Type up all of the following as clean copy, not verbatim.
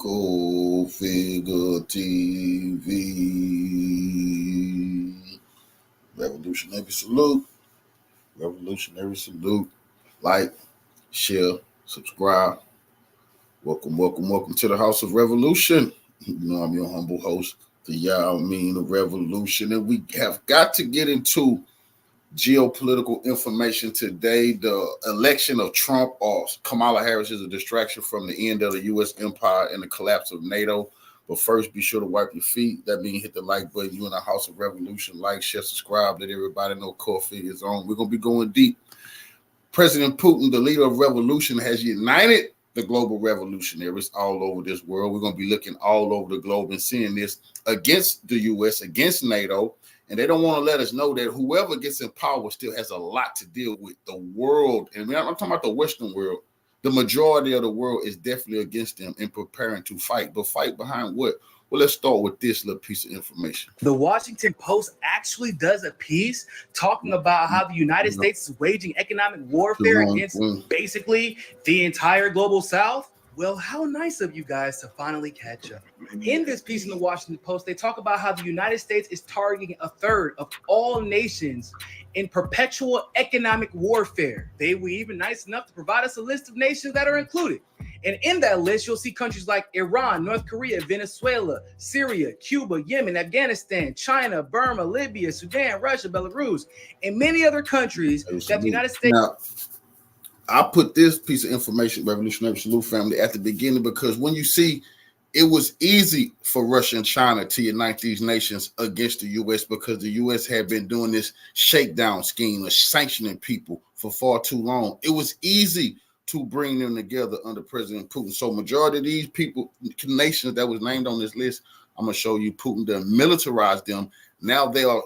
Go Figure TV. Revolutionary salute. Revolutionary salute. Like, share, subscribe. Welcome to the House of Revolution. You know I'm your humble host, the Yao-Mean of Revolution, and we have got to get into geopolitical information today. The election of Trump or Kamala Harris is a distraction from the end of the U.S. empire and the collapse of NATO. But first, be sure to wipe your feet. That means hit the like button. You in the House of Revolution. Like, share, subscribe. Let everybody know coffee is on. We're going to be going deep. President Putin, the leader of revolution, has united the global revolutionaries all over this world. We're going to be looking all over the globe and seeing this against the U.S., against NATO. And they don't want to let us know that whoever gets in power still has a lot to deal with. The world, and I'm talking about the Western world, the majority of the world is definitely against them and preparing to fight. But fight behind what? Well, let's start with this little piece of information. The Washington Post actually does a piece talking about how the United States is waging economic warfare against basically the entire global South. Well, how nice of you guys to finally catch up. In this piece in the Washington Post, they talk about how the United States is targeting a third of all nations in perpetual economic warfare. They were even nice enough to provide us a list of nations that are included. And in that list, you'll see countries like Iran, North Korea, Venezuela, Syria, Cuba, Yemen, Afghanistan, China, Burma, Libya, Sudan, Russia, Belarus, and many other countries that the United States... Now, I put this piece of information, Revolutionary Salute family, at the beginning because when you see it was easy for Russia and China to unite these nations against the U.S. because the U.S. had been doing this shakedown scheme of sanctioning people for far too long. It was easy to bring them together under President Putin. So majority of these people, nations that was named on this list, I'm going to show you Putin done militarized them. Now they are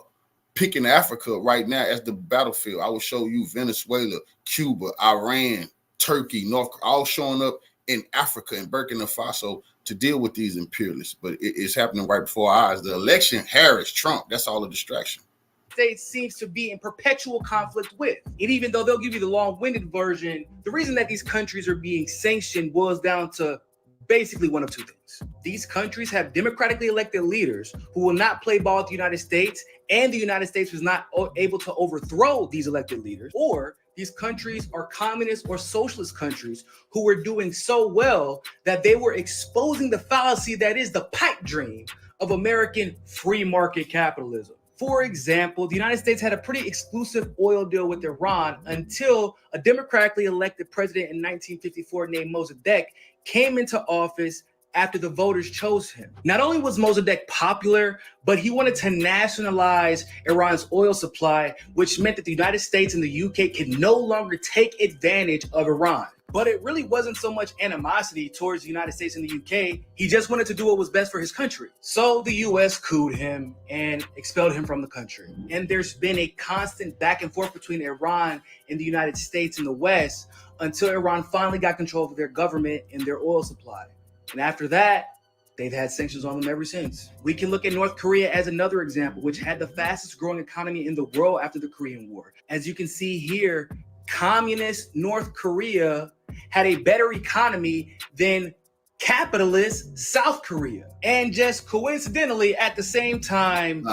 picking Africa right now as the battlefield. I will show you Venezuela, Cuba, Iran, Turkey, all showing up in Africa and Burkina Faso to deal with these imperialists. But it's happening right before our eyes. The election, Harris, Trump, that's all a distraction. States seems to be in perpetual conflict with. And even though they'll give you the long-winded version, the reason that these countries are being sanctioned boils down to basically one of two things. These countries have democratically elected leaders who will not play ball with the United States, and the United States was not able to overthrow these elected leaders, or these countries are communist or socialist countries who were doing so well that they were exposing the fallacy that is the pipe dream of American free market capitalism. For example, the United States had a pretty exclusive oil deal with Iran until a democratically elected president in 1954 named Mossadegh came into office after the voters chose him. Not only was Mossadegh popular, but he wanted to nationalize Iran's oil supply, which meant that the United States and the UK could no longer take advantage of Iran. But it really wasn't so much animosity towards the United States and the UK. He just wanted to do what was best for his country. So the US couped him and expelled him from the country. And there's been a constant back and forth between Iran and the United States and the West until Iran finally got control of their government and their oil supply. And after that, they've had sanctions on them ever since. We can look at North Korea as another example, which had the fastest growing economy in the world after the Korean War. As you can see here, communist North Korea had a better economy than capitalist South Korea. And just coincidentally, at the same time,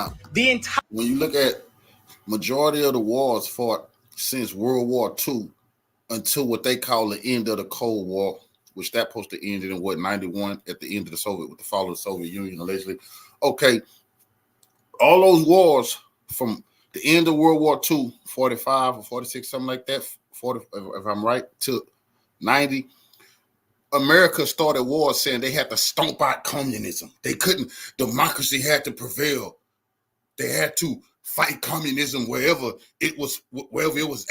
when you look at majority of the wars fought since World War II until what they call the end of the Cold War, which that supposed to end in 91 at the end of the Soviet, with the fall of the Soviet Union, allegedly. Okay, all those wars from the end of World War II, 45 or 46, something like that, 40, if I'm right, to 90, America started wars saying they had to stomp out communism. They couldn't, democracy had to prevail. They had to fight communism wherever it was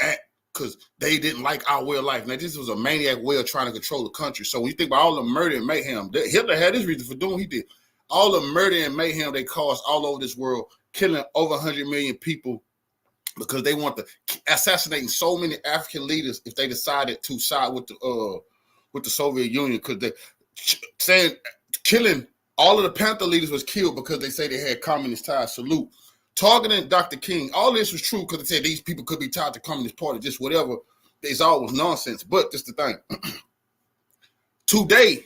at, because they didn't like our way of life. Now, this was a maniac way of trying to control the country. So when you think about all the murder and mayhem, Hitler had his reason for doing what he did. All the murder and mayhem they caused all over this world, killing over 100 million people because they want to assassinating so many African leaders if they decided to side with the Soviet Union, because they saying killing all of the Panther leaders was killed because they say they had communist ties. Salute. Targeting Dr. King, all this was true because they said these people could be tied to Communist Party, just whatever. It's always nonsense. But this is the thing. Today,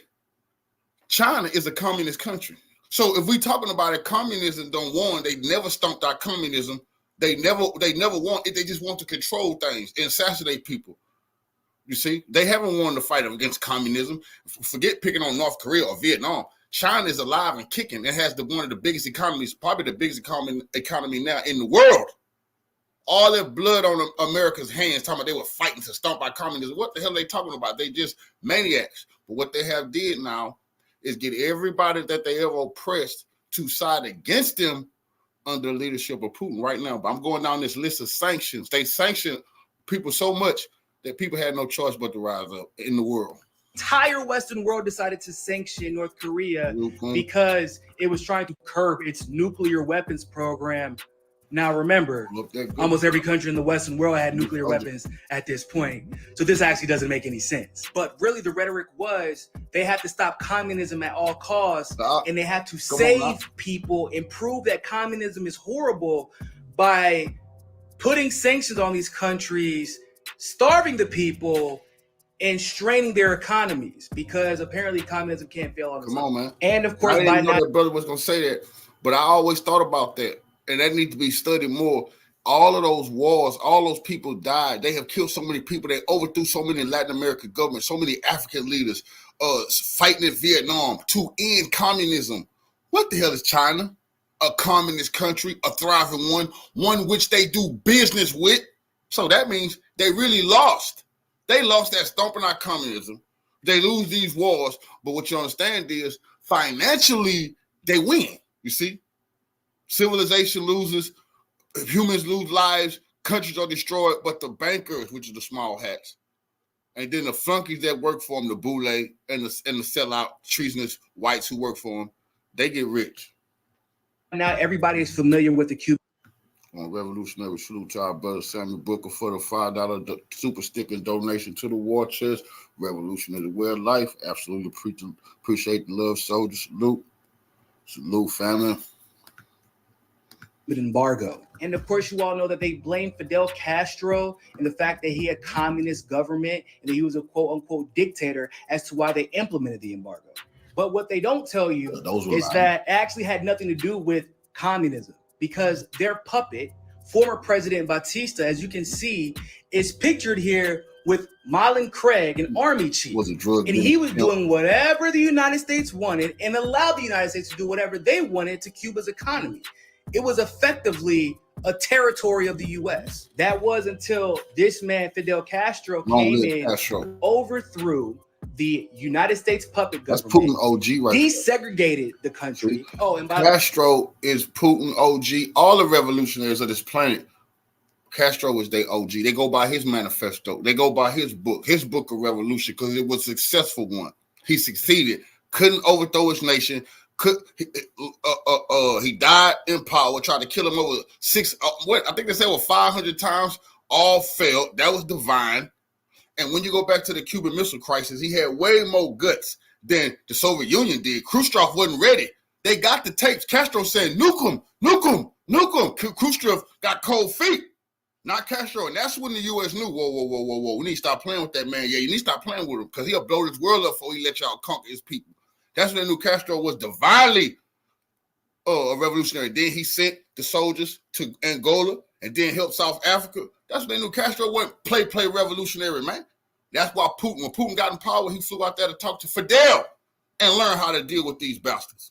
China is a communist country. So if we talking about it, communism don't want, they never stumped out communism. They never want it. They just want to control things and assassinate people. You see, they haven't wanted to fight against communism. Forget picking on North Korea or Vietnam. China is alive and kicking. It has one of the biggest economies, probably the biggest economy now in the world. All that blood on America's hands, talking about they were fighting to stomp out communism. What the hell are they talking about? They just maniacs. But what they have did now is get everybody that they ever oppressed to side against them under the leadership of Putin right now. But I'm going down this list of sanctions. They sanction people so much that people had no choice but to rise up in the world. Entire Western world decided to sanction North Korea because it was trying to curb its nuclear weapons program. Now remember, almost every country in the Western world had nuclear weapons at this point. So this actually doesn't make any sense. But really the rhetoric was they had to stop communism at all costs, and they had to save people and prove that communism is horrible by putting sanctions on these countries, starving the people, and straining their economies, because apparently communism can't fail on its own. Come on, man. And of course, I didn't know that brother was going to say that, but I always thought about that. And that needs to be studied more. All of those wars, all those people died. They have killed so many people. They overthrew so many Latin American governments, so many African leaders fighting in Vietnam to end communism. What the hell is China? A communist country, a thriving one which they do business with. So that means they really lost. They lost that stomping out communism. They lose these wars. But what you understand is financially, they win. You see? Civilization loses, humans lose lives, countries are destroyed, but the bankers, which are the small hats, and then the flunkies that work for them, the boule and the sellout treasonous whites who work for them, they get rich. Now everybody is familiar with the Cuban. On revolutionary salute to our brother Samuel Booker for the $5 super sticker donation to the war chest. Revolutionary way of life. Absolutely appreciate the love, soldiers. Salute, family. Embargo. And of course, you all know that they blame Fidel Castro and the fact that he had communist government and that he was a quote unquote dictator as to why they implemented the embargo. But what they don't tell you is that it actually had nothing to do with communism, because their puppet, former President Batista, as you can see, is pictured here with Marlon Craig, an army chief. And he was doing whatever the United States wanted and allowed the United States to do whatever they wanted to Cuba's economy. It was effectively a territory of the U.S. That was until this man, Fidel Castro, came in, overthrew the United States puppet government. That's Putin OG right desegregated the country. Oh, and by Castro is Putin OG. All the revolutionaries of this planet, Castro is their OG. They go by his manifesto. They go by his book of revolution, because it was a successful one. He succeeded. Couldn't overthrow his nation. He died in power, tried to kill him over I think they said over 500 times, all failed. That was divine. And when you go back to the Cuban Missile Crisis, he had way more guts than the Soviet Union did. Khrushchev wasn't ready. They got the tapes. Castro said, nuke him, nuke him, nuke him. Khrushchev got cold feet, not Castro. And that's when the U.S. knew, whoa. We need to stop playing with that man. Yeah, you need to stop playing with him, because he'll blow this world up before he let y'all conquer his people. That's when they knew Castro was divinely a revolutionary. Then he sent the soldiers to Angola and then helped South Africa. That's when they knew Castro wasn't play revolutionary, man. That's why when Putin got in power, he flew out there to talk to Fidel and learn how to deal with these bastards.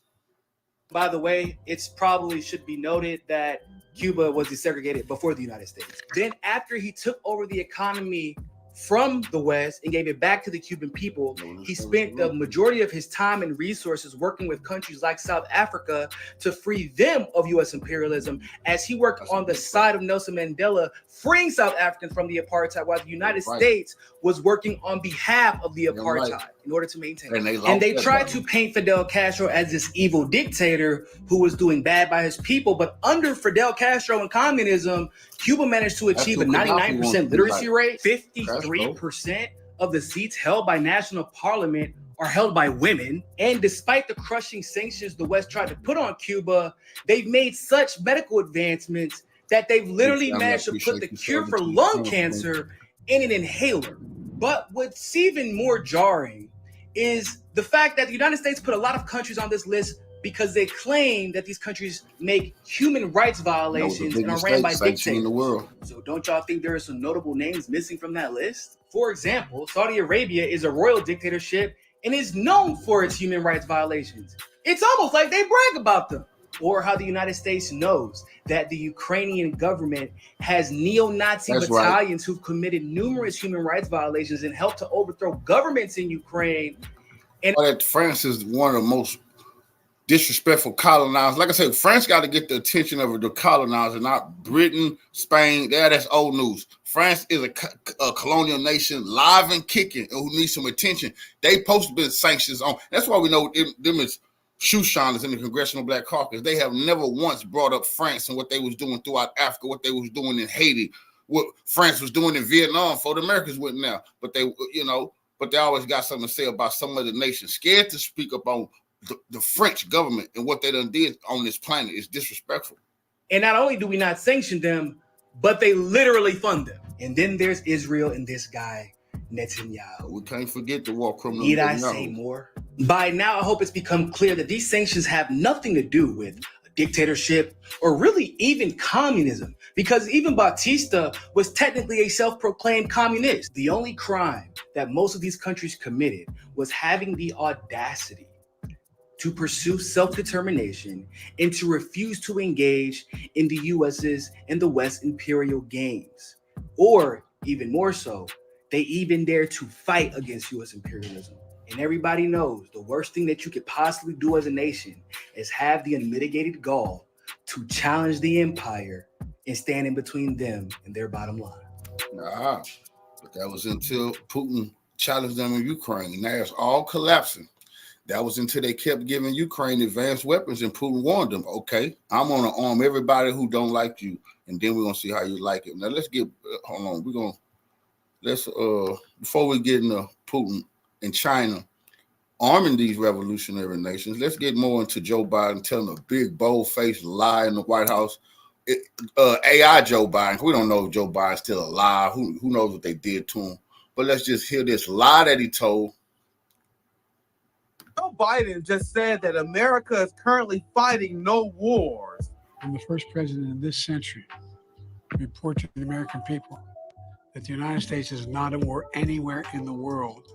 By the way, it's probably should be noted that Cuba was desegregated before the United States. Then after he took over the economy from the West and gave it back to the Cuban people, he spent the majority of his time and resources working with countries like South Africa to free them of U.S. imperialism, as he worked on the side of Nelson Mandela, freeing South Africans from the apartheid, while the United States was working on behalf of the apartheid in order to maintain it. And they tried to paint Fidel Castro as this evil dictator who was doing bad by his people. But under Fidel Castro and communism, Cuba managed to achieve a 99% literacy rate. 53% of the seats held by national parliament are held by women. And despite the crushing sanctions the West tried to put on Cuba, they've made such medical advancements that they've literally managed to put the cure for lung cancer in an inhaler. But what's even more jarring is the fact that the United States put a lot of countries on this list because they claim that these countries make human rights violations and are ran by dictators. In the world. So don't y'all think there are some notable names missing from that list? For example, Saudi Arabia is a royal dictatorship and is known for its human rights violations. It's almost like they brag about them. Or how the United States knows that the Ukrainian government has neo-Nazi battalions who've committed numerous human rights violations and helped to overthrow governments in Ukraine. And that France is one of the most disrespectful colonizers. Like I said, France got to get the attention of the colonizer, not Britain, Spain. That's old news. France is a colonial nation, live and kicking, and who needs some attention. They supposed to be sanctions on. That's why we know them is shoe shiners in the Congressional Black Caucus. They have never once brought up France and what they was doing throughout Africa, what they was doing in Haiti, what France was doing in Vietnam before the Americans went now. But they, but they always got something to say about some other nation. Scared to speak up on the French government and what they done did on this planet is disrespectful. And not only do we not sanction them, but they literally fund them. And then there's Israel and this guy, Netanyahu. We can't forget the war criminal. Need I say more? By now, I hope it's become clear that these sanctions have nothing to do with a dictatorship or really even communism, because even Batista was technically a self-proclaimed communist. The only crime that most of these countries committed was having the audacity to pursue self-determination and to refuse to engage in the US's and the West's imperial games. Or even more so, they even dare to fight against US imperialism. And everybody knows the worst thing that you could possibly do as a nation is have the unmitigated gall to challenge the empire and stand in between them and their bottom line. Nah, but that was until Putin challenged them in Ukraine. Now it's all collapsing. That was until they kept giving Ukraine advanced weapons and Putin warned them, okay, I'm going to arm everybody who don't like you, and then we're going to see how you like it. Now let's hold on. Before we get into Putin and China arming these revolutionary nations, let's get more into Joe Biden telling a big, bold-faced lie in the White House. AI Joe Biden, we don't know if Joe Biden's still alive. Who knows what they did to him? But let's just hear this lie that he told. Joe Biden just said that America is currently fighting no wars. I'm the first president in this century to report to the American people that the United States is not at war anywhere in the world.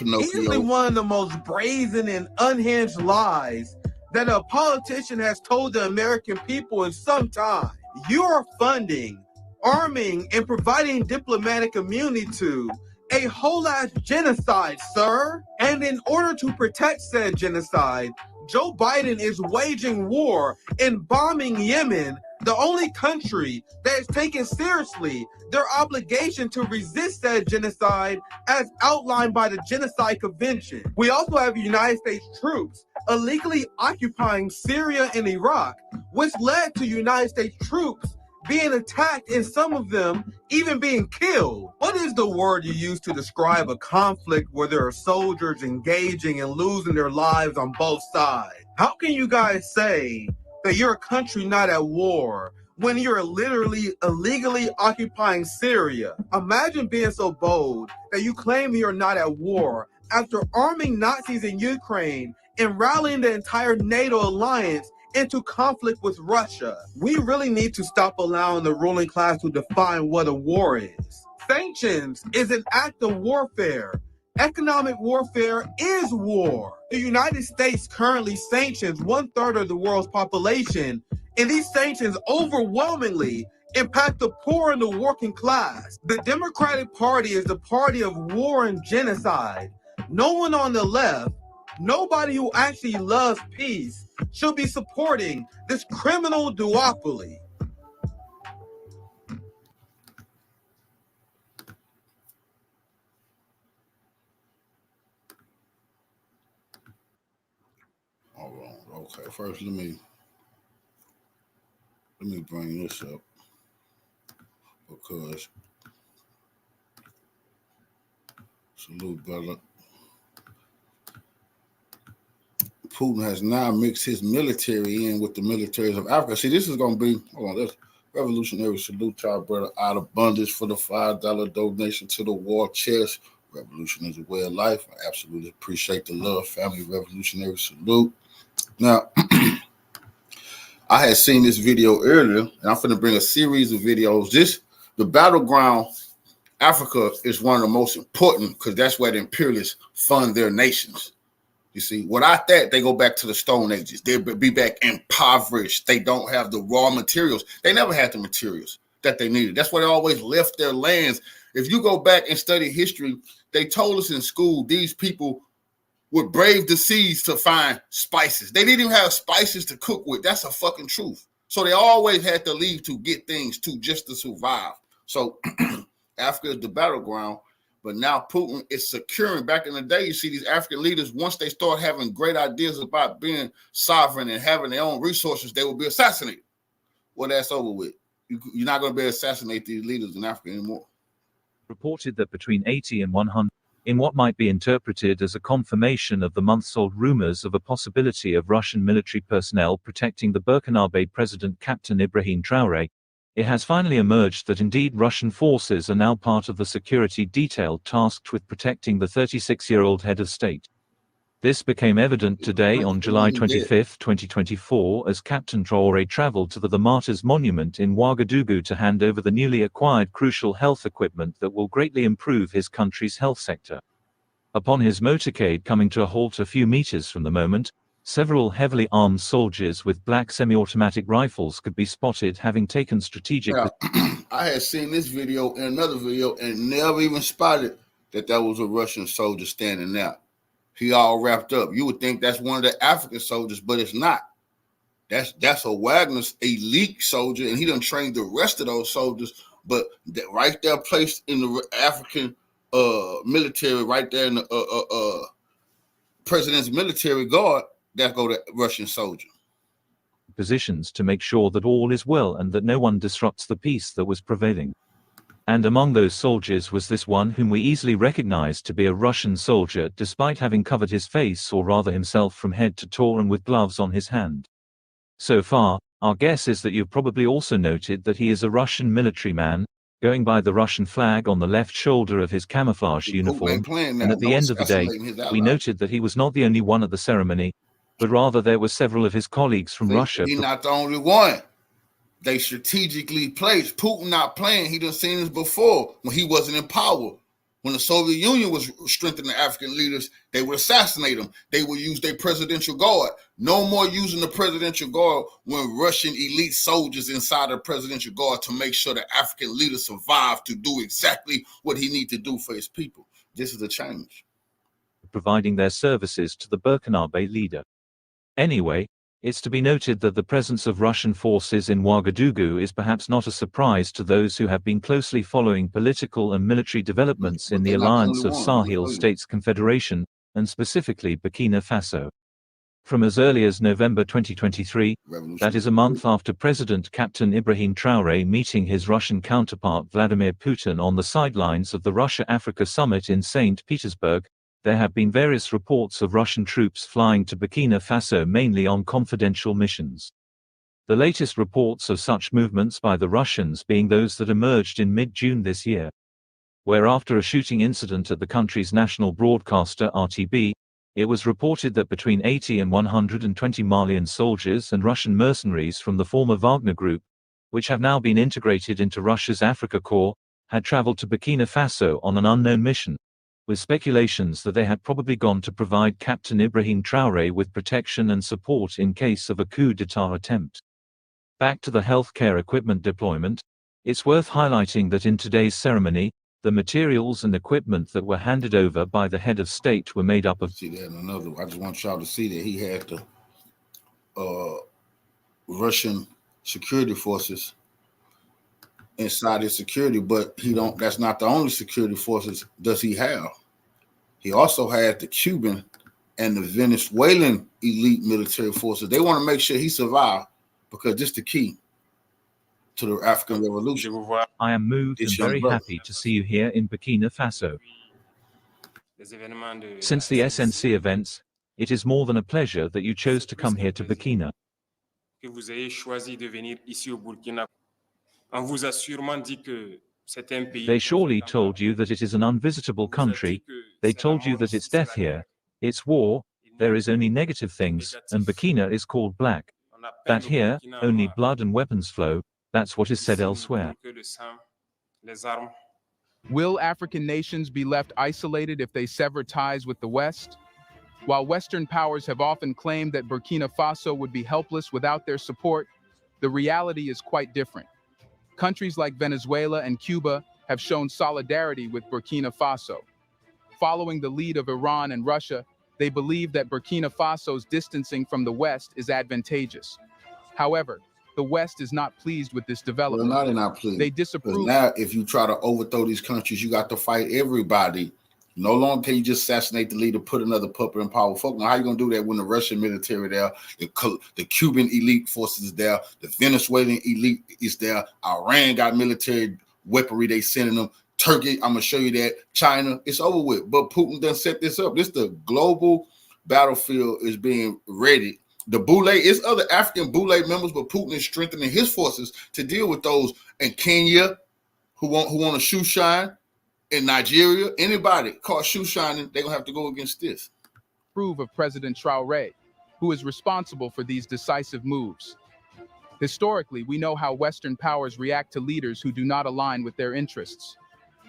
Easily one of the most brazen and unhinged lies that a politician has told the American people in some time. You are funding, arming, and providing diplomatic immunity to a whole-ass genocide, sir. And in order to protect said genocide, Joe Biden is waging war and bombing Yemen, the only country that is taking seriously their obligation to resist that genocide as outlined by the Genocide Convention. We also have United States troops illegally occupying Syria and Iraq, which led to United States troops being attacked and some of them even being killed. What is the word you use to describe a conflict where there are soldiers engaging and losing their lives on both sides? How can you guys say that you're a country not at war when you're literally illegally occupying Syria? Imagine being so bold that you claim you're not at war after arming Nazis in Ukraine and rallying the entire NATO alliance into conflict with Russia. We really need to stop allowing the ruling class to define what a war is. Sanctions is an act of warfare. Economic warfare is war. The United States currently sanctions 1/3 of the world's population, and these sanctions overwhelmingly impact the poor and the working class. The Democratic Party is the party of war and genocide. No one on the left, nobody who actually loves peace, should be supporting this criminal duopoly. Hold on. Okay, first let me bring this up because salute, brother. Putin has now mixed his military in with the militaries of Africa. See, this is going to be, hold on, this revolutionary salute to our brother out of abundance for the $5 donation to the war chest. Revolution is a way of life. I absolutely appreciate the love, family, revolutionary salute. Now, I had seen this video earlier, and I'm going to bring a series of videos. The battleground, Africa, is one of the most important because that's where the imperialists fund their nations. You see, without that, they go back to the Stone Ages. They'll be back impoverished. They don't have the raw materials. They never had the materials that they needed. That's why they always left their lands. If you go back and study history, they told us in school these people would brave the seas to find spices. They didn't even have spices to cook with. That's a fucking truth. So they always had to leave to get things to just to survive. So Africa is the battleground, but now Putin is securing. Back in the day, you see these African leaders, once they start having great ideas about being sovereign and having their own resources, they will be assassinated. Well, that's over with. You're not going to be able to assassinate these leaders in Africa anymore. Reported that between 80 and 100, in what might be interpreted as a confirmation of the months-old rumors of a possibility of Russian military personnel protecting the Burkinabe president Captain Ibrahim Traoré, it has finally emerged that indeed Russian forces are now part of the security detail tasked with protecting the 36-year-old head of state. This became evident today on July 25, 2024, as Captain Traoré traveled to the Martyrs Monument in Ouagadougou to hand over the newly acquired crucial health equipment that will greatly improve his country's health sector. Upon his motorcade coming to a halt a few meters from the moment, several heavily armed soldiers with black semi-automatic rifles could be spotted having taken strategic... Now, I had seen this video and another video and never even spotted that was a Russian soldier standing there. He all wrapped up. You would think that's one of the African soldiers, but it's not. That's a Wagner's elite soldier, and he done trained the rest of those soldiers. But right there, placed in the African military, right there in the president's military guard, that go to Russian soldier. Positions to make sure that all is well and that no one disrupts the peace that was prevailing. And among those soldiers was this one whom we easily recognized to be a Russian soldier despite having covered his face, or rather himself, from head to toe and with gloves on his hand. So far, our guess is that you've probably also noted that he is a Russian military man, going by the Russian flag on the left shoulder of his camouflage uniform, and at the end of the day, we noted that he was not the only one at the ceremony, but rather there were several of his colleagues from Russia. He's not the only one. They strategically placed. Putin not playing. He done seen this before when he wasn't in power. When the Soviet Union was strengthening the African leaders, they would assassinate them. They would use their presidential guard. No more using the presidential guard when Russian elite soldiers inside the presidential guard to make sure the African leader survive to do exactly what he need to do for his people. This is a change. Providing their services to the Burkinabe leader. Anyway, it's to be noted that the presence of Russian forces in Ouagadougou is perhaps not a surprise to those who have been closely following political and military developments in the Alliance of Sahel States Confederation, and specifically Burkina Faso. From as early as November 2023, that is a month after President Captain Ibrahim Traoré meeting his Russian counterpart Vladimir Putin on the sidelines of the Russia-Africa Summit in St. Petersburg, there have been various reports of Russian troops flying to Burkina Faso mainly on confidential missions. The latest reports of such movements by the Russians being those that emerged in mid-June this year, where after a shooting incident at the country's national broadcaster RTB, it was reported that between 80 and 120 Malian soldiers and Russian mercenaries from the former Wagner Group, which have now been integrated into Russia's Africa Corps, had traveled to Burkina Faso on an unknown mission, with speculations that they had probably gone to provide Captain Ibrahim Traoré with protection and support in case of a coup d'état attempt. Back to the healthcare equipment deployment, it's worth highlighting that in today's ceremony, the materials and equipment that were handed over by the head of state were made up of... See that in another. I just want y'all to see that he had the Russian security forces inside his security, but that's not the only security forces does he have. He also had the Cuban and the Venezuelan elite military forces. They want to make sure he survived because this is the key to the African Revolution. I am moved and very happy to see you here in Burkina Faso. Since the SNC events, it is more than a pleasure that you chose to come here to Burkina. Que vous ayez choisi de venir ici au Burkina, on vous a sûrement dit que They surely told you that it is an unvisitable country, they told you that it's death here, it's war, there is only negative things, and Burkina is called black. That here, only blood and weapons flow, that's what is said elsewhere. Will African nations be left isolated if they sever ties with the West? While Western powers have often claimed that Burkina Faso would be helpless without their support, the reality is quite different. Countries like Venezuela and Cuba have shown solidarity with Burkina Faso. Following the lead of Iran and Russia, they believe that Burkina Faso's distancing from the West is advantageous. However, the West is not pleased with this development. Well, they're not pleased. They disapprove. Now, if you try to overthrow these countries, you got to fight everybody. No longer can you just assassinate the leader, put another puppet in power. Fuck, now how you gonna do that when the Russian military there, the Cuban elite forces is there, the Venezuelan elite is there, Iran got military weaponry they sending them, Turkey, I'm gonna show you that, China, it's over with. But Putin done set this up. This the global battlefield is being ready. The Boule, it's other African Boule members, but Putin is strengthening his forces to deal with those in Kenya who want to shoe shine. In Nigeria, anybody caught shoe shining, they're going to have to go against this. Approve of President Traoré, who is responsible for these decisive moves. Historically, we know how Western powers react to leaders who do not align with their interests.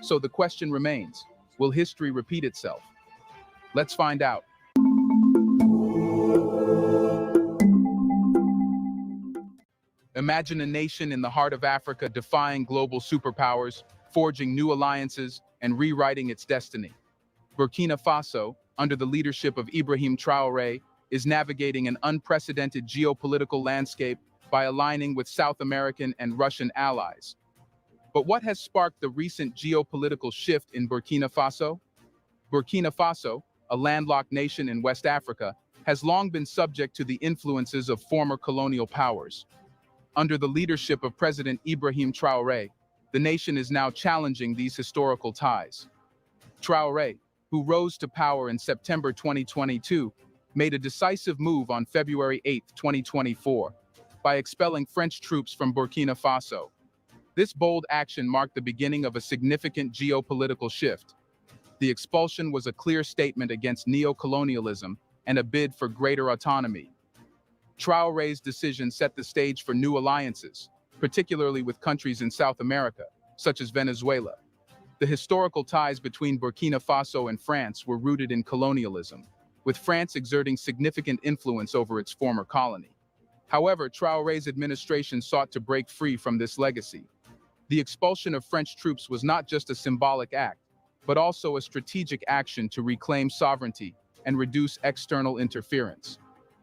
So the question remains, will history repeat itself? Let's find out. Imagine a nation in the heart of Africa defying global superpowers, forging new alliances, and rewriting its destiny. Burkina Faso, under the leadership of Ibrahim Traoré, is navigating an unprecedented geopolitical landscape by aligning with South American and Russian allies. But what has sparked the recent geopolitical shift in Burkina Faso? Burkina Faso, a landlocked nation in West Africa, has long been subject to the influences of former colonial powers. Under the leadership of President Ibrahim Traoré, the nation is now challenging these historical ties. Traoré, who rose to power in September 2022, made a decisive move on February 8, 2024, by expelling French troops from Burkina Faso. This bold action marked the beginning of a significant geopolitical shift. The expulsion was a clear statement against neocolonialism and a bid for greater autonomy. Traoré's decision set the stage for new alliances, particularly with countries in South America, such as Venezuela. The historical ties between Burkina Faso and France were rooted in colonialism, with France exerting significant influence over its former colony. However, Traoré's administration sought to break free from this legacy. The expulsion of French troops was not just a symbolic act, but also a strategic action to reclaim sovereignty and reduce external interference.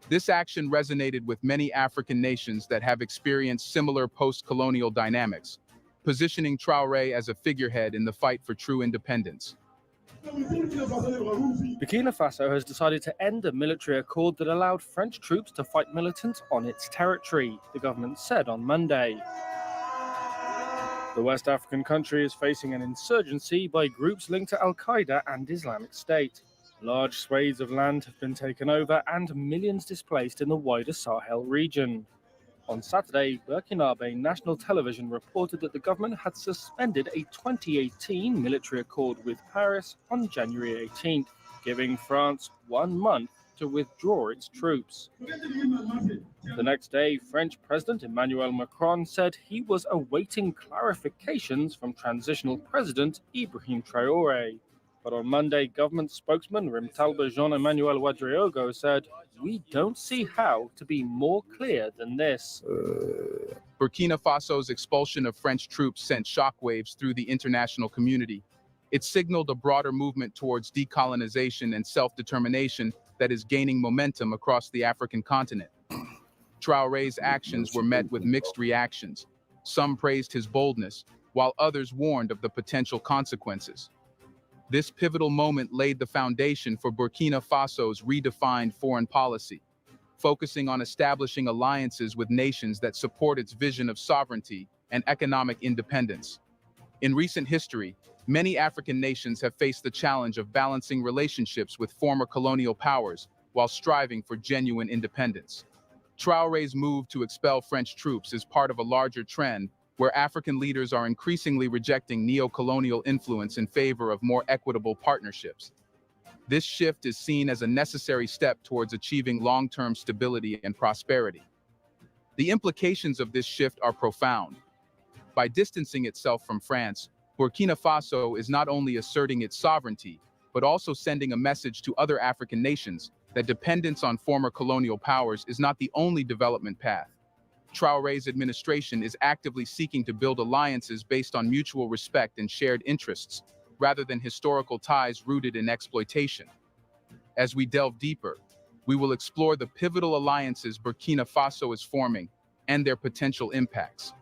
This action resonated with many African nations that have experienced similar post-colonial dynamics, positioning Traoré as a figurehead in the fight for true independence. Burkina Faso has decided to end a military accord that allowed French troops to fight militants on its territory, the government said on Monday. The West African country is facing an insurgency by groups linked to Al-Qaeda and Islamic State. Large swathes of land have been taken over and millions displaced in the wider Sahel region. On Saturday, Burkinabe national television reported that the government had suspended a 2018 military accord with Paris on January 18th, giving France 1 month to withdraw its troops. The next day, French President Emmanuel Macron said he was awaiting clarifications from transitional President Ibrahim Traoré. But on Monday, government spokesman Rimtalba Jean-Emmanuel Ouedraogo said, "We don't see how to be more clear than this." Burkina Faso's expulsion of French troops sent shockwaves through the international community. It signaled a broader movement towards decolonization and self-determination that is gaining momentum across the African continent. Traoré's actions were met with mixed reactions. Some praised his boldness, while others warned of the potential consequences. This pivotal moment laid the foundation for Burkina Faso's redefined foreign policy, focusing on establishing alliances with nations that support its vision of sovereignty and economic independence. In recent history, many African nations have faced the challenge of balancing relationships with former colonial powers while striving for genuine independence. Traoré's move to expel French troops is part of a larger trend where African leaders are increasingly rejecting neo-colonial influence in favor of more equitable partnerships. This shift is seen as a necessary step towards achieving long-term stability and prosperity. The implications of this shift are profound. By distancing itself from France, Burkina Faso is not only asserting its sovereignty, but also sending a message to other African nations that dependence on former colonial powers is not the only development path. Traoré's administration is actively seeking to build alliances based on mutual respect and shared interests, rather than historical ties rooted in exploitation. As we delve deeper, we will explore the pivotal alliances Burkina Faso is forming and their potential impacts.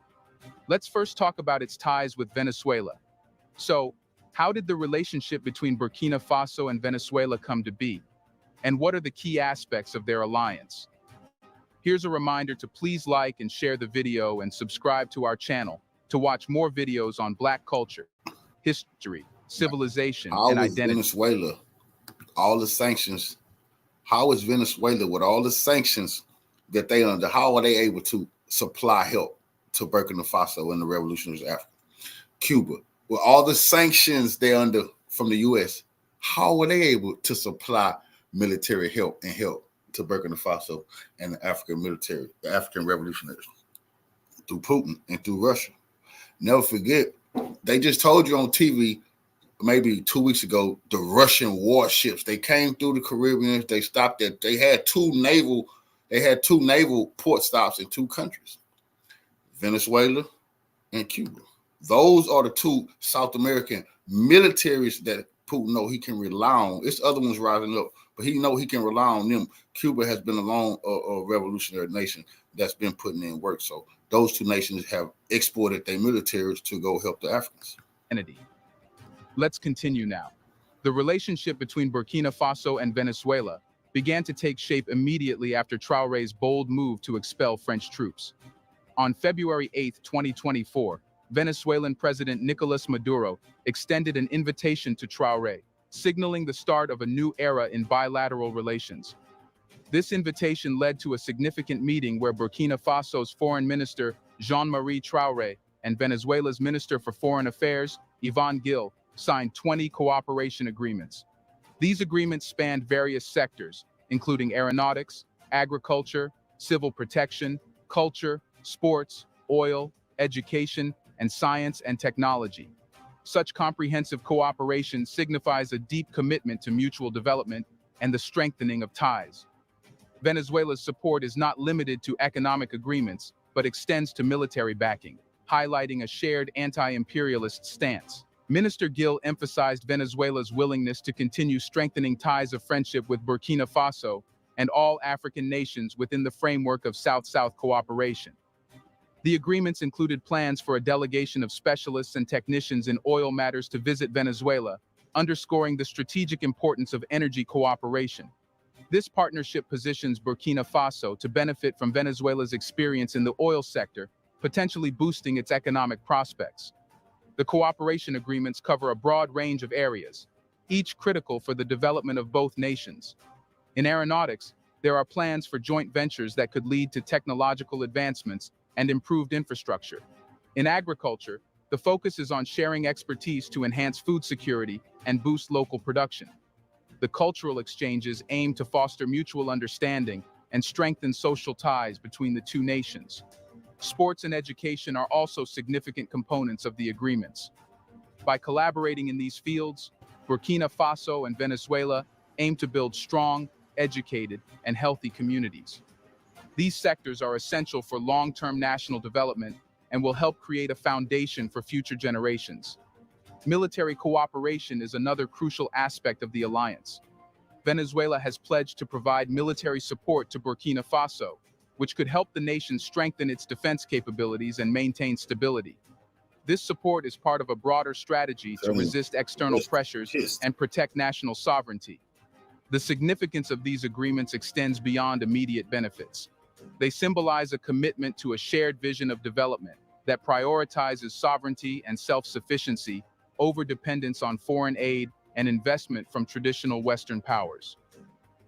Let's first talk about its ties with Venezuela. So, how did the relationship between Burkina Faso and Venezuela come to be? And what are the key aspects of their alliance? Here's a reminder to please like and share the video and subscribe to our channel to watch more videos on Black culture, history, civilization, and identity. Venezuela, all the sanctions, how is Venezuela with all the sanctions that they under, how are they able to supply help to Burkina Faso and the revolutionaries after? Cuba, with all the sanctions they're under from the U.S., how are they able to supply military help and help to Burkina Faso and the African military, the African revolutionaries? Through Putin and through Russia. Never forget, they just told you on TV maybe 2 weeks ago, the Russian warships, they came through the Caribbean, they stopped at, they had two naval port stops in two countries, Venezuela and Cuba. Those are the two South American militaries that Putin know he can rely on. It's other ones rising up, but he know he can rely on them. Cuba has been a long revolutionary nation that's been putting in work. So those two nations have exported their militaries to go help the Africans. Let's continue now. The relationship between Burkina Faso and Venezuela began to take shape immediately after Traoré's bold move to expel French troops. On February 8, 2024, Venezuelan President Nicolas Maduro extended an invitation to Traoré, signaling the start of a new era in bilateral relations. This invitation led to a significant meeting where Burkina Faso's Foreign Minister Jean-Marie Traoré and Venezuela's Minister for Foreign Affairs, Iván Gil, signed 20 cooperation agreements. These agreements spanned various sectors, including aeronautics, agriculture, civil protection, culture, sports, oil, education, and science and technology. Such comprehensive cooperation signifies a deep commitment to mutual development and the strengthening of ties. Venezuela's support is not limited to economic agreements, but extends to military backing, highlighting a shared anti-imperialist stance. Minister Gil emphasized Venezuela's willingness to continue strengthening ties of friendship with Burkina Faso and all African nations within the framework of South-South cooperation. The agreements included plans for a delegation of specialists and technicians in oil matters to visit Venezuela, underscoring the strategic importance of energy cooperation. This partnership positions Burkina Faso to benefit from Venezuela's experience in the oil sector, potentially boosting its economic prospects. The cooperation agreements cover a broad range of areas, each critical for the development of both nations. In aeronautics, there are plans for joint ventures that could lead to technological advancements and improved infrastructure. In agriculture, the focus is on sharing expertise to enhance food security and boost local production. The cultural exchanges aim to foster mutual understanding and strengthen social ties between the two nations. Sports and education are also significant components of the agreements. By collaborating in these fields, Burkina Faso and Venezuela aim to build strong, educated, and healthy communities. These sectors are essential for long-term national development and will help create a foundation for future generations. Military cooperation is another crucial aspect of the alliance. Venezuela has pledged to provide military support to Burkina Faso, which could help the nation strengthen its defense capabilities and maintain stability. This support is part of a broader strategy to resist external pressures and protect national sovereignty. The significance of these agreements extends beyond immediate benefits. They symbolize a commitment to a shared vision of development that prioritizes sovereignty and self-sufficiency over dependence on foreign aid and investment from traditional Western powers.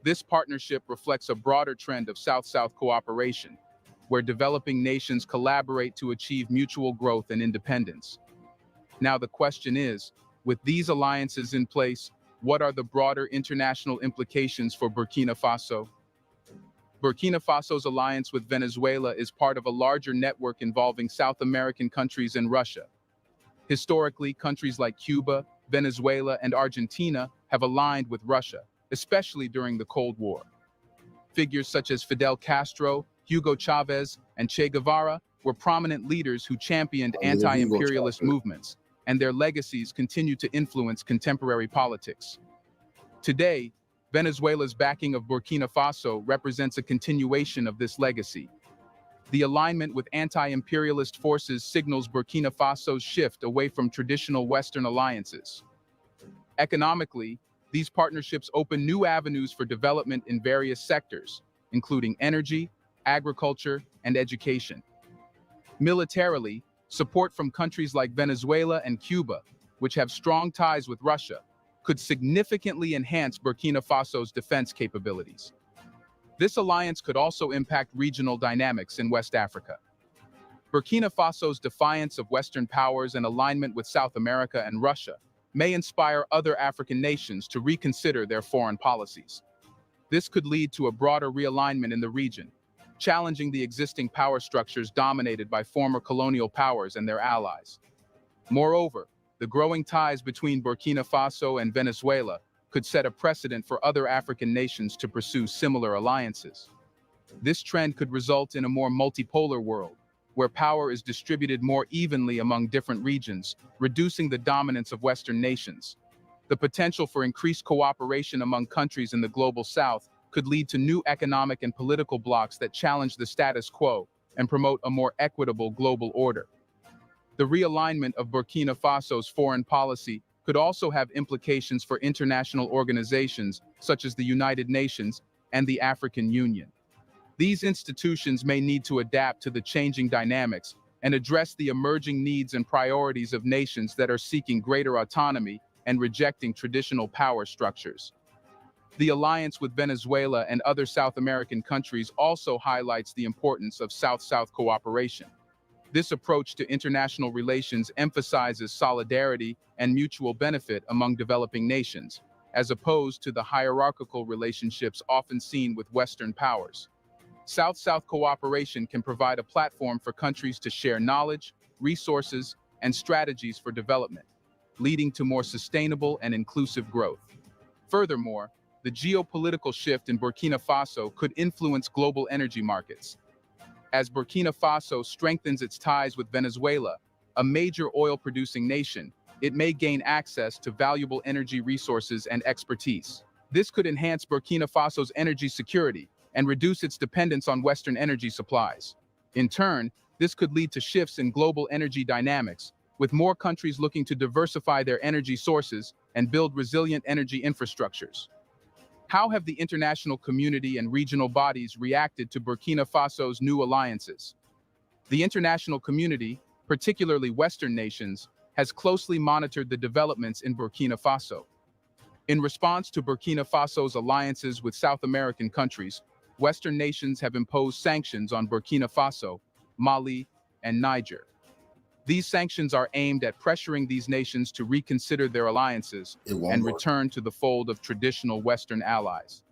This partnership reflects a broader trend of South-South cooperation, where developing nations collaborate to achieve mutual growth and independence. Now the question is, with these alliances in place, what are the broader international implications for Burkina Faso? Burkina Faso's alliance with Venezuela is part of a larger network involving South American countries and Russia. Historically, countries like Cuba, Venezuela, and Argentina have aligned with Russia, especially during the Cold War. Figures such as Fidel Castro, Hugo Chavez, and Che Guevara were prominent leaders who championed anti-imperialist movements, and their legacies continue to influence contemporary politics. Today, Venezuela's backing of Burkina Faso represents a continuation of this legacy. The alignment with anti-imperialist forces signals Burkina Faso's shift away from traditional Western alliances. Economically, these partnerships open new avenues for development in various sectors, including energy, agriculture, and education. Militarily, support from countries like Venezuela and Cuba, which have strong ties with Russia, could significantly enhance Burkina Faso's defense capabilities. This alliance could also impact regional dynamics in West Africa. Burkina Faso's defiance of Western powers and alignment with South America and Russia may inspire other African nations to reconsider their foreign policies. This could lead to a broader realignment in the region, challenging the existing power structures dominated by former colonial powers and their allies. Moreover, the growing ties between Burkina Faso and Venezuela could set a precedent for other African nations to pursue similar alliances. This trend could result in a more multipolar world, where power is distributed more evenly among different regions, reducing the dominance of Western nations. The potential for increased cooperation among countries in the global South could lead to new economic and political blocs that challenge the status quo and promote a more equitable global order. The realignment of Burkina Faso's foreign policy could also have implications for international organizations such as the United Nations and the African Union. These institutions may need to adapt to the changing dynamics and address the emerging needs and priorities of nations that are seeking greater autonomy and rejecting traditional power structures. The alliance with Venezuela and other South American countries also highlights the importance of South-South cooperation. This approach to international relations emphasizes solidarity and mutual benefit among developing nations, as opposed to the hierarchical relationships often seen with Western powers. South-South cooperation can provide a platform for countries to share knowledge, resources, and strategies for development, leading to more sustainable and inclusive growth. Furthermore, the geopolitical shift in Burkina Faso could influence global energy markets. As Burkina Faso strengthens its ties with Venezuela, a major oil-producing nation, it may gain access to valuable energy resources and expertise. This could enhance Burkina Faso's energy security and reduce its dependence on Western energy supplies. In turn, this could lead to shifts in global energy dynamics, with more countries looking to diversify their energy sources and build resilient energy infrastructures. How have the international community and regional bodies reacted to Burkina Faso's new alliances? The international community, particularly Western nations, has closely monitored the developments in Burkina Faso. In response to Burkina Faso's alliances with South American countries, Western nations have imposed sanctions on Burkina Faso, Mali, and Niger. These sanctions are aimed at pressuring these nations to reconsider their alliances and return to the fold of traditional Western allies.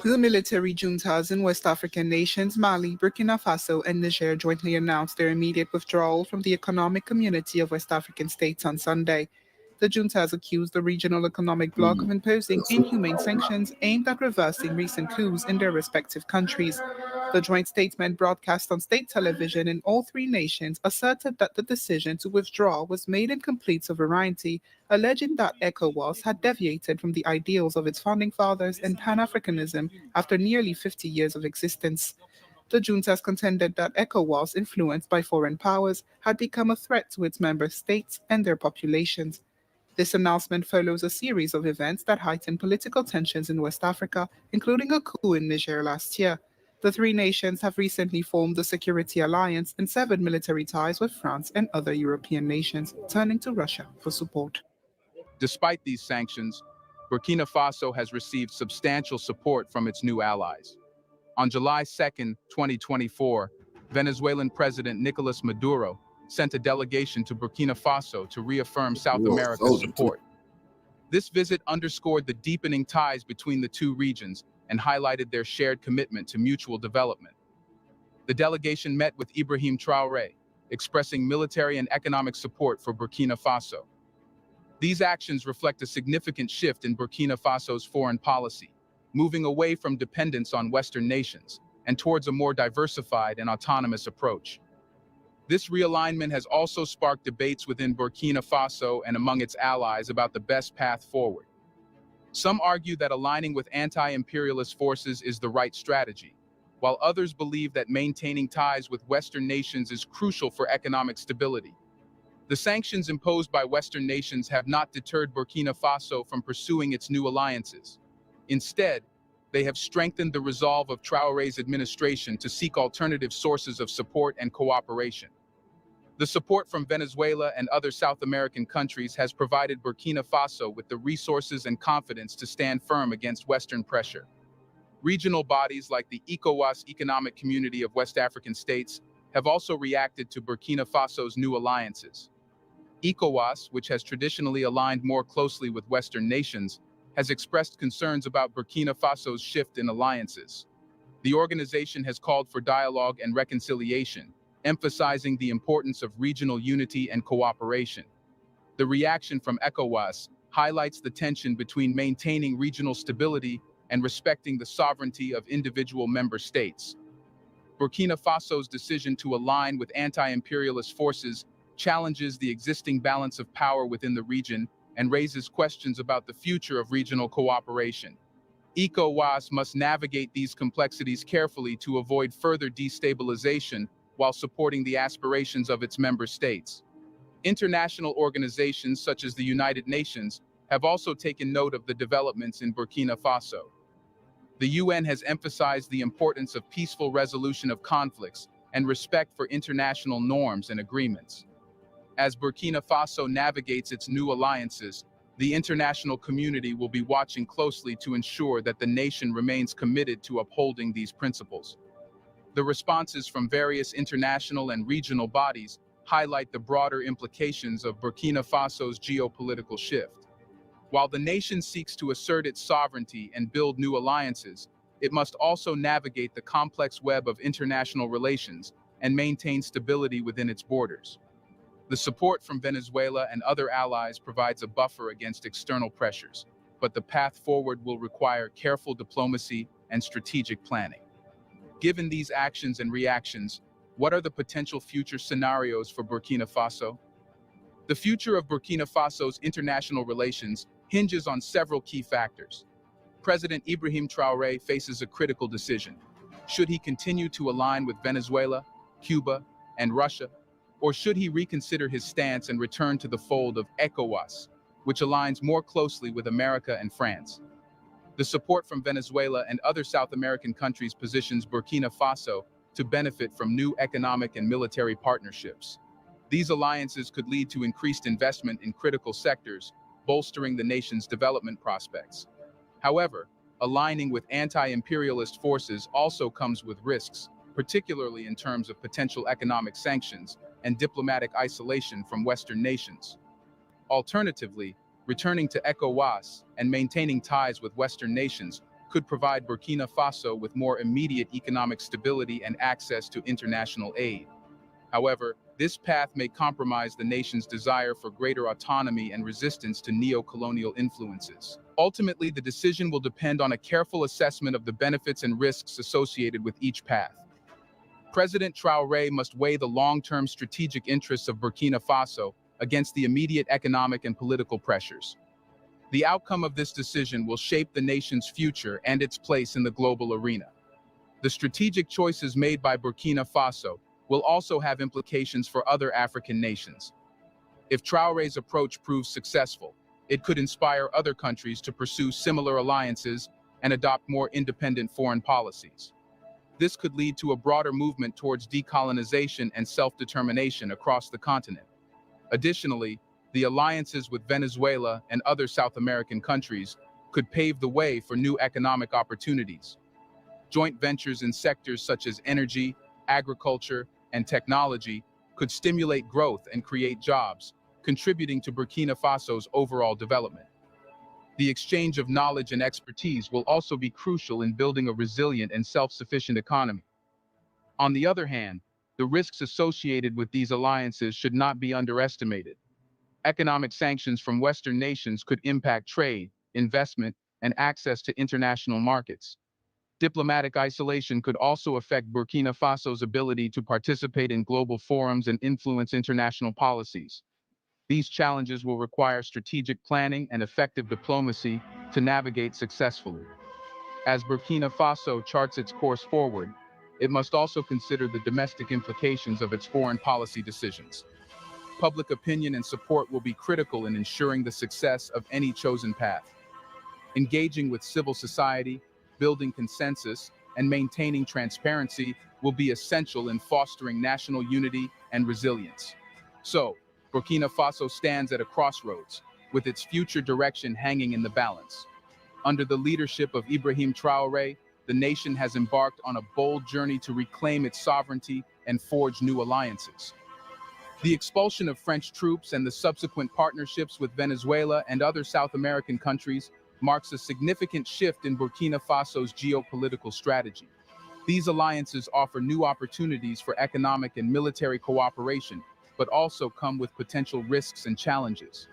The military juntas in West African nations, Mali, Burkina Faso, and Niger jointly announced their immediate withdrawal from the Economic Community of West African States on Sunday. The juntas accused the regional economic bloc of imposing inhumane sanctions aimed at reversing recent coups in their respective countries. The joint statement broadcast on state television in all three nations asserted that the decision to withdraw was made in complete sovereignty, alleging that ECOWAS had deviated from the ideals of its founding fathers and Pan-Africanism after nearly 50 years of existence. The juntas contended that ECOWAS, influenced by foreign powers, had become a threat to its member states and their populations. This announcement follows a series of events that heightened political tensions in West Africa, including a coup in Niger last year. The three nations have recently formed the Security Alliance and severed military ties with France and other European nations, turning to Russia for support. Despite these sanctions, Burkina Faso has received substantial support from its new allies. On July 2nd, 2024, Venezuelan President Nicolas Maduro sent a delegation to Burkina Faso to reaffirm South America's support. This visit underscored the deepening ties between the two regions and highlighted their shared commitment to mutual development. The delegation met with Ibrahim Traoré, expressing military and economic support for Burkina Faso. These actions reflect a significant shift in Burkina Faso's foreign policy, moving away from dependence on Western nations and towards a more diversified and autonomous approach. This realignment has also sparked debates within Burkina Faso and among its allies about the best path forward. Some argue that aligning with anti-imperialist forces is the right strategy, while others believe that maintaining ties with Western nations is crucial for economic stability. The sanctions imposed by Western nations have not deterred Burkina Faso from pursuing its new alliances. Instead, they have strengthened the resolve of Traoré's administration to seek alternative sources of support and cooperation. The support from Venezuela and other South American countries has provided Burkina Faso with the resources and confidence to stand firm against Western pressure. Regional bodies like the ECOWAS Economic Community of West African States have also reacted to Burkina Faso's new alliances. ECOWAS, which has traditionally aligned more closely with Western nations, has expressed concerns about Burkina Faso's shift in alliances. The organization has called for dialogue and reconciliation, emphasizing the importance of regional unity and cooperation. The reaction from ECOWAS highlights the tension between maintaining regional stability and respecting the sovereignty of individual member states. Burkina Faso's decision to align with anti-imperialist forces challenges the existing balance of power within the region and raises questions about the future of regional cooperation. ECOWAS must navigate these complexities carefully to avoid further destabilization while supporting the aspirations of its member states. International organizations such as the United Nations have also taken note of the developments in Burkina Faso. The UN has emphasized the importance of peaceful resolution of conflicts and respect for international norms and agreements. As Burkina Faso navigates its new alliances, the international community will be watching closely to ensure that the nation remains committed to upholding these principles. The responses from various international and regional bodies highlight the broader implications of Burkina Faso's geopolitical shift. While the nation seeks to assert its sovereignty and build new alliances, it must also navigate the complex web of international relations and maintain stability within its borders. The support from Venezuela and other allies provides a buffer against external pressures, but the path forward will require careful diplomacy and strategic planning. Given these actions and reactions, what are the potential future scenarios for Burkina Faso? The future of Burkina Faso's international relations hinges on several key factors. President Ibrahim Traoré faces a critical decision. Should he continue to align with Venezuela, Cuba, and Russia? Or should he reconsider his stance and return to the fold of ECOWAS, which aligns more closely with America and France? The support from Venezuela and other South American countries positions Burkina Faso to benefit from new economic and military partnerships. These alliances could lead to increased investment in critical sectors, bolstering the nation's development prospects. However, aligning with anti-imperialist forces also comes with risks, particularly in terms of potential economic sanctions and diplomatic isolation from Western nations. Alternatively, returning to ECOWAS and maintaining ties with Western nations could provide Burkina Faso with more immediate economic stability and access to international aid. However, this path may compromise the nation's desire for greater autonomy and resistance to neo-colonial influences. Ultimately, the decision will depend on a careful assessment of the benefits and risks associated with each path. President Traoré must weigh the long-term strategic interests of Burkina Faso against the immediate economic and political pressures. The outcome of this decision will shape the nation's future and its place in the global arena. The strategic choices made by Burkina Faso will also have implications for other African nations. If Traoré's approach proves successful, it could inspire other countries to pursue similar alliances and adopt more independent foreign policies. This could lead to a broader movement towards decolonization and self-determination across the continent. Additionally, the alliances with Venezuela and other South American countries could pave the way for new economic opportunities. Joint ventures in sectors such as energy, agriculture, and technology could stimulate growth and create jobs, contributing to Burkina Faso's overall development. The exchange of knowledge and expertise will also be crucial in building a resilient and self-sufficient economy. On the other hand, the risks associated with these alliances should not be underestimated. Economic sanctions from Western nations could impact trade, investment, and access to international markets. Diplomatic isolation could also affect Burkina Faso's ability to participate in global forums and influence international policies. These challenges will require strategic planning and effective diplomacy to navigate successfully. As Burkina Faso charts its course forward, it must also consider the domestic implications of its foreign policy decisions. Public opinion and support will be critical in ensuring the success of any chosen path. Engaging with civil society, building consensus, and maintaining transparency will be essential in fostering national unity and resilience. So, Burkina Faso stands at a crossroads, with its future direction hanging in the balance. Under the leadership of Ibrahim Traoré, the nation has embarked on a bold journey to reclaim its sovereignty and forge new alliances. The expulsion of French troops and the subsequent partnerships with Venezuela and other South American countries marks a significant shift in Burkina Faso's geopolitical strategy. These alliances offer new opportunities for economic and military cooperation, but also come with potential risks and challenges.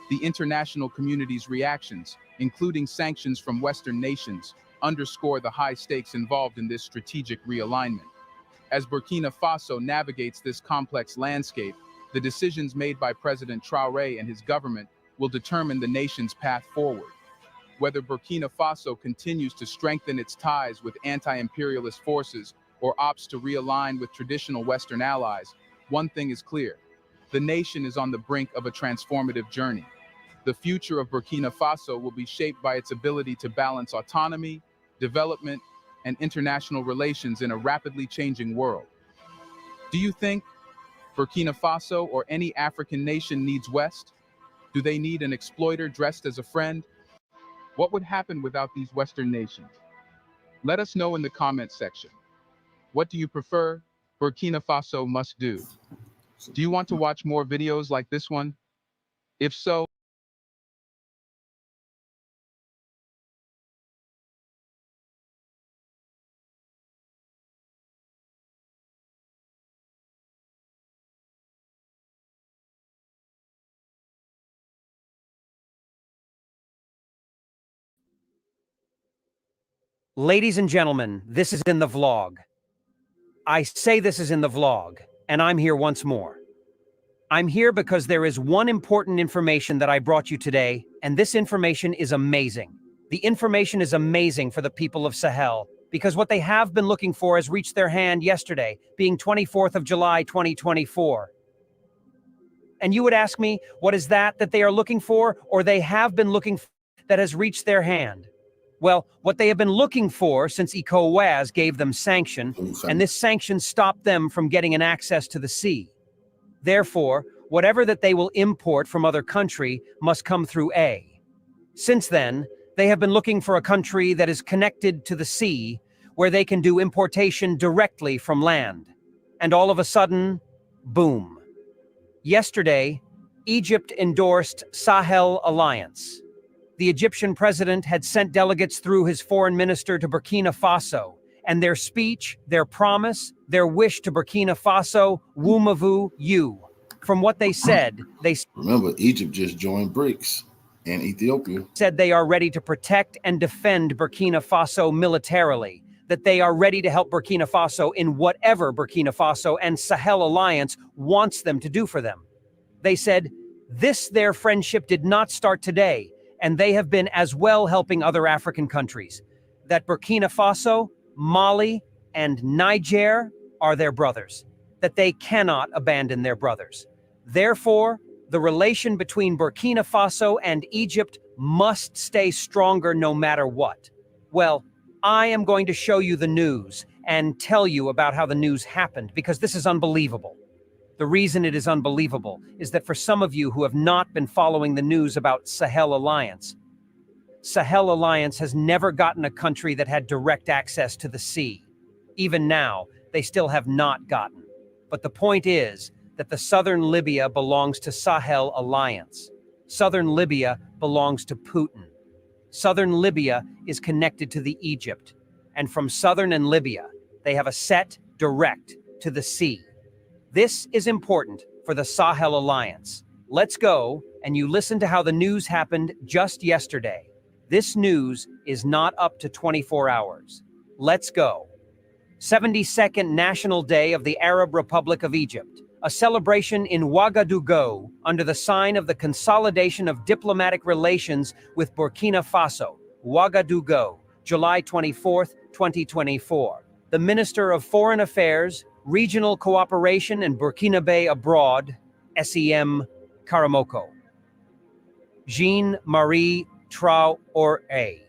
The international community's reactions, including sanctions from Western nations, underscore the high stakes involved in this strategic realignment. As Burkina Faso navigates this complex landscape, the decisions made by President Traoré and his government will determine the nation's path forward. Whether Burkina Faso continues to strengthen its ties with anti-imperialist forces or opts to realign with traditional Western allies, one thing is clear: the nation is on the brink of a transformative journey. The future of Burkina Faso will be shaped by its ability to balance autonomy, development, and international relations in a rapidly changing world. Do you think Burkina Faso or any African nation needs West? Do they need an exploiter dressed as a friend? What would happen without these Western nations? Let us know in the comments section. What do you prefer Burkina Faso must do? Do you want to watch more videos like this one? If so, Ladies and gentlemen, this is in the vlog. I say this is in the vlog, and I'm here once more. I'm here because there is one important information that I brought you today, and this information is amazing. The information is amazing for the people of Sahel, because what they have been looking for has reached their hand yesterday, being 24th of July, 2024. And you would ask me, what is that they are looking for, or they have been looking for that has reached their hand? Well, what they have been looking for since ECOWAS gave them sanction, and this sanction stopped them from getting an access to the sea. Therefore, whatever that they will import from other country must come through A. Since then, they have been looking for a country that is connected to the sea, where they can do importation directly from land. And all of a sudden, boom. Yesterday, Egypt endorsed Sahel Alliance. The Egyptian president had sent delegates through his foreign minister to Burkina Faso, and their speech, their promise, their wish to Burkina Faso, Wumavu, you. From what they said, remember, Egypt just joined BRICS, and Ethiopia said they are ready to protect and defend Burkina Faso militarily, that they are ready to help Burkina Faso in whatever Burkina Faso and Sahel Alliance wants them to do for them. They said, their friendship did not start today, and they have been as well helping other African countries, that Burkina Faso, Mali, and Niger are their brothers, that they cannot abandon their brothers. Therefore, the relation between Burkina Faso and Egypt must stay stronger no matter what. Well, I am going to show you the news and tell you about how the news happened, because this is unbelievable. The reason it is unbelievable is that for some of you who have not been following the news about Sahel Alliance, Sahel alliance has never gotten a country that had direct access to the sea. Even now, they still have not gotten. But the point is that the southern Libya belongs to Sahel alliance. Southern Libya belongs to Putin. Southern Libya is connected to the Egypt. And from southern and Libya, they have a set direct to the sea. This is important for the Sahel alliance. Let's go, and you listen to how the news happened just yesterday. This news is not up to 24 hours. Let's go. 72nd National Day of the Arab Republic of Egypt, a celebration in Ouagadougou under the sign of the consolidation of diplomatic relations with Burkina Faso, Ouagadougou, July 24th, 2024. The Minister of Foreign Affairs, Regional Cooperation and Burkinabe Abroad, SEM Karamoko, Jean-Marie Traoré,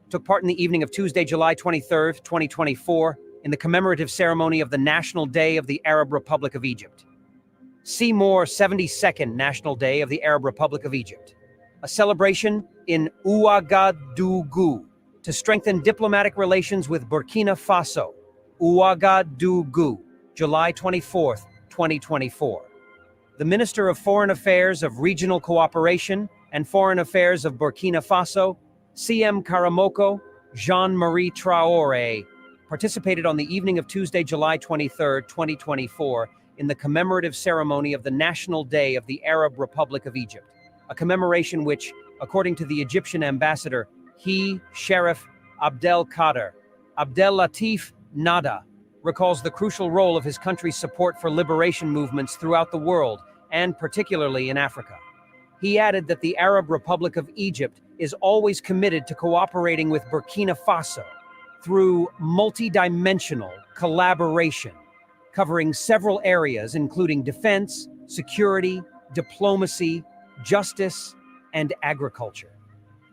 took part in the evening of Tuesday, July 23rd, 2024, in the commemorative ceremony of the National Day of the Arab Republic of Egypt. See more 72nd National Day of the Arab Republic of Egypt, a celebration in Ouagadougou to strengthen diplomatic relations with Burkina Faso, Ouagadougou, July 24th, 2024. The Minister of Foreign Affairs of Regional Cooperation and Foreign Affairs of Burkina Faso, CM Karamoko, Jean-Marie Traoré, participated on the evening of Tuesday, July 23rd, 2024, in the commemorative ceremony of the National Day of the Arab Republic of Egypt, a commemoration which, according to the Egyptian ambassador, Sheriff Abdel Latif Nada, recalls the crucial role of his country's support for liberation movements throughout the world, and particularly in Africa. He added that the Arab Republic of Egypt is always committed to cooperating with Burkina Faso through multidimensional collaboration, covering several areas including defense, security, diplomacy, justice, and agriculture.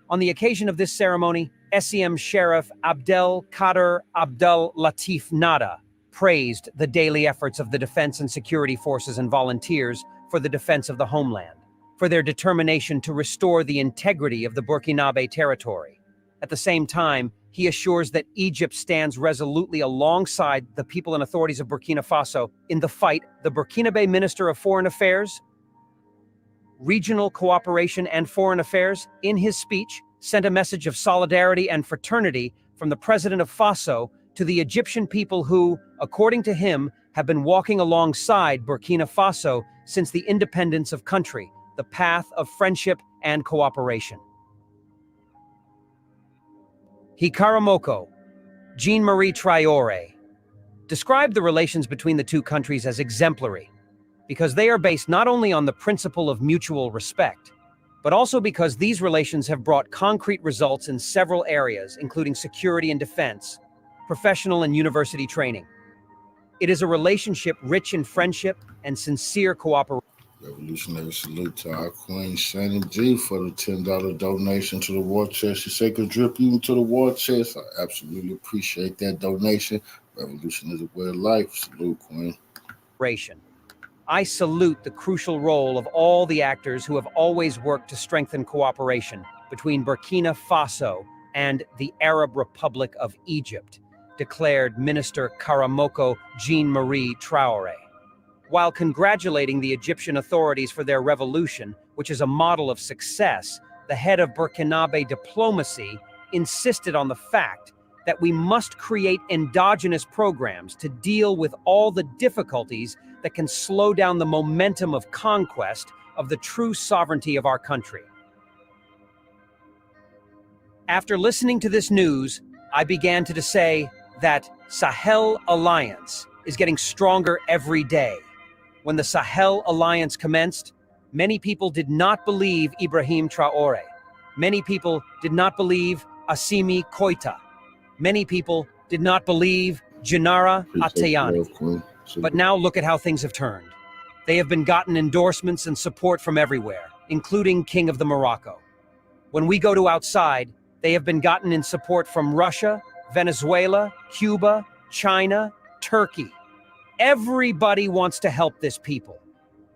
On the occasion of this ceremony, SEM Sheriff Abdel Latif Nada praised the daily efforts of the defense and security forces and volunteers for the defense of the homeland, for their determination to restore the integrity of the Burkinabe territory. At the same time, he assures that Egypt stands resolutely alongside the people and authorities of Burkina Faso in the fight. The Burkinabe Minister of Foreign Affairs, Regional Cooperation and Foreign Affairs, in his speech, sent a message of solidarity and fraternity from the President of Faso to the Egyptian people who, according to him, have been walking alongside Burkina Faso since the independence of country, the path of friendship and cooperation. Hikaramoko, Jean-Marie Traoré, described the relations between the two countries as exemplary, because they are based not only on the principle of mutual respect, but also because these relations have brought concrete results in several areas, including security and defense, professional and university training. It is a relationship rich in friendship and sincere cooperation. Revolutionary salute to our Queen Shannon G for the $10 donation to the war chest. She said could drip you into the war chest. I absolutely appreciate that donation. Revolution is a way of life. Salute, Queen. I salute the crucial role of all the actors who have always worked to strengthen cooperation between Burkina Faso and the Arab Republic of Egypt, declared Minister Karamoko Jean-Marie Traoré. While congratulating the Egyptian authorities for their revolution, which is a model of success, the head of Burkinabe diplomacy insisted on the fact that we must create endogenous programs to deal with all the difficulties that can slow down the momentum of conquest of the true sovereignty of our country. After listening to this news, I began to say that Sahel Alliance is getting stronger every day. When the Sahel Alliance commenced, many people did not believe Ibrahim Traoré. Many people did not believe Assimi Koita. Many people did not believe Gennaro Attayani. But now look at how things have turned. They have been gotten endorsements and support from everywhere, including King of the Morocco. When we go to outside, they have been gotten in support from Russia, Venezuela, Cuba, China, Turkey. Everybody wants to help this people.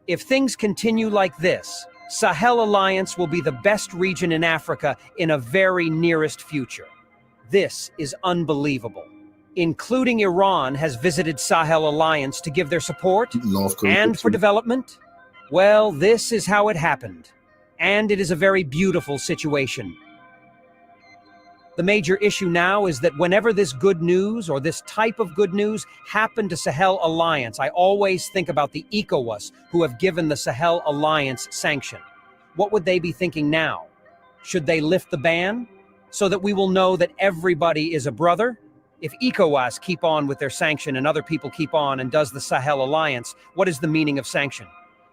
If things continue like this, Sahel Alliance will be the best region in Africa in a very nearest future. This is unbelievable. Including Iran has visited Sahel Alliance to give their support and for development. Well, this is how it happened. And it is a very beautiful situation. The major issue now is that whenever this good news or this type of good news happened to Sahel Alliance, I always think about the ECOWAS who have given the Sahel Alliance sanction. What would they be thinking now? Should they lift the ban so that we will know that everybody is a brother? If ECOWAS keep on with their sanction and other people keep on and does the Sahel Alliance, what is the meaning of sanction?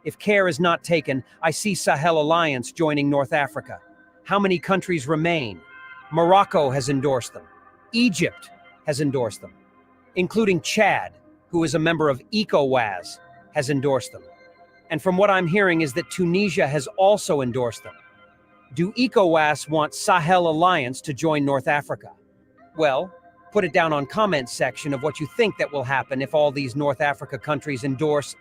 If care is not taken, I see Sahel Alliance joining North Africa. How many countries remain? Morocco has endorsed them. Egypt has endorsed them, including Chad, who is a member of ECOWAS, has endorsed them. And from what I'm hearing is that Tunisia has also endorsed them. Do ECOWAS want Sahel Alliance to join North Africa? Well, put it down on comments section of what you think that will happen if all these North Africa countries endorse.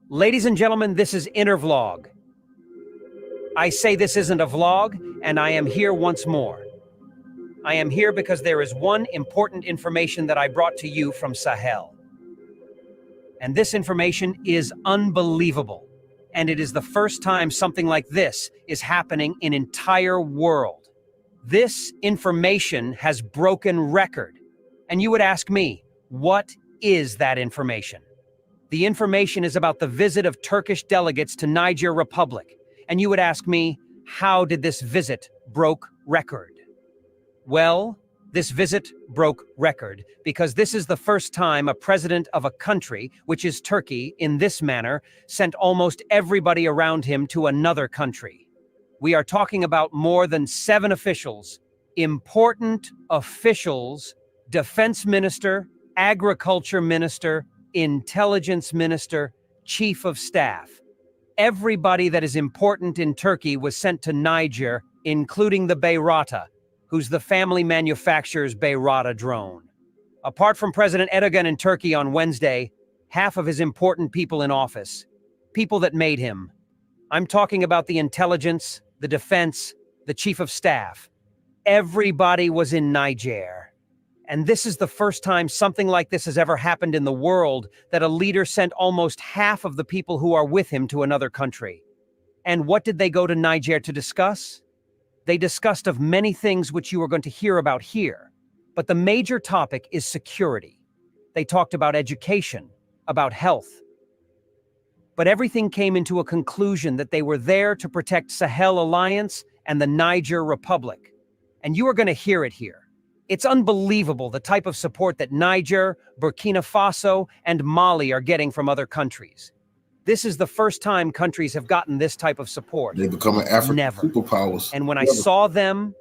Ladies and gentlemen, this is Inner Vlog. I say this isn't a vlog, and I am here once more. I am here because there is one important information that I brought to you from Sahel. And this information is unbelievable. And it is the first time something like this is happening in entire world. This information has broken record. And you would ask me, what is that information? The information is about the visit of Turkish delegates to Niger Republic. And you would ask me, how did this visit broke record? Well, this visit broke record because this is the first time a president of a country, which is Turkey, in this manner, sent almost everybody around him to another country. We are talking about more than 7 officials, important officials, defense minister, agriculture minister, intelligence minister, chief of staff. Everybody that is important in Turkey was sent to Niger, including the Bayrata, who's the family manufactures Bayrata drone. Apart from President Erdogan in Turkey on Wednesday, half of his important people in office, people that made him. I'm talking about the intelligence, the defense, the chief of staff. Everybody was in Niger. And this is the first time something like this has ever happened in the world, that a leader sent almost half of the people who are with him to another country. And what did they go to Niger to discuss? They discussed of many things which you are going to hear about here. But the major topic is security. They talked about education, about health. But everything came into a conclusion that they were there to protect Sahel Alliance and the Niger Republic. And you are going to hear it here. It's unbelievable the type of support that Niger, Burkina Faso, and Mali are getting from other countries. This is the first time countries have gotten this type of support. They become an African Never. superpowers. And when I saw them,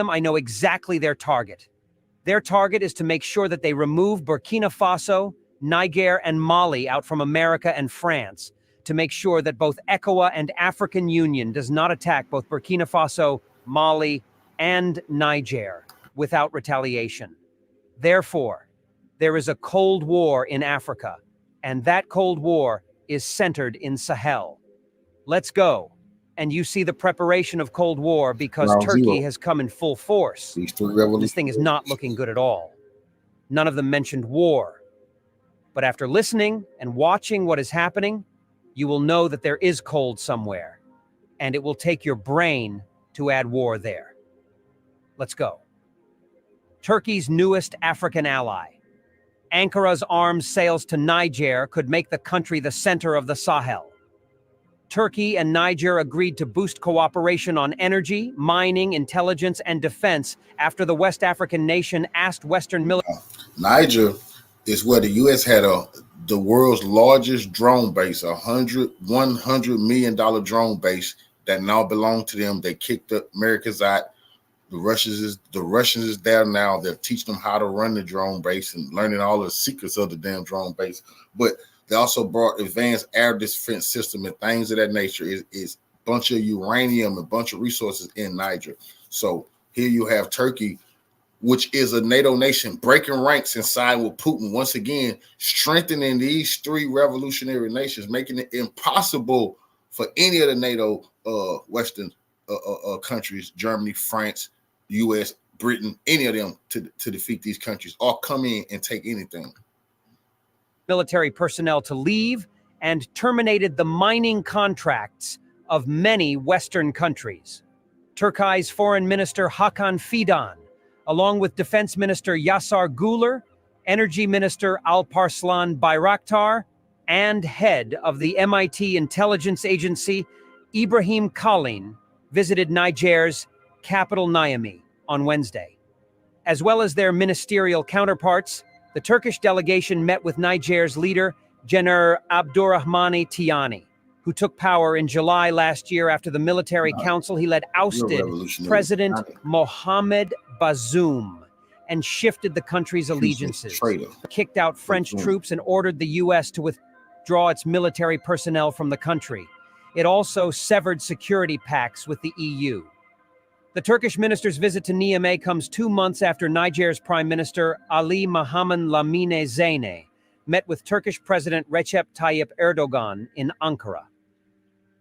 I know exactly their target. Their target is to make sure that they remove Burkina Faso, Niger, and Mali out from America and France, to make sure that both ECOWAS and African Union does not attack both Burkina Faso, Mali, and Niger without retaliation. Therefore, there is a Cold War in Africa, and that Cold War is centered in Sahel. Let's go. And you see the preparation of Cold War because Turkey has come in full force. This thing is not looking good at all. None of them mentioned war. But after listening and watching what is happening, you will know that there is cold somewhere, and it will take your brain to add war there. Let's go. Turkey's newest African ally. Ankara's arms sales to Niger could make the country the center of the Sahel. Turkey and Niger agreed to boost cooperation on energy, mining, intelligence, and defense after the West African nation asked Western military. Niger is where the U.S. had the world's largest drone base, $100 million drone base that now belong to them. They kicked the Americans out. The Russians is there now. They're teaching them how to run the drone base and learning all the secrets of the damn drone base. But they also brought advanced air defense system and things of that nature. Is a bunch of uranium, a bunch of resources in Niger. So here you have Turkey, which is a NATO nation, breaking ranks inside with Putin, once again, strengthening these three revolutionary nations, making it impossible for any of the NATO Western countries, Germany, France, U.S., Britain, any of them to defeat these countries or come in and take anything. Military personnel to leave and terminated the mining contracts of many Western countries. Turkey's Foreign Minister Hakan Fidan, along with Defense Minister Yasar Guler, Energy Minister Alparslan Bayraktar, and head of the MIT intelligence agency, Ibrahim Kalin, visited Niger's capital Niamey on Wednesday. As well as their ministerial counterparts, the Turkish delegation met with Niger's leader, General Abdurrahmane Tiani, who took power in July last year after the military council he led ousted President Mohamed Bazoum and shifted the country's allegiances, kicked out French troops and ordered the U.S. to withdraw its military personnel from the country. It also severed security pacts with the EU. The Turkish minister's visit to Niamey comes 2 months after Niger's Prime Minister Ali Mohamed Lamine Zaine met with Turkish President Recep Tayyip Erdogan in Ankara.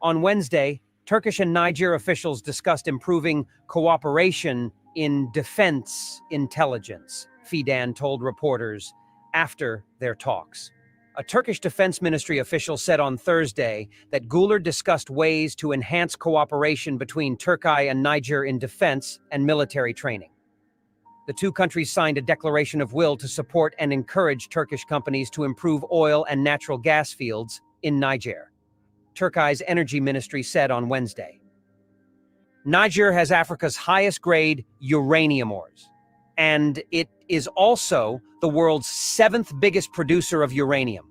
On Wednesday, Turkish and Niger officials discussed improving cooperation in defense intelligence, Fidan told reporters after their talks. A Turkish Defense Ministry official said on Thursday that Guler discussed ways to enhance cooperation between Turkey and Niger in defense and military training. The two countries signed a declaration of will to support and encourage Turkish companies to improve oil and natural gas fields in Niger, Turkey's energy ministry said on Wednesday. Niger has Africa's highest grade uranium ores, and it is also the world's 7th biggest producer of uranium.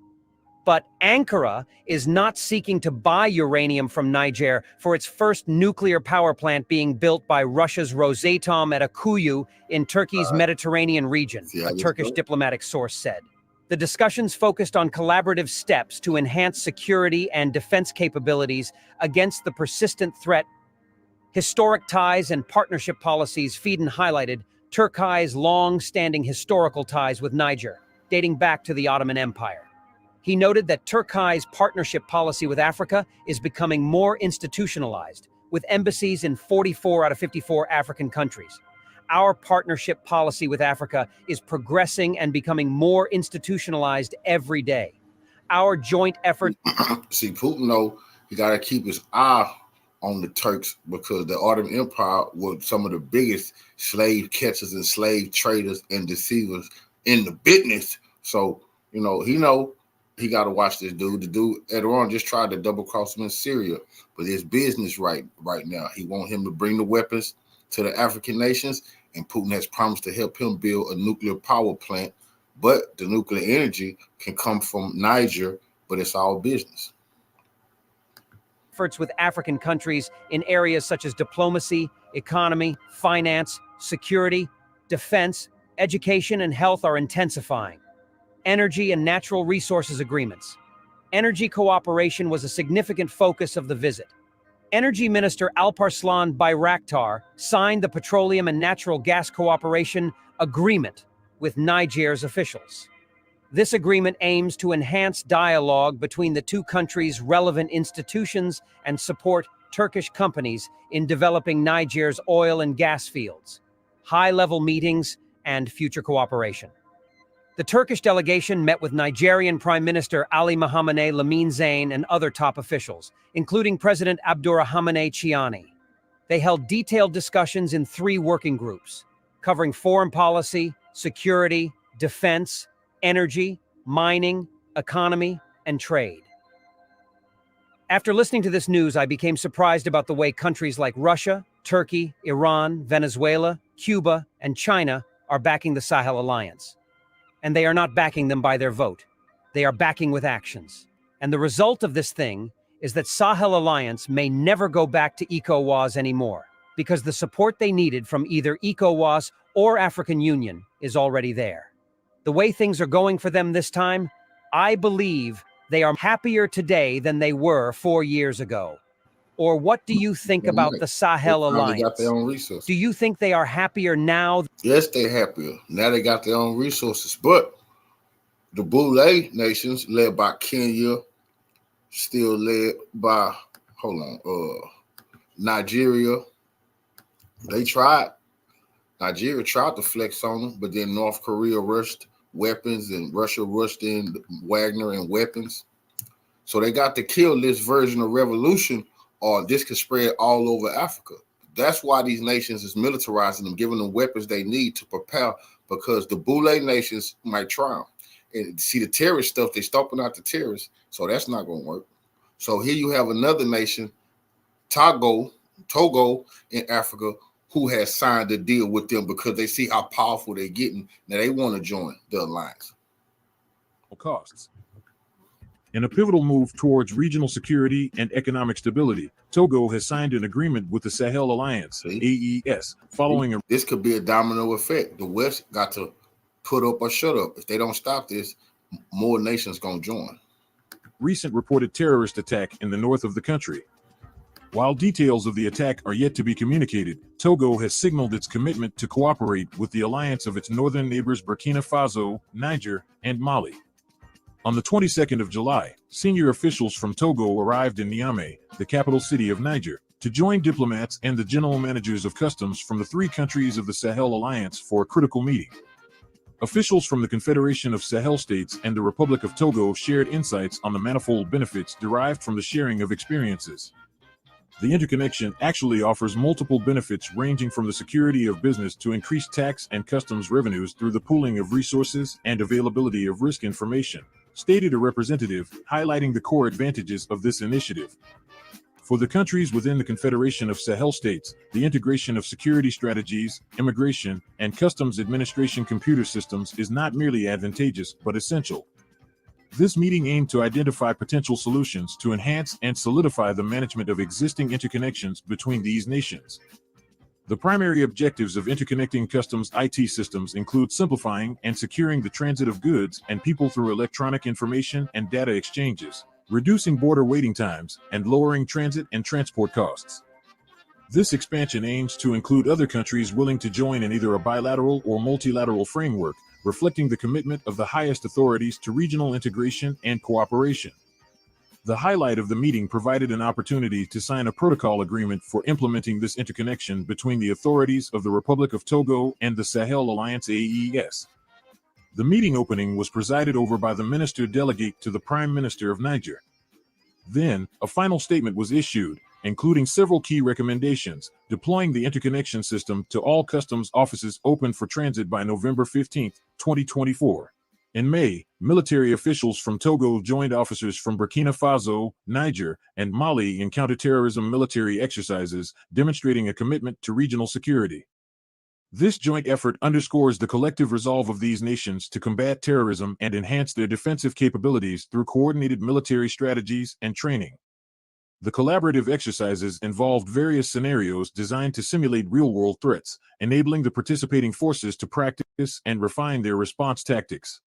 But Ankara is not seeking to buy uranium from Niger for its first nuclear power plant being built by Russia's Rosatom at Akuyu in Turkey's Mediterranean region, a Turkish diplomatic source said. The discussions focused on collaborative steps to enhance security and defense capabilities against the persistent threat. Historic ties and partnership policies, Fidan highlighted Turkey's long-standing historical ties with Niger, dating back to the Ottoman Empire. He noted that Turkey's partnership policy with Africa is becoming more institutionalized, with embassies in 44 out of 54 African countries. Our partnership policy with Africa is progressing and becoming more institutionalized every day. Our joint effort... See, Putin, though, he got to keep his eye on the Turks because the Ottoman Empire was some of the biggest slave catchers and slave traders and deceivers in the business. So, he got to watch this dude. The dude, Erdogan, just tried to double cross him in Syria, but it's business right now. He wants him to bring the weapons to the African nations, and Putin has promised to help him build a nuclear power plant, but the nuclear energy can come from Niger, but it's all business. Efforts with African countries in areas such as diplomacy, economy, finance, security, defense, education, and health are intensifying. Energy and natural resources agreements. Energy cooperation was a significant focus of the visit. Energy Minister Alparslan Bayraktar signed the Petroleum and Natural Gas Cooperation Agreement with Niger's officials. This agreement aims to enhance dialogue between the two countries' relevant institutions and support Turkish companies in developing Niger's oil and gas fields, high-level meetings, and future cooperation. The Turkish delegation met with Nigerian Prime Minister Ali Mohamed Lamine Zaine and other top officials, including President Abdurrahmane Tiani. They held detailed discussions in 3 working groups, covering foreign policy, security, defense, energy, mining, economy, and trade. After listening to this news, I became surprised about the way countries like Russia, Turkey, Iran, Venezuela, Cuba, and China are backing the Sahel alliance. And they are not backing them by their vote. they are backing with actions. And the result of this thing is that Sahel Alliance may never go back to ECOWAS anymore, because the support they needed from either ECOWAS or African Union is already there. The way things are going for them this time, I believe they are happier today than they were 4 years ago. Or what do you think about the Sahel Alliance? They got their own resources. Do you think they are happier now? Yes, they're happier. Now they got their own resources. But the Boule nations, led by Kenya, still led by, Nigeria, they tried. Nigeria tried to flex on them, but then North Korea rushed weapons and Russia rushed in Wagner and weapons. So they got to kill this version of revolution, or this could spread all over Africa. That's why these nations is militarizing them, giving them weapons they need to prepare, because the Boule nations might try them. And see the terrorist stuff, they stomping out the terrorists, so that's not going to work. So here you have another nation, Togo in Africa, who has signed a deal with them because they see how powerful they're getting. Now they want to join the alliance. Costs. In a pivotal move towards regional security and economic stability, Togo has signed an agreement with the Sahel Alliance, AES, following This could be a domino effect. The West got to put up or shut up. If they don't stop this, more nations going to join. Recent reported terrorist attack in the north of the country. While details of the attack are yet to be communicated, Togo has signaled its commitment to cooperate with the alliance of its northern neighbors Burkina Faso, Niger, and Mali. On the 22nd of July, senior officials from Togo arrived in Niamey, the capital city of Niger, to join diplomats and the general managers of customs from the 3 countries of the Sahel Alliance for a critical meeting. Officials from the Confederation of Sahel States and the Republic of Togo shared insights on the manifold benefits derived from the sharing of experiences. The interconnection actually offers multiple benefits, ranging from the security of business to increased tax and customs revenues through the pooling of resources and availability of risk information, stated a representative, highlighting the core advantages of this initiative. For the countries within the Confederation of Sahel States, the integration of security strategies, immigration, and customs administration computer systems is not merely advantageous, but essential. This meeting aimed to identify potential solutions to enhance and solidify the management of existing interconnections between these nations. The primary objectives of interconnecting customs IT systems include simplifying and securing the transit of goods and people through electronic information and data exchanges, reducing border waiting times, and lowering transit and transport costs. This expansion aims to include other countries willing to join in either a bilateral or multilateral framework, reflecting the commitment of the highest authorities to regional integration and cooperation. The highlight of the meeting provided an opportunity to sign a protocol agreement for implementing this interconnection between the authorities of the Republic of Togo and the Sahel Alliance AES. The meeting opening was presided over by the Minister Delegate to the Prime Minister of Niger. Then, a final statement was issued, including several key recommendations, deploying the interconnection system to all customs offices open for transit by November 15, 2024. In May, military officials from Togo joined officers from Burkina Faso, Niger, and Mali in counterterrorism military exercises, demonstrating a commitment to regional security. This joint effort underscores the collective resolve of these nations to combat terrorism and enhance their defensive capabilities through coordinated military strategies and training. The collaborative exercises involved various scenarios designed to simulate real-world threats, enabling the participating forces to practice and refine their response tactics.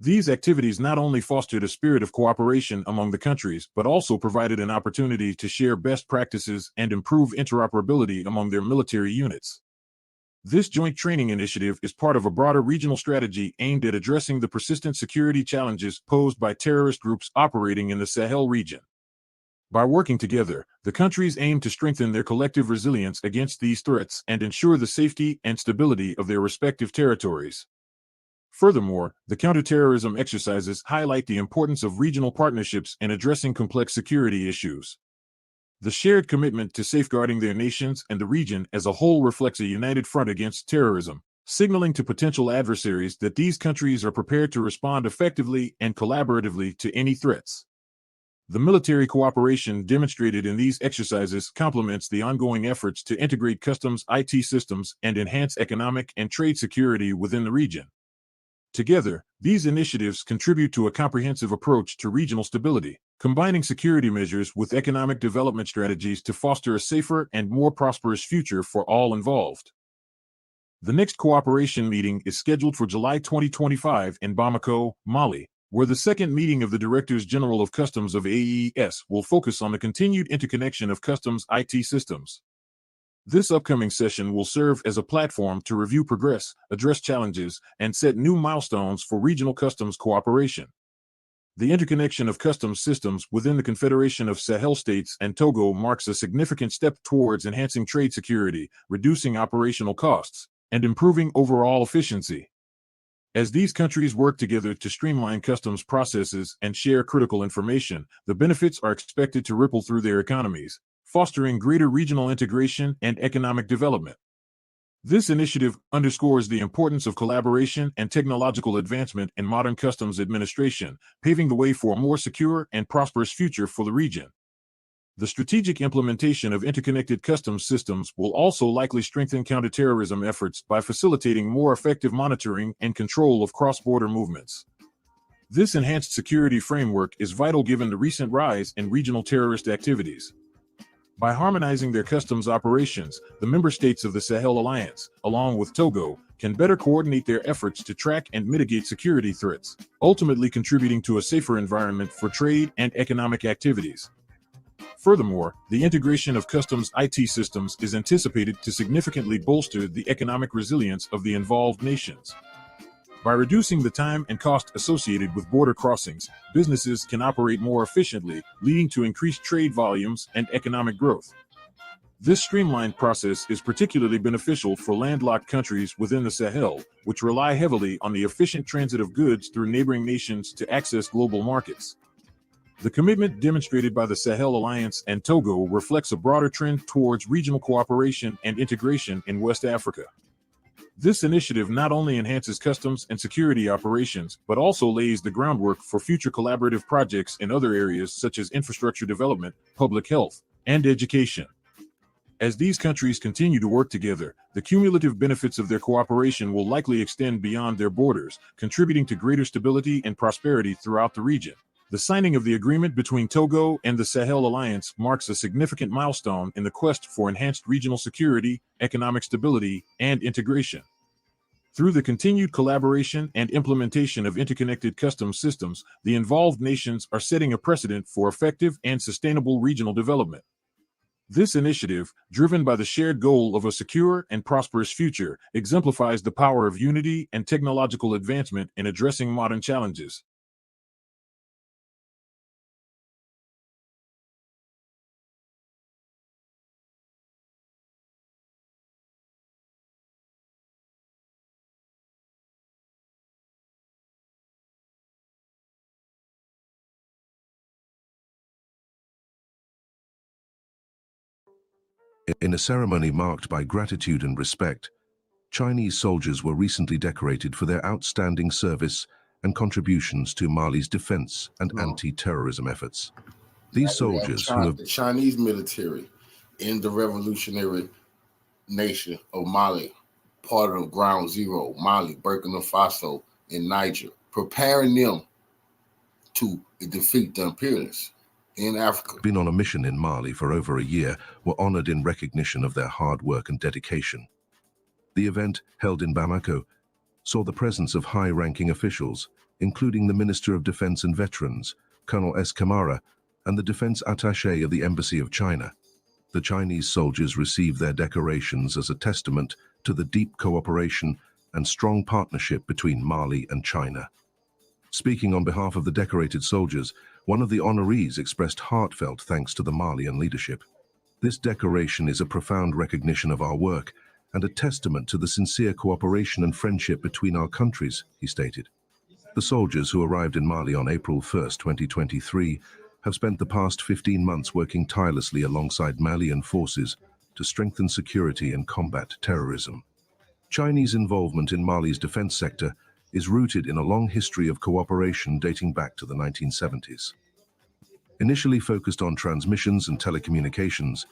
These activities not only fostered a spirit of cooperation among the countries, but also provided an opportunity to share best practices and improve interoperability among their military units. This joint training initiative is part of a broader regional strategy aimed at addressing the persistent security challenges posed by terrorist groups operating in the Sahel region. By working together, the countries aim to strengthen their collective resilience against these threats and ensure the safety and stability of their respective territories. Furthermore, the counterterrorism exercises highlight the importance of regional partnerships in addressing complex security issues. The shared commitment to safeguarding their nations and the region as a whole reflects a united front against terrorism, signaling to potential adversaries that these countries are prepared to respond effectively and collaboratively to any threats. The military cooperation demonstrated in these exercises complements the ongoing efforts to integrate customs IT systems and enhance economic and trade security within the region. Together, these initiatives contribute to a comprehensive approach to regional stability, combining security measures with economic development strategies to foster a safer and more prosperous future for all involved. The next cooperation meeting is scheduled for July 2025 in Bamako, Mali, where the second meeting of the Directors General of Customs of AES will focus on the continued interconnection of customs IT systems. This upcoming session will serve as a platform to review progress, address challenges, and set new milestones for regional customs cooperation. The interconnection of customs systems within the Confederation of Sahel states and Togo marks a significant step towards enhancing trade security, reducing operational costs, and improving overall efficiency. As these countries work together to streamline customs processes and share critical information, the benefits are expected to ripple through their economies, fostering greater regional integration and economic development. This initiative underscores the importance of collaboration and technological advancement in modern customs administration, paving the way for a more secure and prosperous future for the region. The strategic implementation of interconnected customs systems will also likely strengthen counterterrorism efforts by facilitating more effective monitoring and control of cross-border movements. This enhanced security framework is vital given the recent rise in regional terrorist activities. By harmonizing their customs operations, the member states of the Sahel Alliance, along with Togo, can better coordinate their efforts to track and mitigate security threats, ultimately contributing to a safer environment for trade and economic activities. Furthermore, the integration of customs IT systems is anticipated to significantly bolster the economic resilience of the involved nations. By reducing the time and cost associated with border crossings, businesses can operate more efficiently, leading to increased trade volumes and economic growth. This streamlined process is particularly beneficial for landlocked countries within the Sahel, which rely heavily on the efficient transit of goods through neighboring nations to access global markets. The commitment demonstrated by the Sahel Alliance and Togo reflects a broader trend towards regional cooperation and integration in West Africa. This initiative not only enhances customs and security operations, but also lays the groundwork for future collaborative projects in other areas such as infrastructure development, public health, and education. As these countries continue to work together, the cumulative benefits of their cooperation will likely extend beyond their borders, contributing to greater stability and prosperity throughout the region. The signing of the agreement between Togo and the Sahel Alliance marks a significant milestone in the quest for enhanced regional security, economic stability, and integration. Through the continued collaboration and implementation of interconnected customs systems, the involved nations are setting a precedent for effective and sustainable regional development. This initiative, driven by the shared goal of a secure and prosperous future, exemplifies the power of unity and technological advancement in addressing modern challenges. In a ceremony marked by gratitude and respect, Chinese soldiers were recently decorated for their outstanding service and contributions to Mali's defense and anti-terrorism efforts. These soldiers who have... The Chinese military in the revolutionary nation of Mali, part of Ground Zero, Mali, Burkina Faso, and Niger, preparing them to defeat the imperialists in Africa. Been on a mission in Mali for over a year, were honored in recognition of their hard work and dedication. The event, held in Bamako, saw the presence of high-ranking officials, including the Minister of Defense and Veterans, Colonel S. Kamara, and the defense attaché of the Embassy of China. The Chinese soldiers received their decorations as a testament to the deep cooperation and strong partnership between Mali and China. Speaking on behalf of the decorated soldiers, one of the honorees expressed heartfelt thanks to the Malian leadership. This decoration is a profound recognition of our work and a testament to the sincere cooperation and friendship between our countries, he stated. The soldiers who arrived in Mali on April 1, 2023, have spent the past 15 months working tirelessly alongside Malian forces to strengthen security and combat terrorism. Chinese involvement in Mali's defense sector is rooted in a long history of cooperation dating back to the 1970s. Initially focused on transmissions and telecommunications,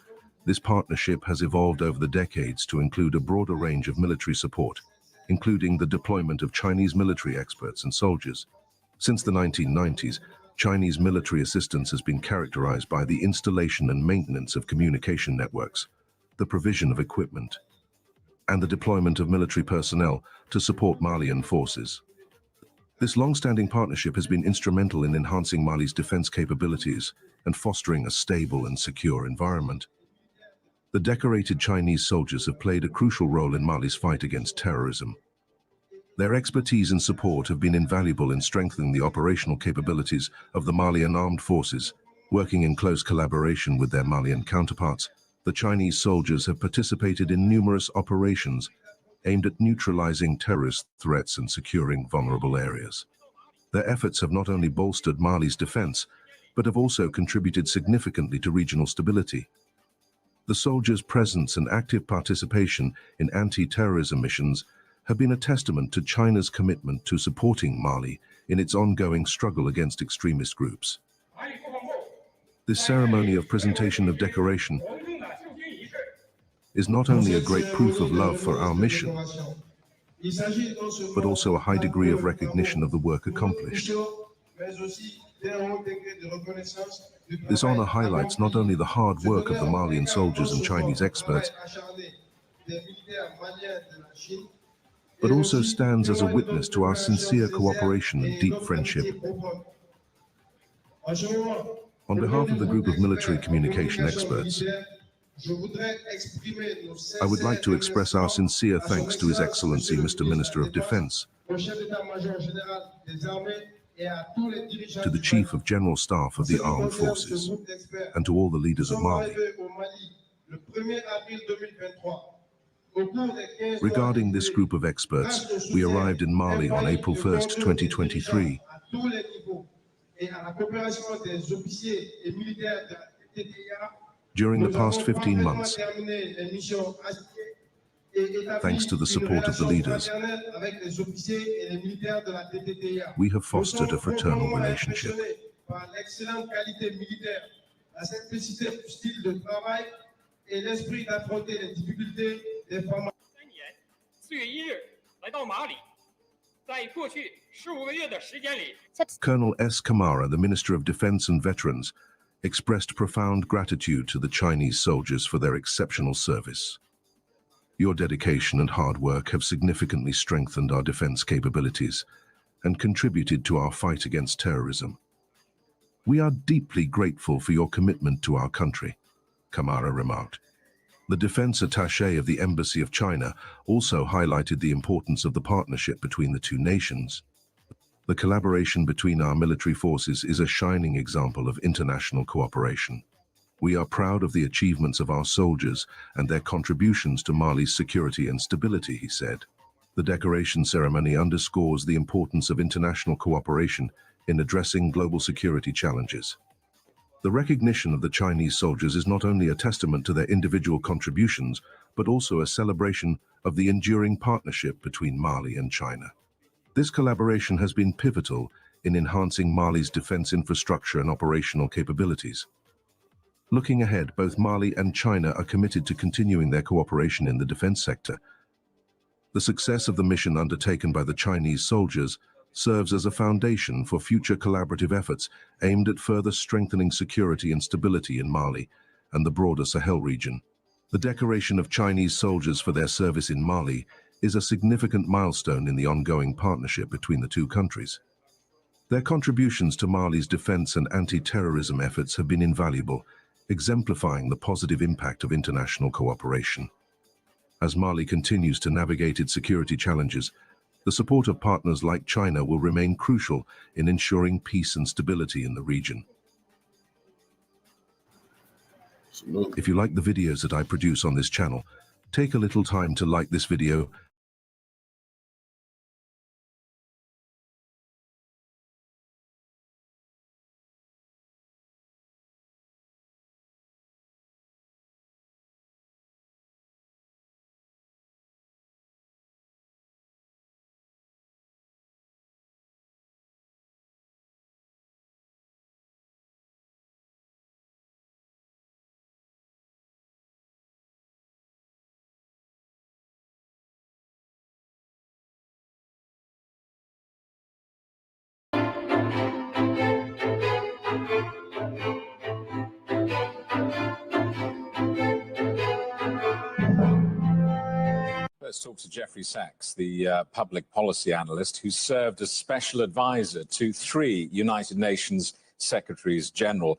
this partnership has evolved over the decades to include a broader range of military support, including the deployment of Chinese military experts and soldiers. Since the 1990s, Chinese military assistance has been characterized by the installation and maintenance of communication networks, the provision of equipment, and the deployment of military personnel to support Malian forces. This long-standing partnership has been instrumental in enhancing Mali's defense capabilities and fostering a stable and secure environment. The decorated Chinese soldiers have played a crucial role in Mali's fight against terrorism. Their expertise and support have been invaluable in strengthening the operational capabilities of the Malian armed forces. Working in close collaboration with their Malian counterparts, the Chinese soldiers have participated in numerous operations aimed at neutralizing terrorist threats and securing vulnerable areas. Their efforts have not only bolstered Mali's defense, but have also contributed significantly to regional stability. The soldiers' presence and active participation in anti-terrorism missions have been a testament to China's commitment to supporting Mali in its ongoing struggle against extremist groups. This ceremony of presentation of decoration is not only a great proof of love for our mission, but also a high degree of recognition of the work accomplished. This honor highlights not only the hard work of the Malian soldiers and Chinese experts, but also stands as a witness to our sincere cooperation and deep friendship. On behalf of the group of military communication experts, I would like to express our sincere thanks to His Excellency Mr. Minister of Defense, to the Chief of General Staff of the Armed Forces, and to all the leaders of Mali. Regarding this group of experts, we arrived in Mali on April 1st, 2023. During the past 15 months, thanks to the support of the leaders, we have fostered a fraternal relationship. Colonel S. Kamara, the Minister of Defense and Veterans, expressed profound gratitude to the Chinese soldiers for their exceptional service. Your dedication and hard work have significantly strengthened our defense capabilities and contributed to our fight against terrorism. We are deeply grateful for your commitment to our country, Kamara remarked. The defense attaché of the Embassy of China also highlighted the importance of the partnership between the two nations. The collaboration between our military forces is a shining example of international cooperation. We are proud of the achievements of our soldiers and their contributions to Mali's security and stability, he said. The decoration ceremony underscores the importance of international cooperation in addressing global security challenges. The recognition of the Chinese soldiers is not only a testament to their individual contributions, but also a celebration of the enduring partnership between Mali and China. This collaboration has been pivotal in enhancing Mali's defense infrastructure and operational capabilities. Looking ahead, both Mali and China are committed to continuing their cooperation in the defense sector. The success of the mission undertaken by the Chinese soldiers serves as a foundation for future collaborative efforts aimed at further strengthening security and stability in Mali and the broader Sahel region. The decoration of Chinese soldiers for their service in Mali is a significant milestone in the ongoing partnership between the two countries. Their contributions to Mali's defense and anti-terrorism efforts have been invaluable, exemplifying the positive impact of international cooperation. As Mali continues to navigate its security challenges, the support of partners like China will remain crucial in ensuring peace and stability in the region. If you like the videos that I produce on this channel, take a little time to like this video to Jeffrey Sachs, the public policy analyst who served as special advisor to 3 United Nations Secretaries General.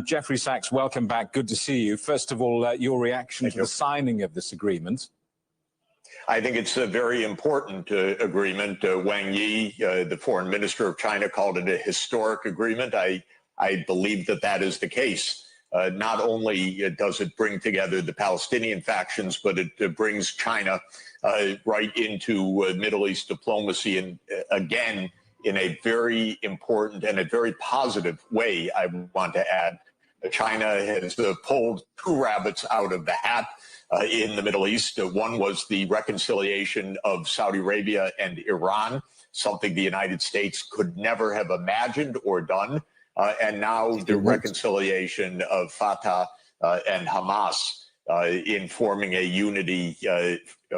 Jeffrey Sachs, welcome back. Good to see you. First of all, your reaction to the signing of this agreement. I think it's a very important agreement. Wang Yi, the foreign minister of China, called it a historic agreement. I believe that that is the case. Not only does it bring together the Palestinian factions, but it brings China right into Middle East diplomacy, and again, in a very important and a very positive way, I want to add. China has pulled 2 rabbits out of the hat in the Middle East. One was the reconciliation of Saudi Arabia and Iran, something the United States could never have imagined or done. And now the reconciliation of Fatah and Hamas in forming a unity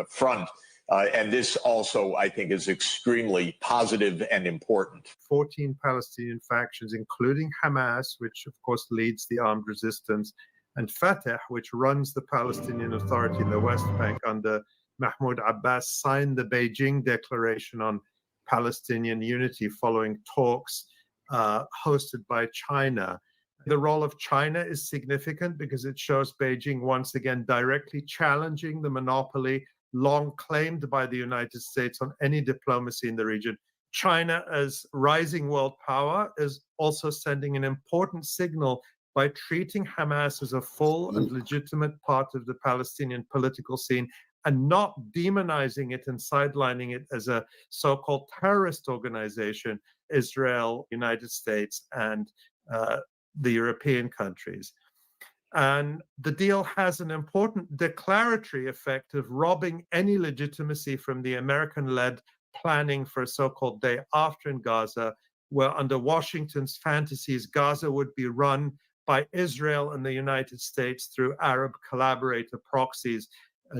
front. And this also, I think, is extremely positive and important. 14 Palestinian factions, including Hamas, which of course leads the armed resistance, and Fatah, which runs the Palestinian Authority in the West Bank under Mahmoud Abbas, signed the Beijing Declaration on Palestinian Unity following talks hosted by China. The role of China is significant because it shows Beijing once again directly challenging the monopoly long claimed by the United States on any diplomacy in the region. China, as rising world power, is also sending an important signal by treating Hamas as a full and legitimate part of the Palestinian political scene and not demonizing it and sidelining it as a so-called terrorist organization, Israel, United States, and the European countries. And the deal has an important declaratory effect of robbing any legitimacy from the American-led planning for a so-called day after in Gaza, where under Washington's fantasies, Gaza would be run by Israel and the United States through Arab collaborator proxies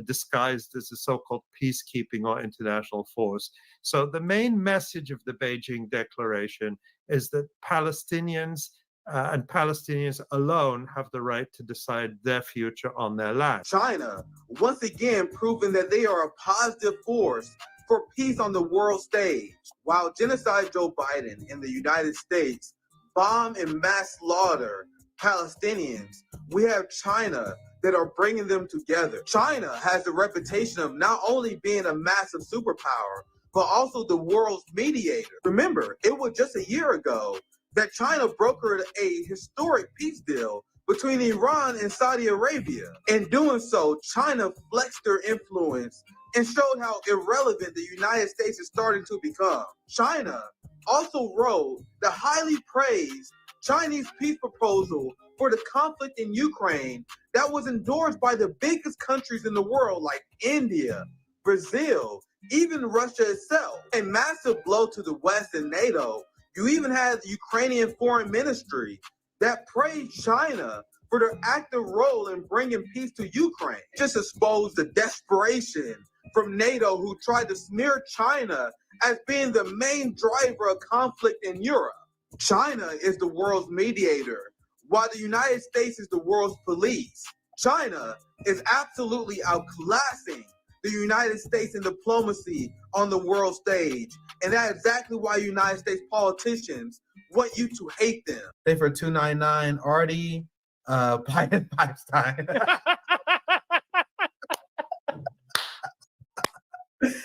disguised as a so-called peacekeeping or international force. So the main message of the Beijing Declaration is that Palestinians and Palestinians alone have the right to decide their future on their land. China, once again, proving that they are a positive force for peace on the world stage. While genocide Joe Biden in the United States bomb and mass slaughter Palestinians, we have China that are bringing them together. China has the reputation of not only being a massive superpower, but also the world's mediator. Remember, it was just a year ago that China brokered a historic peace deal between Iran and Saudi Arabia. In doing so, China flexed their influence and showed how irrelevant the United States is starting to become. China also wrote the highly praised Chinese peace proposal for the conflict in Ukraine that was endorsed by the biggest countries in the world like India, Brazil, even Russia itself. A massive blow to the West and NATO. You even had the Ukrainian Foreign Ministry that praised China for their active role in bringing peace to Ukraine. Just exposed the desperation from NATO, who tried to smear China as being the main driver of conflict in Europe. China is the world's mediator, while the United States is the world's police. China is absolutely outclassing the United States in diplomacy on the world stage. And that's exactly why United States politicians want you to hate them. They for 299 Artie, Biden Pipestein.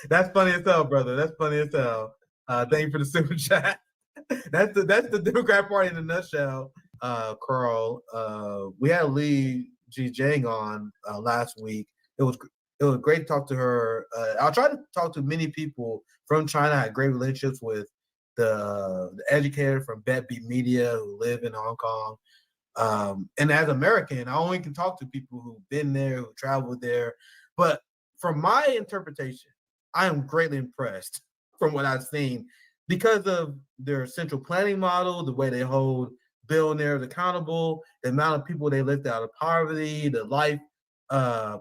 That's funny as hell, brother. That's funny as hell. Thank you for the super chat. That's the Democrat Party in a nutshell. Carl, we had Lee G. Jang on last week. It was great to talk to her. I'll try to talk to many people from China. I had great relationships with the educator from Bedbeat Media who live in Hong Kong. And as American, I only can talk to people who've been there, who traveled there. But from my interpretation, I am greatly impressed from what I've seen because of their central planning model, the way they hold billionaires accountable, the amount of people they lift out of poverty, the life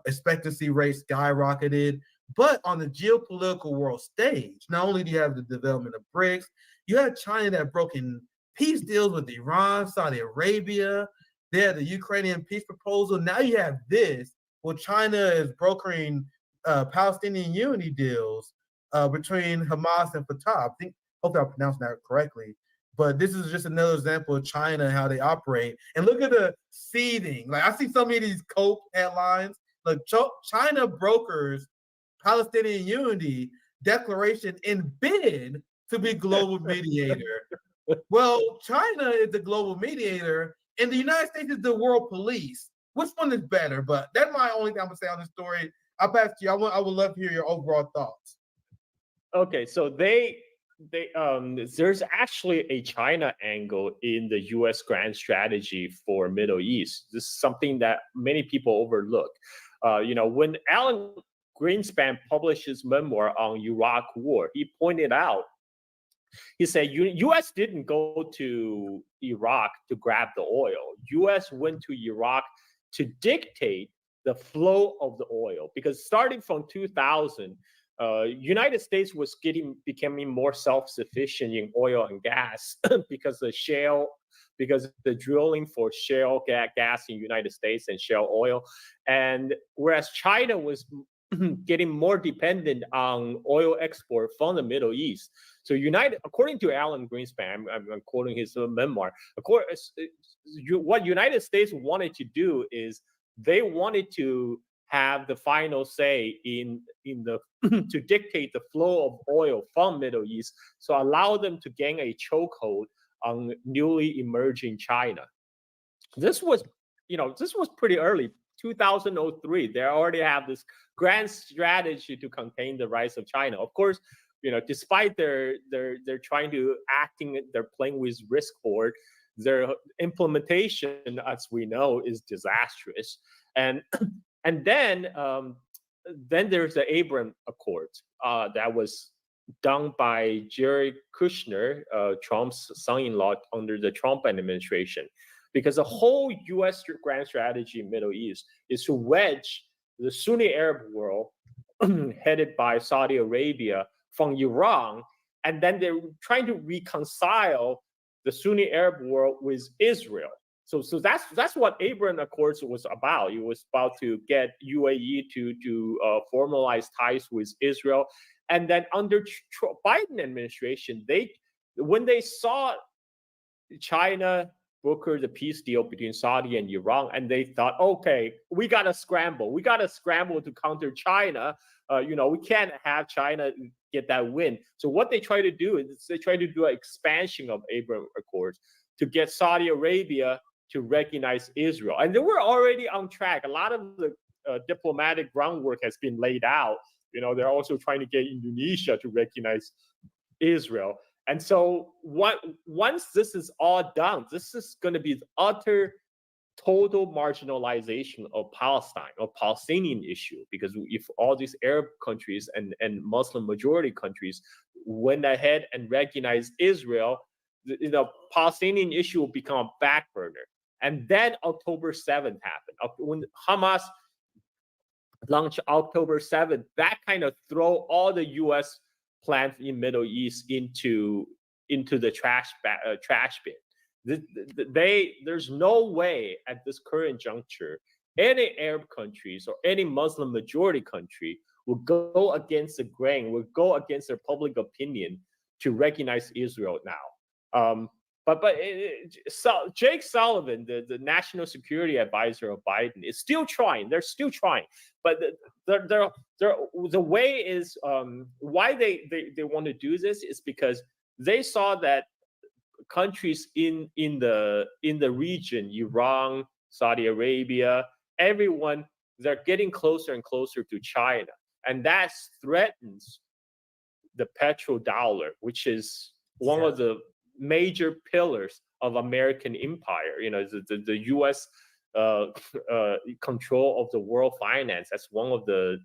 expectancy rate skyrocketed. But on the geopolitical world stage, not only do you have the development of BRICS, you have China that broken peace deals with Iran, Saudi Arabia. They had the Ukrainian peace proposal. Now you have this, where China is brokering Palestinian unity deals between Hamas and Fatah. Hopefully I'm pronouncing that correctly. But this is just another example of China and how they operate. And look at the seeding. Like I see so many of these COPE headlines. Like China brokers Palestinian unity declaration in bid to be global mediator. Well, China is the global mediator, and the United States is the world police. Which one is better? But that's my only thing I'm gonna say on this story. I'll pass to you. I would love to hear your overall thoughts. Okay, so there's actually a China angle in the U.S. grand strategy for Middle East. This is something that many people overlook. When Alan Greenspan published his memoir on Iraq War, he pointed out, he said, U.S. didn't go to Iraq to grab the oil. U.S. went to Iraq to dictate the flow of the oil, because starting from 2000, United States was becoming more self-sufficient in oil and gas because the drilling for shale gas in United States and shale oil, and whereas China was getting more dependent on oil export from the Middle East. So according to Alan Greenspan, I'm quoting his memoir, what United States wanted to do is they wanted to have the final say in the to dictate the flow of oil from Middle East, so allow them to gain a chokehold on newly emerging China. This was pretty early, 2003. They already have this grand strategy to contain the rise of China. Of course, despite they're playing with risk board, their implementation, as we know, is disastrous. And then there's the Abraham Accord that was done by Jared Kushner, Trump's son-in-law under the Trump administration, because the whole U.S. grand strategy in Middle East is to wedge the Sunni Arab world, headed by Saudi Arabia, from Iran, and then they're trying to reconcile the Sunni Arab world with Israel. So that's what Abraham Accords was about. It was about to get UAE to formalize ties with Israel. And then under Biden administration, when they saw China broker the peace deal between Saudi and Iran, and they thought, okay, we got to scramble. We got to scramble to counter China. We can't have China get that win. So what they try to do is they try to do an expansion of Abraham Accords to get Saudi Arabia to recognize Israel. And they were already on track. A lot of the diplomatic groundwork has been laid out. They're also trying to get Indonesia to recognize Israel. And so once this is all done, this is going to be the utter total marginalization of Palestine, or Palestinian issue, because if all these Arab countries and Muslim majority countries went ahead and recognized Israel, the Palestinian issue will become a back burner. And then October 7th happened. When Hamas launched October 7th, that kind of throw all the U.S. plans in Middle East into the trash bin. There's no way at this current juncture any Arab countries or any Muslim majority country will go against the grain, will go against their public opinion to recognize Israel now. So Jake Sullivan, the national security advisor of Biden, is still trying. They're still trying, but the way is why they want to do this is because they saw that countries in the region, Iran, Saudi Arabia, everyone, they're getting closer and closer to China, and that threatens the petrodollar, which is one of the major pillars of American empire. The U.S. Control of the world finance. That's one of the,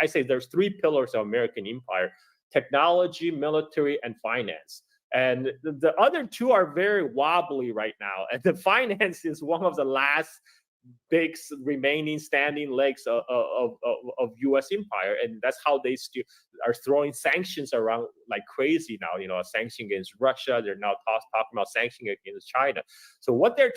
I say there's three pillars of American empire: technology, military, and finance. And the other two are very wobbly right now. And the finance is one of the last big remaining standing legs of U.S. empire. And that's how they still are throwing sanctions around like crazy now. A sanction against Russia. They're now talking about sanctioning against China. So what they're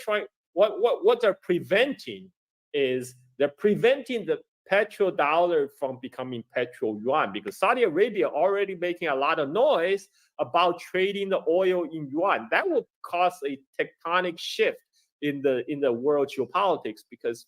preventing is they're preventing petrodollar from becoming petro yuan, because Saudi Arabia already making a lot of noise about trading the oil in yuan. That will cause a tectonic shift in the world geopolitics, because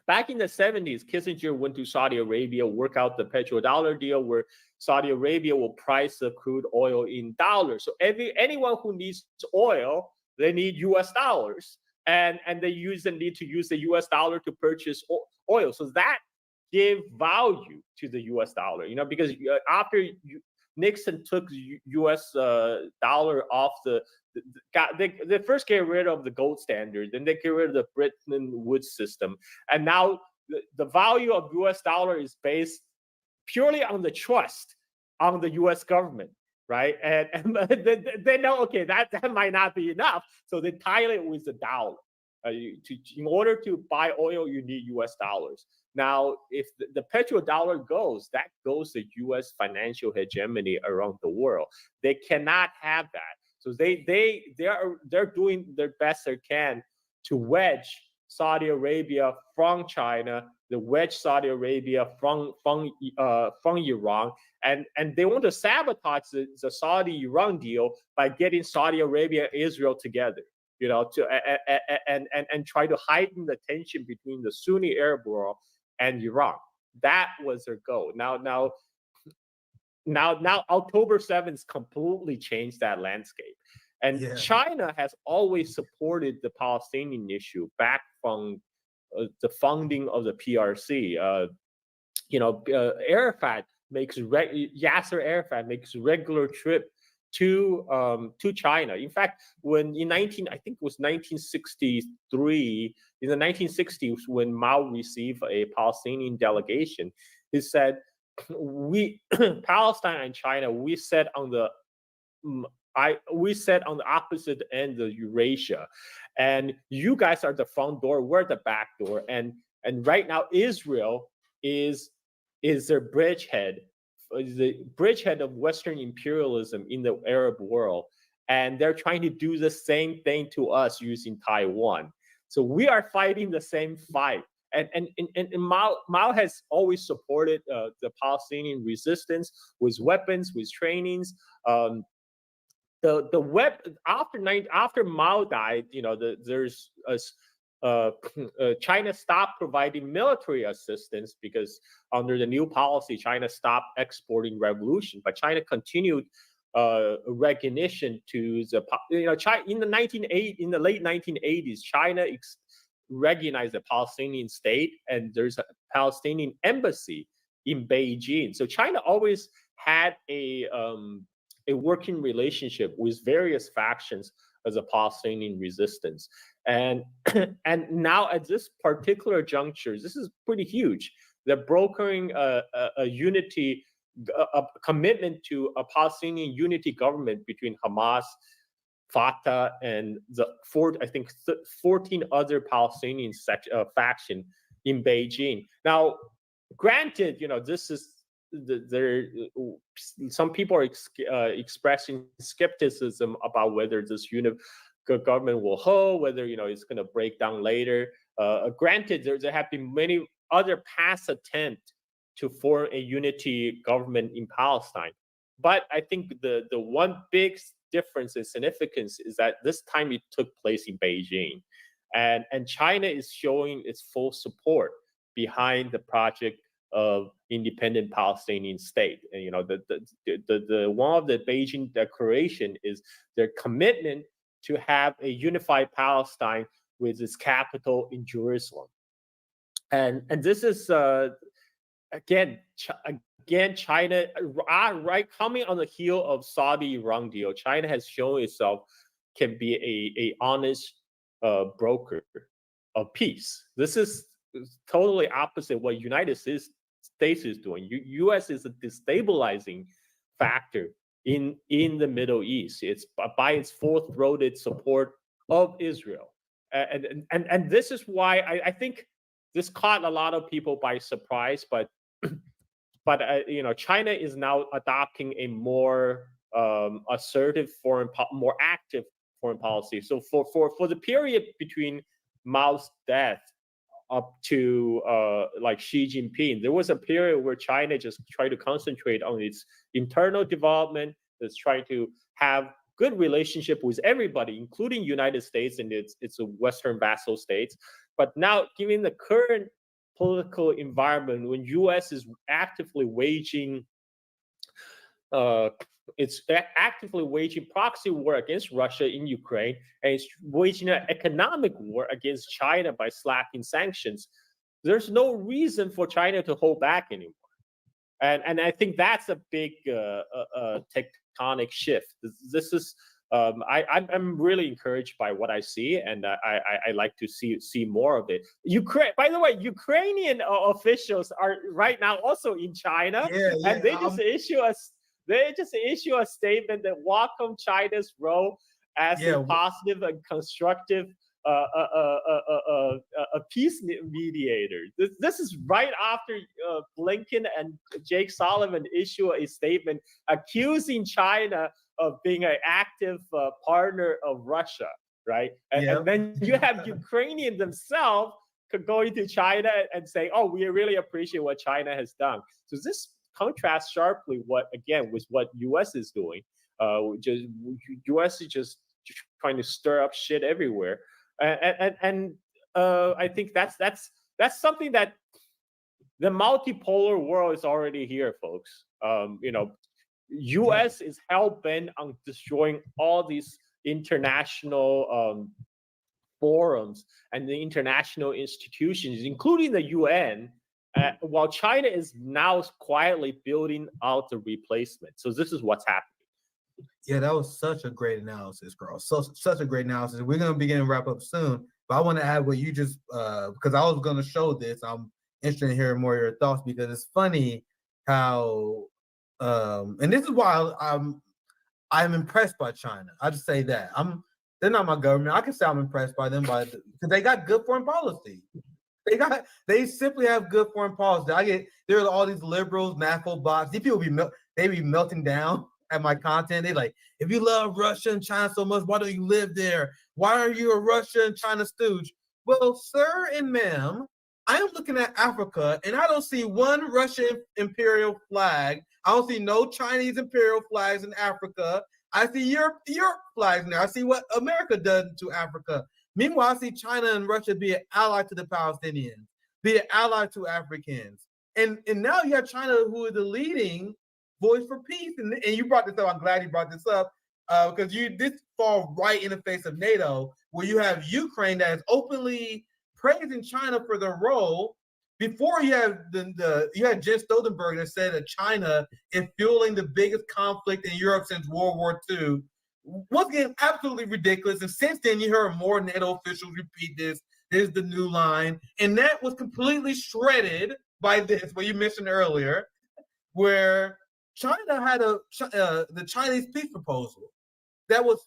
back in the 70s, Kissinger went to Saudi Arabia, work out the petrodollar deal where Saudi Arabia will price the crude oil in dollars. So anyone who needs oil, they need US dollars. And they need to use the US dollar to purchase oil. So that gave value to the US dollar, because after Nixon took US dollar off they first get rid of the gold standard, then they get rid of the Bretton Woods system. And now the value of US dollar is based purely on the trust on the US government, right? And they know, okay, that might not be enough. So they tie it with the dollar. In order to buy oil, you need US dollars. Now, if the petrodollar goes, that goes to US financial hegemony around the world. They cannot have that. So they're doing their best they can to wedge Saudi Arabia from China, to wedge Saudi Arabia from Iran, and they want to sabotage the Saudi-Iran deal by getting Saudi Arabia and Israel together, and try to heighten the tension between the Sunni Arab world and Iran. That was their goal. Now October 7th completely changed that landscape. And China has always supported the Palestinian issue back from the founding of the PRC. Yasser Arafat makes regular trip to China. In fact, when I think it was 1963, in the 1960s, when Mao received a Palestinian delegation, he said, "We, Palestine and China, we sat on the opposite end of Eurasia, and you guys are the front door, we're the back door, and right now Israel is their bridgehead." The bridgehead of Western imperialism in the Arab world, and they're trying to do the same thing to us using Taiwan. So we are fighting the same fight. And Mao has always supported the Palestinian resistance with weapons, with trainings. After Mao died, China stopped providing military assistance because under the new policy, China stopped exporting revolution, but China continued recognition to China in the late 1980s. China recognized the Palestinian state, and there's a Palestinian embassy in Beijing. So China always had a working relationship with various factions as a Palestinian resistance. And now at this particular juncture, this is pretty huge. They're brokering a unity, a commitment to a Palestinian unity government between Hamas, Fatah, and the 14 other Palestinian faction in Beijing. Now, granted, this is some people are expressing skepticism about whether this government will hold, whether it's going to break down later. Granted, there have been many other past attempts to form a unity government in Palestine, but I think the one big difference in significance is that this time it took place in Beijing, and China is showing its full support behind the project of independent Palestinian state. And the one of the Beijing Declaration is their commitment to have a unified Palestine with its capital in Jerusalem. And this is again China, right, coming on the heel of Saudi-Iran deal. China has shown itself can be a honest broker of peace. This is totally opposite what United States is doing. U.S. is a destabilizing factor in the Middle East. It's by its full-throated support of Israel, and this is why I think this caught a lot of people by surprise. But China is now adopting a more assertive more active foreign policy. So for the period between Mao's death up to like Xi Jinping. There was a period where China just tried to concentrate on its internal development, it's trying to have good relationship with everybody, including United States and its Western vassal states. But now, given the current political environment, when U.S. is actively waging proxy war against Russia in Ukraine, and it's waging an economic war against China by slapping sanctions, there's no reason for China to hold back anymore. And I think that's a big tectonic shift. This is I'm really encouraged by what I see, and I like to see more of it. Ukraine, by the way, Ukrainian officials are right now also in China, and they just issue a statement that welcome China's role as a positive and constructive a peace mediator. This is right after Blinken and Jake Sullivan issue a statement accusing China of being an active partner of Russia, right? And then you have Ukrainians themselves going to China and saying, "Oh, we really appreciate what China has done." So this contrasts sharply with what U.S. is doing. U.S. is just trying to stir up shit everywhere. And I think that's something that the multipolar world is already here, folks. U.S. is hell-bent on destroying all these international forums and the international institutions, including the UN, while China is now quietly building out the replacement. So this is what's happening. Yeah, that was such a great analysis, Carl. Such a great analysis. We're going to begin to wrap up soon, but I want to add what you just, because I was going to show this. I'm interested in hearing more of your thoughts, because it's funny how, and this is why I'm impressed by China. I just say that. They're not my government. I can say I'm impressed by them because they got good foreign policy. They simply have good foreign policy. There are all these liberals, NAFO bots. These people be melting down at my content. They like, if you love Russia and China so much, why don't you live there? Why are you a Russia and China stooge? Well, sir and ma'am, I am looking at Africa and I don't see one Russian imperial flag. I don't see no Chinese imperial flags in Africa. I see Europe flags in there. I see what America does to Africa. Meanwhile, I see China and Russia be an ally to the Palestinians, be an ally to Africans. And now you have China, who is the leading voice for peace. And you brought this up. I'm glad you brought this up, because this falls right in the face of NATO, where you have Ukraine that is openly praising China for their role. Before you have you had Jens Stoltenberg that said that China is fueling the biggest conflict in Europe since World War II. Once again, absolutely ridiculous. And since then, you heard more NATO officials repeat this. There's the new line. And that was completely shredded by this, what you mentioned earlier, where China had the Chinese peace proposal that was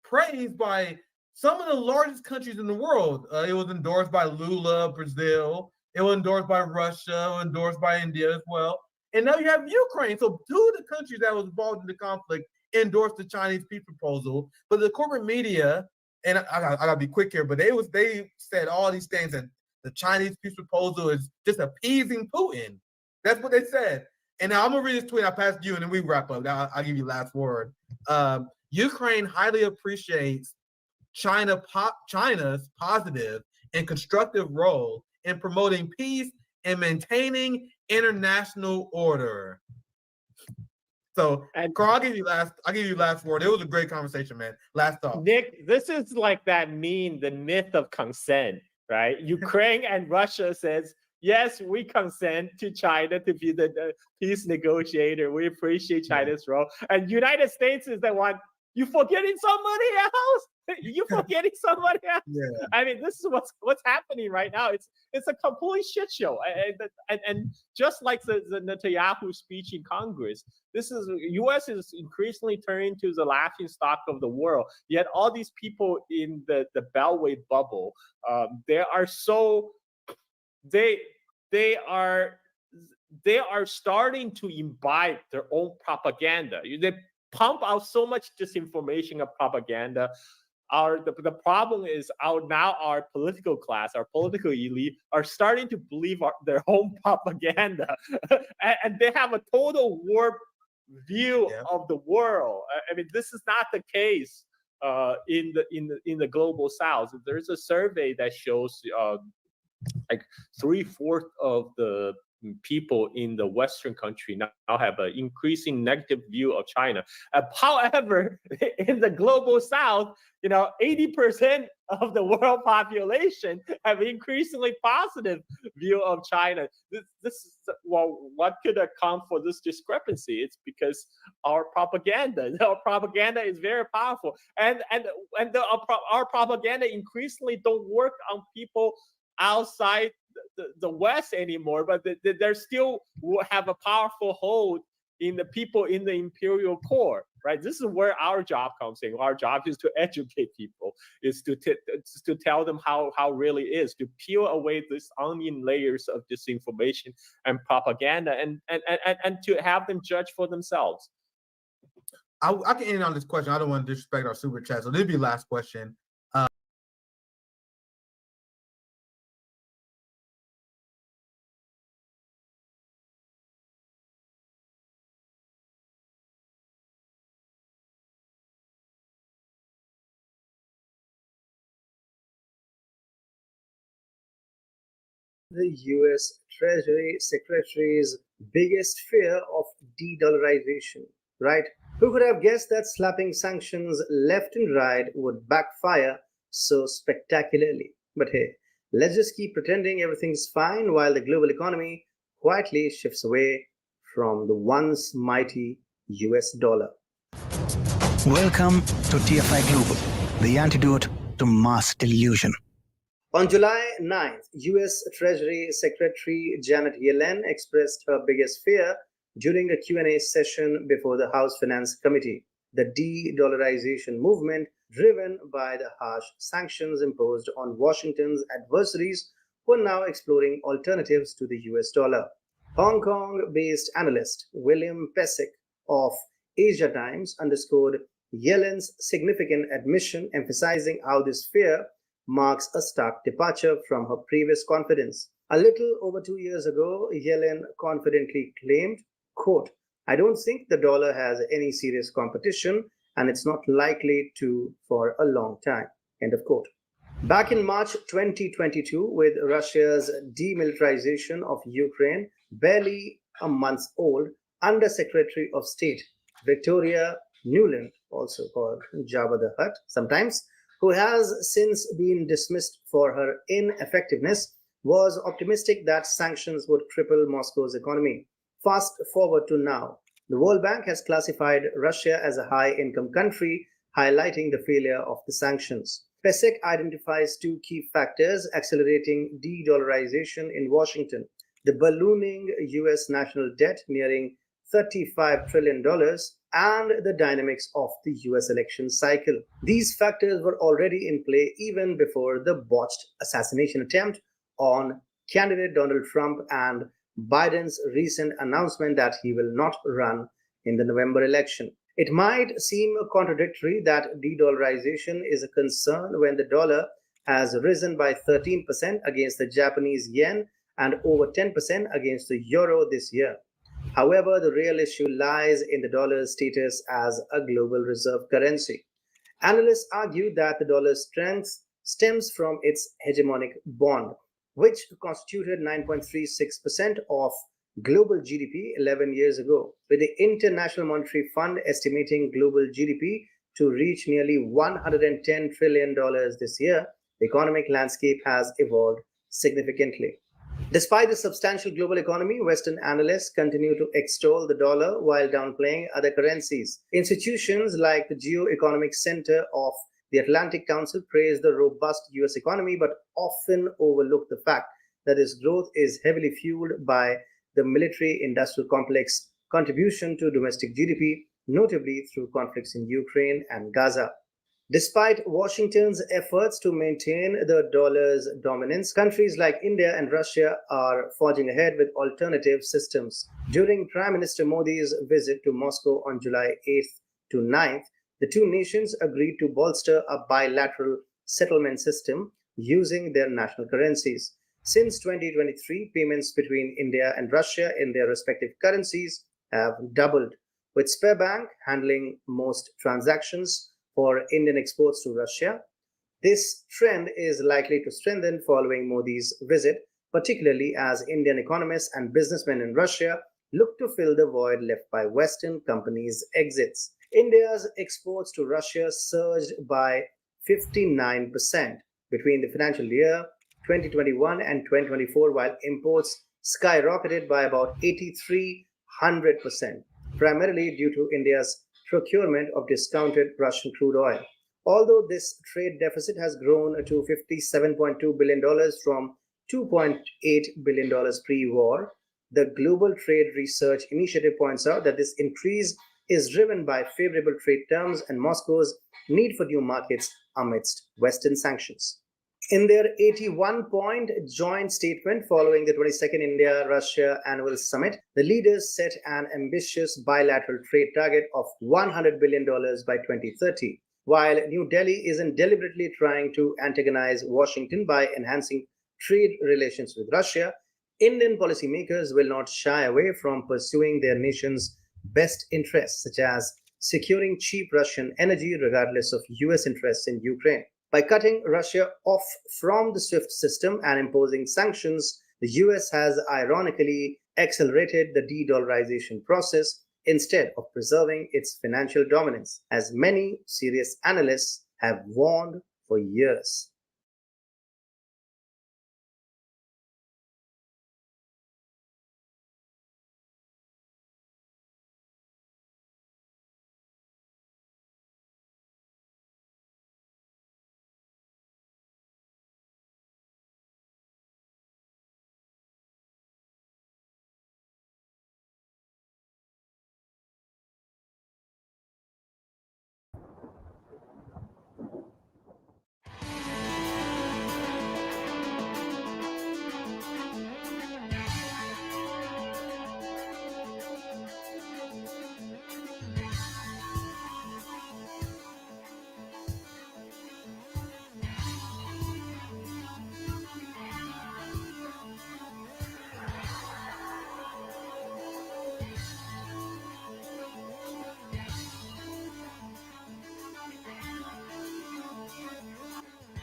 praised by some of the largest countries in the world. It was endorsed by Lula, Brazil. It was endorsed by Russia, endorsed by India as well. And now you have Ukraine. So two of the countries that was involved in the conflict endorsed the Chinese peace proposal. But the corporate media, and I gotta be quick here, but they said all these things, and the Chinese peace proposal is just appeasing Putin. That's what they said. And now I'm gonna read this tweet. I'll pass to you, and then we wrap up. Now I'll give you last word. Ukraine highly appreciates China's positive and constructive role in promoting peace and maintaining international order. So, Carl, I'll give you last word. It was a great conversation, man. Last thought. Nick, this is like that meme, the myth of consent, right? Ukraine and Russia says, yes, we consent to China to be the peace negotiator. We appreciate China's role. And United States is the one, you forgetting somebody else? You forgetting somebody else? Yeah. I mean, this is what's happening right now. It's a complete shit show. And just like the Netanyahu speech in Congress, U.S. is increasingly turning to the laughing stock of the world. Yet all these people in the Beltway bubble, they are starting to imbibe their own propaganda. They pump out so much disinformation of propaganda. the problem is our political class, our political elite are starting to believe their own propaganda, and they have a total warped view of the world. I mean, this is not the case in the global South. There's a survey that shows like 3/4 of the people in the Western country now have an increasing negative view of China. However, in the global South, 80% of the world population have increasingly positive view of China. This is, well, what could account for this discrepancy? It's because our propaganda is very powerful, and our propaganda increasingly don't work on people outside the West anymore, but they still have a powerful hold in the people in the imperial core, right? This is where our job comes in. Our job is to educate people, is to tell them how really is, to peel away these onion layers of disinformation and propaganda, and to have them judge for themselves. I can end on this question. I don't want to disrespect our super chat, so this will be last question. The US Treasury Secretary's biggest fear of de-dollarization, right? Who could have guessed that slapping sanctions left and right would backfire so spectacularly? But hey, let's just keep pretending everything's fine while the global economy quietly shifts away from the once mighty US dollar. Welcome to TFI Global, the antidote to mass delusion. On July 9th, US Treasury Secretary Janet Yellen expressed her biggest fear during a Q&A session before the House Finance Committee: the de-dollarization movement driven by the harsh sanctions imposed on Washington's adversaries who are now exploring alternatives to the US dollar. Hong Kong-based analyst William Pesek of Asia Times underscored Yellen's significant admission, emphasizing how this fear marks a stark departure from her previous confidence. A little over 2 years ago, Yellen confidently claimed, quote, "I don't think the dollar has any serious competition, and it's not likely to for a long time," end of quote. Back in March 2022, with Russia's demilitarization of Ukraine barely a month old, Under-Secretary of State Victoria Nuland, also called Jabba the Hutt sometimes, who has since been dismissed for her ineffectiveness, was optimistic that sanctions would cripple Moscow's economy. Fast forward to now. The World Bank has classified Russia as a high-income country, highlighting the failure of the sanctions. Pesek identifies two key factors accelerating de-dollarization in Washington: the ballooning US national debt nearing $35 trillion, and the dynamics of the US election cycle. These factors were already in play even before the botched assassination attempt on candidate Donald Trump and Biden's recent announcement that he will not run in the November election. It might seem contradictory that de-dollarization is a concern when the dollar has risen by 13% against the Japanese yen and over 10% against the euro this year. However, the real issue lies in the dollar's status as a global reserve currency. Analysts argue that the dollar's strength stems from its hegemonic bond, which constituted 9.36% of global GDP 11 years ago. With the International Monetary Fund estimating global GDP to reach nearly $110 trillion this year, the economic landscape has evolved significantly. Despite the substantial global economy, Western analysts continue to extol the dollar while downplaying other currencies. Institutions like the Geopolitical Center of the Atlantic Council praise the robust US economy, but often overlook the fact that its growth is heavily fueled by the military-industrial complex contribution to domestic GDP, notably through conflicts in Ukraine and Gaza. Despite Washington's efforts to maintain the dollar's dominance, countries like India and Russia are forging ahead with alternative systems. During Prime Minister Modi's visit to Moscow on July 8th to 9th, The two nations agreed to bolster a bilateral settlement system using their national currencies. Since 2023, payments between India and Russia in their respective currencies have doubled, with Sberbank handling most transactions for Indian exports to Russia. This trend is likely to strengthen following Modi's visit, particularly as Indian economists and businessmen in Russia look to fill the void left by Western companies' exits. India's exports to Russia surged by 59% between the financial year 2021 and 2024, while imports skyrocketed by about 8,300%, primarily due to India's procurement of discounted Russian crude oil. Although this trade deficit has grown to $57.2 billion from $2.8 billion pre-war, the Global Trade Research Initiative points out that this increase is driven by favorable trade terms and Moscow's need for new markets amidst Western sanctions. In their 81-point joint statement following the 22nd India-Russia Annual Summit, the leaders set an ambitious bilateral trade target of $100 billion by 2030. While New Delhi isn't deliberately trying to antagonize Washington by enhancing trade relations with Russia, Indian policymakers will not shy away from pursuing their nation's best interests, such as securing cheap Russian energy regardless of US interests in Ukraine. By cutting Russia off from the SWIFT system and imposing sanctions, the US has ironically accelerated the de-dollarization process instead of preserving its financial dominance, as many serious analysts have warned for years.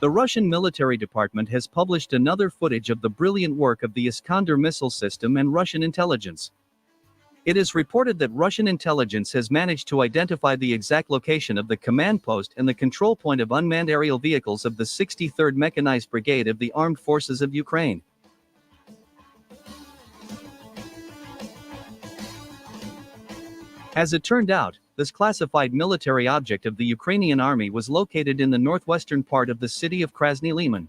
The Russian military department has published another footage of the brilliant work of the Iskander missile system and Russian intelligence. It is reported that Russian intelligence has managed to identify the exact location of the command post and the control point of unmanned aerial vehicles of the 63rd Mechanized Brigade of the Armed Forces of Ukraine. As it turned out, this classified military object of the Ukrainian army was located in the northwestern part of the city of Krasny Liman.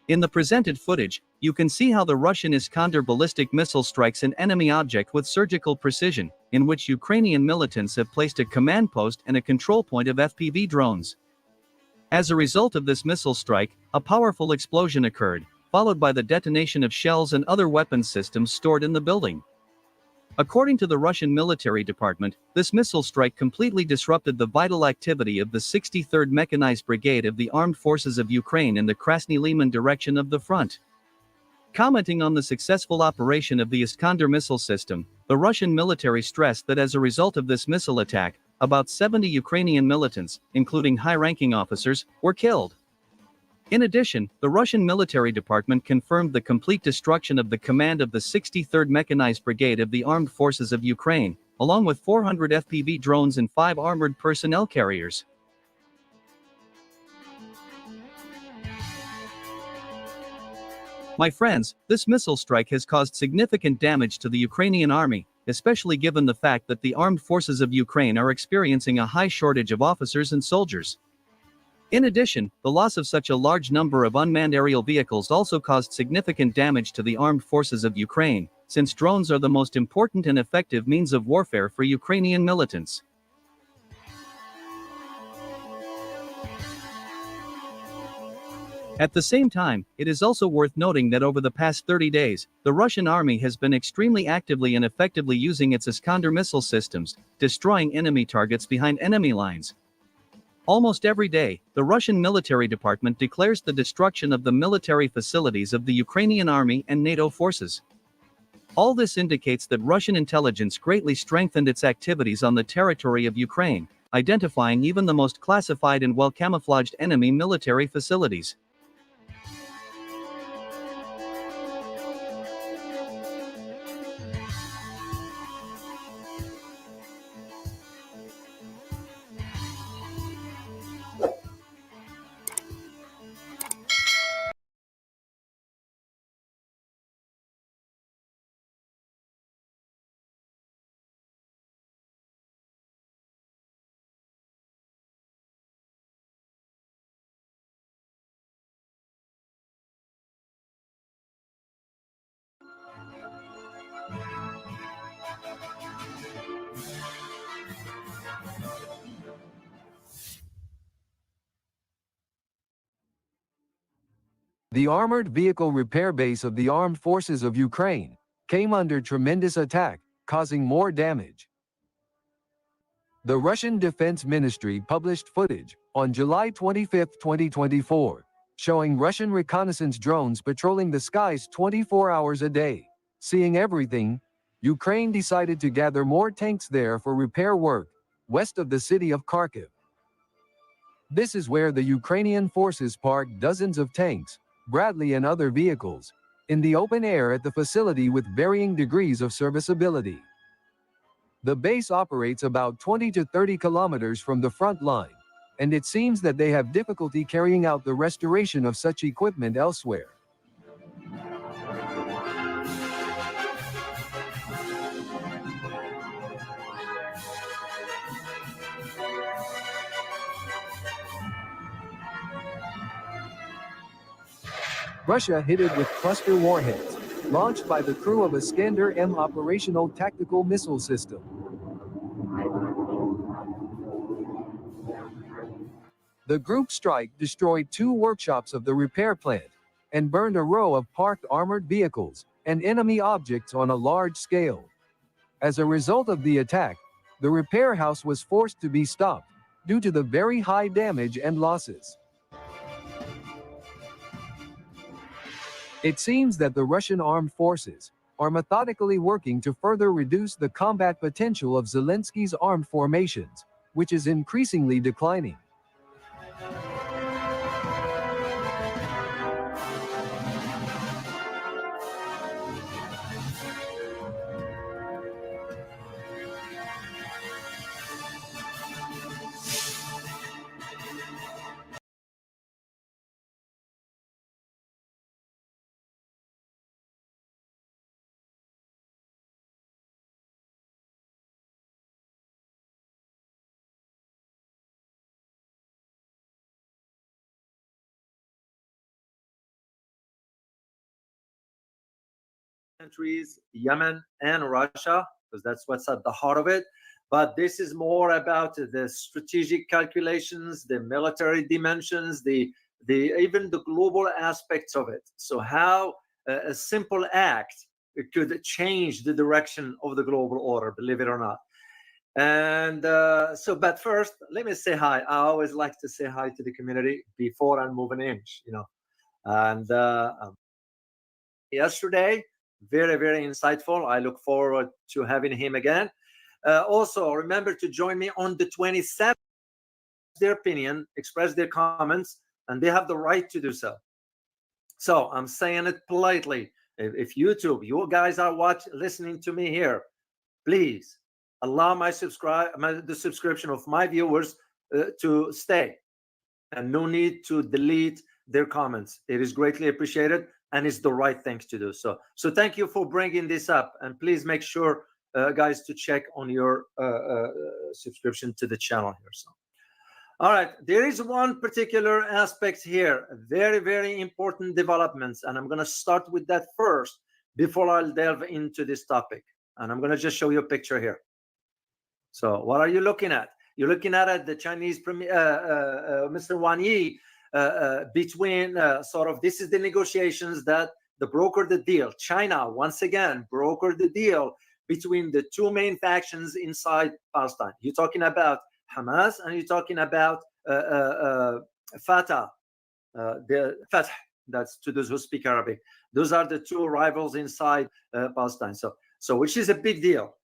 In the presented footage, you can see how the Russian Iskander ballistic missile strikes an enemy object with surgical precision, in which Ukrainian militants have placed a command post and a control point of FPV drones. As a result of this missile strike, a powerful explosion occurred, followed by the detonation of shells and other weapons systems stored in the building. According to the Russian military department, this missile strike completely disrupted the vital activity of the 63rd Mechanized Brigade of the Armed Forces of Ukraine in the Krasny Liman direction of the front. Commenting on the successful operation of the Iskander missile system, the Russian military stressed that as a result of this missile attack, about 70 Ukrainian militants, including high-ranking officers, were killed. In addition, the Russian military department confirmed the complete destruction of the command of the 63rd Mechanized Brigade of the Armed Forces of Ukraine, along with 400 FPV drones and 5 armored personnel carriers. My friends, this missile strike has caused significant damage to the Ukrainian army, especially given the fact that the armed forces of Ukraine are experiencing a high shortage of officers and soldiers. In addition, the loss of such a large number of unmanned aerial vehicles also caused significant damage to the armed forces of Ukraine, since drones are the most important and effective means of warfare for Ukrainian militants. At the same time, it is also worth noting that over the past 30 days, the Russian army has been extremely actively and effectively using its Iskander missile systems, destroying enemy targets behind enemy lines, Almost every day, the Russian military department declares the destruction of the military facilities of the Ukrainian army and NATO forces. All this indicates that Russian intelligence greatly strengthened its activities on the territory of Ukraine, identifying even the most classified and well-camouflaged enemy military facilities. The armored vehicle repair base of the armed forces of Ukraine came under tremendous attack, causing more damage. The Russian Defense Ministry published footage on July 25, 2024, showing Russian reconnaissance drones patrolling the skies 24 hours a day. Seeing everything, Ukraine decided to gather more tanks there for repair work, west of the city of Kharkiv. This is where the Ukrainian forces parked dozens of tanks, Bradley and other vehicles, in the open air at the facility with varying degrees of serviceability. The base operates about 20 to 30 kilometers from the front line, and it seems that they have difficulty carrying out the restoration of such equipment elsewhere. Russia hit it with cluster warheads, launched by the crew of a Iskander-M operational tactical missile system. The group strike destroyed 2 workshops of the repair plant and burned a row of parked armored vehicles and enemy objects on a large scale. As a result of the attack, the repair house was forced to be stopped due to the very high damage and losses. It seems that the Russian armed forces are methodically working to further reduce the combat potential of Zelensky's armed formations, which is increasingly declining. Countries, Yemen and Russia, because that's what's at the heart of it. But this is more about the strategic calculations, the military dimensions, even the global aspects of it. So how a simple act could change the direction of the global order, believe it or not. And but first, let me say hi. I always like to say hi to the community before I move an inch, you know. And yesterday, very, very insightful. I look forward to having him again. Also, remember to join me on the 27th. Their opinion, express their comments, and they have the right to do so. So I'm saying it politely. If YouTube, you guys are listening to me here, please allow the subscription of my viewers to stay, and no need to delete their comments. It is greatly appreciated, and it's the right thing to do. So thank you for bringing this up, and please make sure, guys, to check on your subscription to the channel here. So, all right, there is one particular aspect here, very, very important developments, and I'm going to start with that first before I'll delve into this topic. And I'm going to just show you a picture here. So what are you looking at? You're looking at the Chinese Mr. Wang Yi, between this is the negotiations that brokered the deal. China, once again, brokered the deal between the 2 main factions inside Palestine. You're talking about Hamas and you're talking about Fatah, the Fatah, that's to those who speak Arabic. Those are the two rivals inside Palestine. So which is a big deal.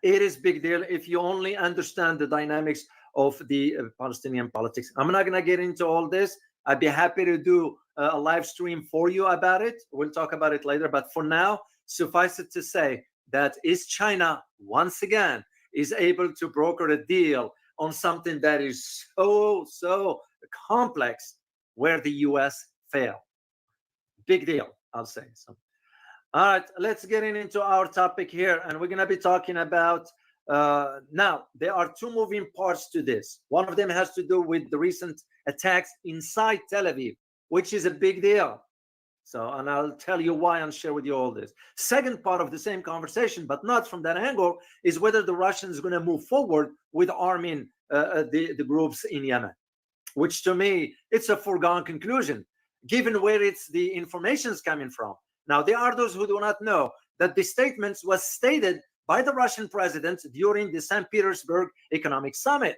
It is big deal if you only understand the dynamics of the Palestinian politics. I'm not going to get into all this. I'd be happy to do a live stream for you about it. We'll talk about it later. But for now, suffice it to say that is China once again is able to broker a deal on something that is so complex where the US failed. Big deal, I'll say. So, all right, let's get into our topic here. And we're going to be talking about now, there are two moving parts to this. One of them has to do with the recent attacks inside Tel Aviv, which is a big deal. So, and I'll tell you why and share with you all this. Second part of the same conversation, but not from that angle, is whether the Russians are going to move forward with arming the groups in Yemen, which to me, it's a foregone conclusion, given where the information is coming from. Now, there are those who do not know that the statement was stated by the Russian president during the St. Petersburg Economic Summit.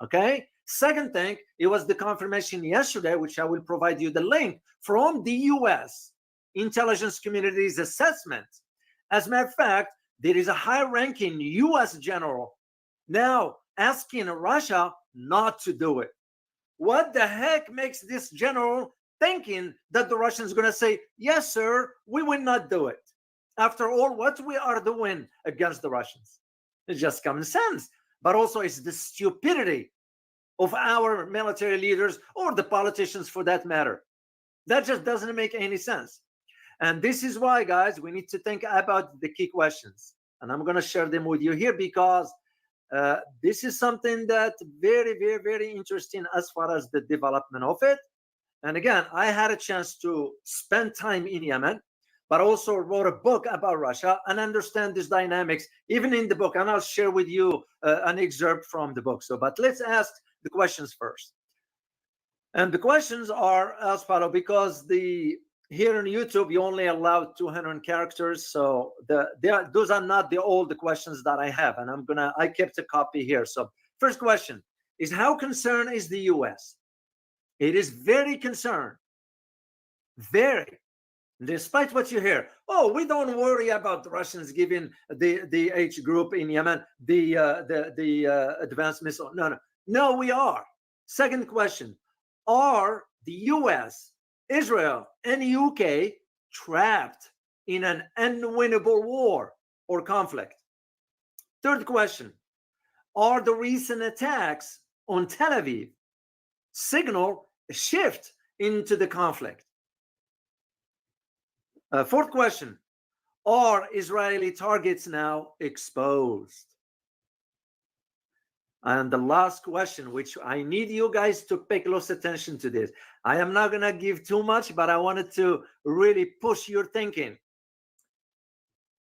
Okay? Second thing, it was the confirmation yesterday, which I will provide you the link, from the US intelligence community's assessment. As a matter of fact, there is a high-ranking US general now asking Russia not to do it. What the heck makes this general thinking that the Russians are going to say, yes, sir, we will not do it? After all, what we are doing against the Russians? It's just common sense, but also it's the stupidity of our military leaders or the politicians for that matter. That just doesn't make any sense. And this is why, guys, we need to think about the key questions. And I'm going to share them with you here because this is something that very, very, very interesting as far as the development of it. And again, I had a chance to spend time in Yemen, but also wrote a book about Russia and understand these dynamics, even in the book. And I'll share with you an excerpt from the book. So, but let's ask the questions first. And the questions are as follows, because here on YouTube, you only allow 200 characters. So those are not all the questions that I have. And I kept a copy here. So first question is, how concerned is the US? It is very concerned. Very. Despite what you hear, oh, we don't worry about the Russians giving the H group in Yemen the advanced missile. No, we are. Second question, are the US, Israel, and UK trapped in an unwinnable war or conflict? Third question, are the recent attacks on Tel Aviv signal a shift into the conflict? Fourth question, are Israeli targets now exposed? And the last question, which I need you guys to pay close attention to this. I am not going to give too much, but I wanted to really push your thinking.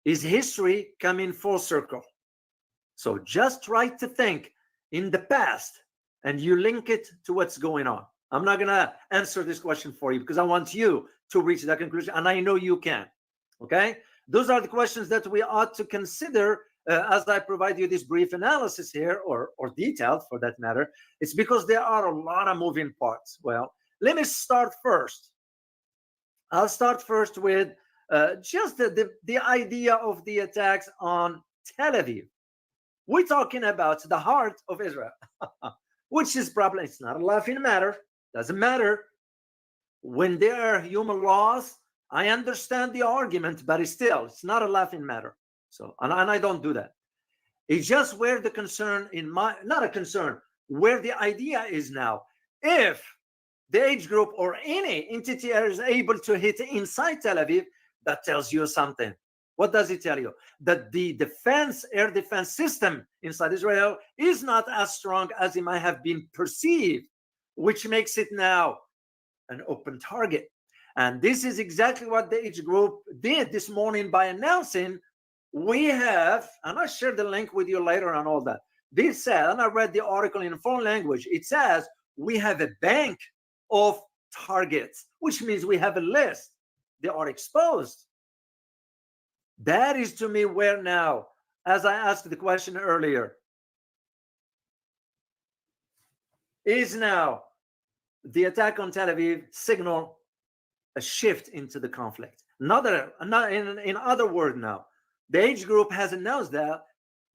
Is history coming full circle? So just try to think in the past and you link it to what's going on. I'm not going to answer this question for you because I want you to reach that conclusion, and I know you can. Okay? Those are the questions that we ought to consider as I provide you this brief analysis here, or detailed for that matter. It's because there are a lot of moving parts. Well, let me start first. I'll start first with just the idea of the attacks on Tel Aviv. We're talking about the heart of Israel, which is probably, it's not a laughing matter. Doesn't matter. When there are human laws, I understand the argument, but it's not a laughing matter. So, and I don't do that. It's just where the concern not a concern, where the idea is now. If the age group or any entity is able to hit inside Tel Aviv, that tells you something. What does it tell you? That the air defense system inside Israel is not as strong as it might have been perceived, which makes it now an open target. And this is exactly what the age group did this morning by announcing we have, and I'll share the link with you later on all that. This said, and I read the article in foreign language, it says we have a bank of targets, which means we have a list. They are exposed. That is to me where now, as I asked the question earlier, is now the attack on Tel Aviv signal a shift into the conflict. In other words, now the age group has announced that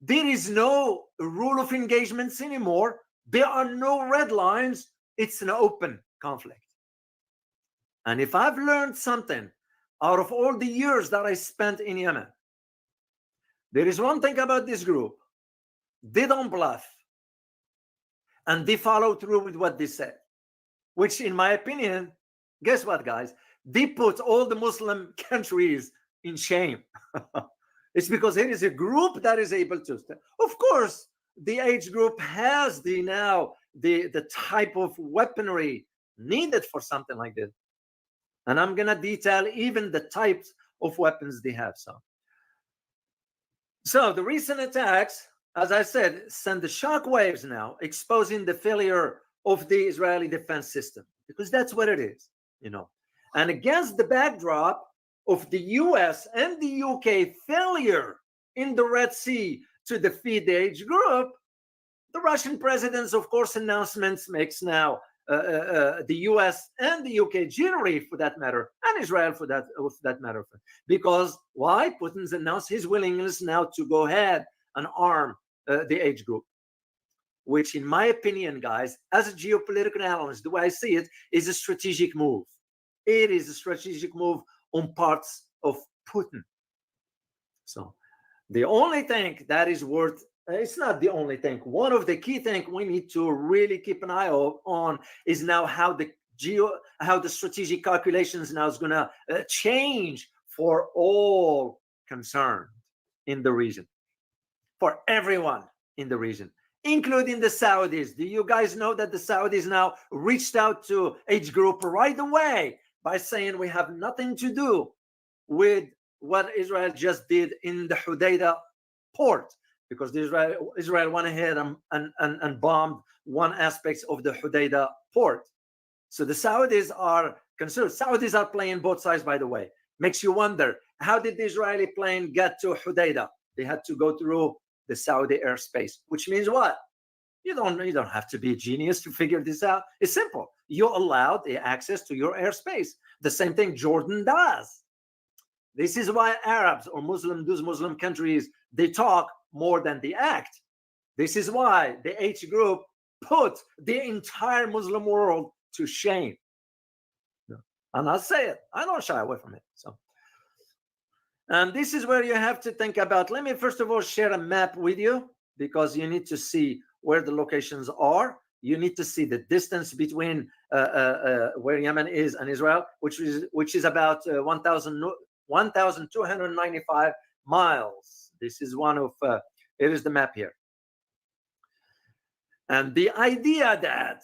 there is no rule of engagements anymore. There are no red lines. It's an open conflict. And if I've learned something out of all the years that I spent in Yemen, there is one thing about this group: they don't bluff, and they follow through with what they said, which in my opinion, guess what, guys? They put all the Muslim countries in shame. It's because it is a group that is able to. Of course, the age group has the type of weaponry needed for something like this. And I'm going to detail even the types of weapons they have. So the recent attacks, as I said, send the shock waves now, exposing the failure of the Israeli defense system, because that's what it is, you know. And against the backdrop of the US and the UK failure in the Red Sea to defeat the age group, the Russian president's, of course, announcements makes now the US and the UK jittery, for that matter, and Israel for that matter. Because why? Putin's announced his willingness now to go ahead and arm the age group, which in my opinion, guys, as a geopolitical analyst, the way I see it, is a strategic move. It is a strategic move on parts of Putin. So the only thing that is worth, it's not the only thing, one of the key things we need to really keep an eye on is now how the strategic calculations now is going to change for all concerned in the region, for everyone in the region, including the Saudis. Do you guys know that the Saudis now reached out to age group right away by saying we have nothing to do with what Israel just did in the Hodeidah port, because Israel went ahead and bombed one aspect of the Hodeidah port. So the Saudis are concerned. Saudis are playing both sides, by the way. Makes you wonder, how did the Israeli plane get to Hodeidah? They had to go through the Saudi airspace, which means what? You don't have to be a genius to figure this out. It's simple. You allow the access to your airspace. The same thing Jordan does. This is why Arabs or those Muslim countries, they talk more than they act. This is why the H group put the entire Muslim world to shame. And I'll say it. I don't shy away from it. So, and this is where you have to think about. Let me first of all share a map with you, because you need to see where the locations are. You need to see the distance between where Yemen is and Israel, which is about 1,295 miles. This is one of it is the map here. And the idea that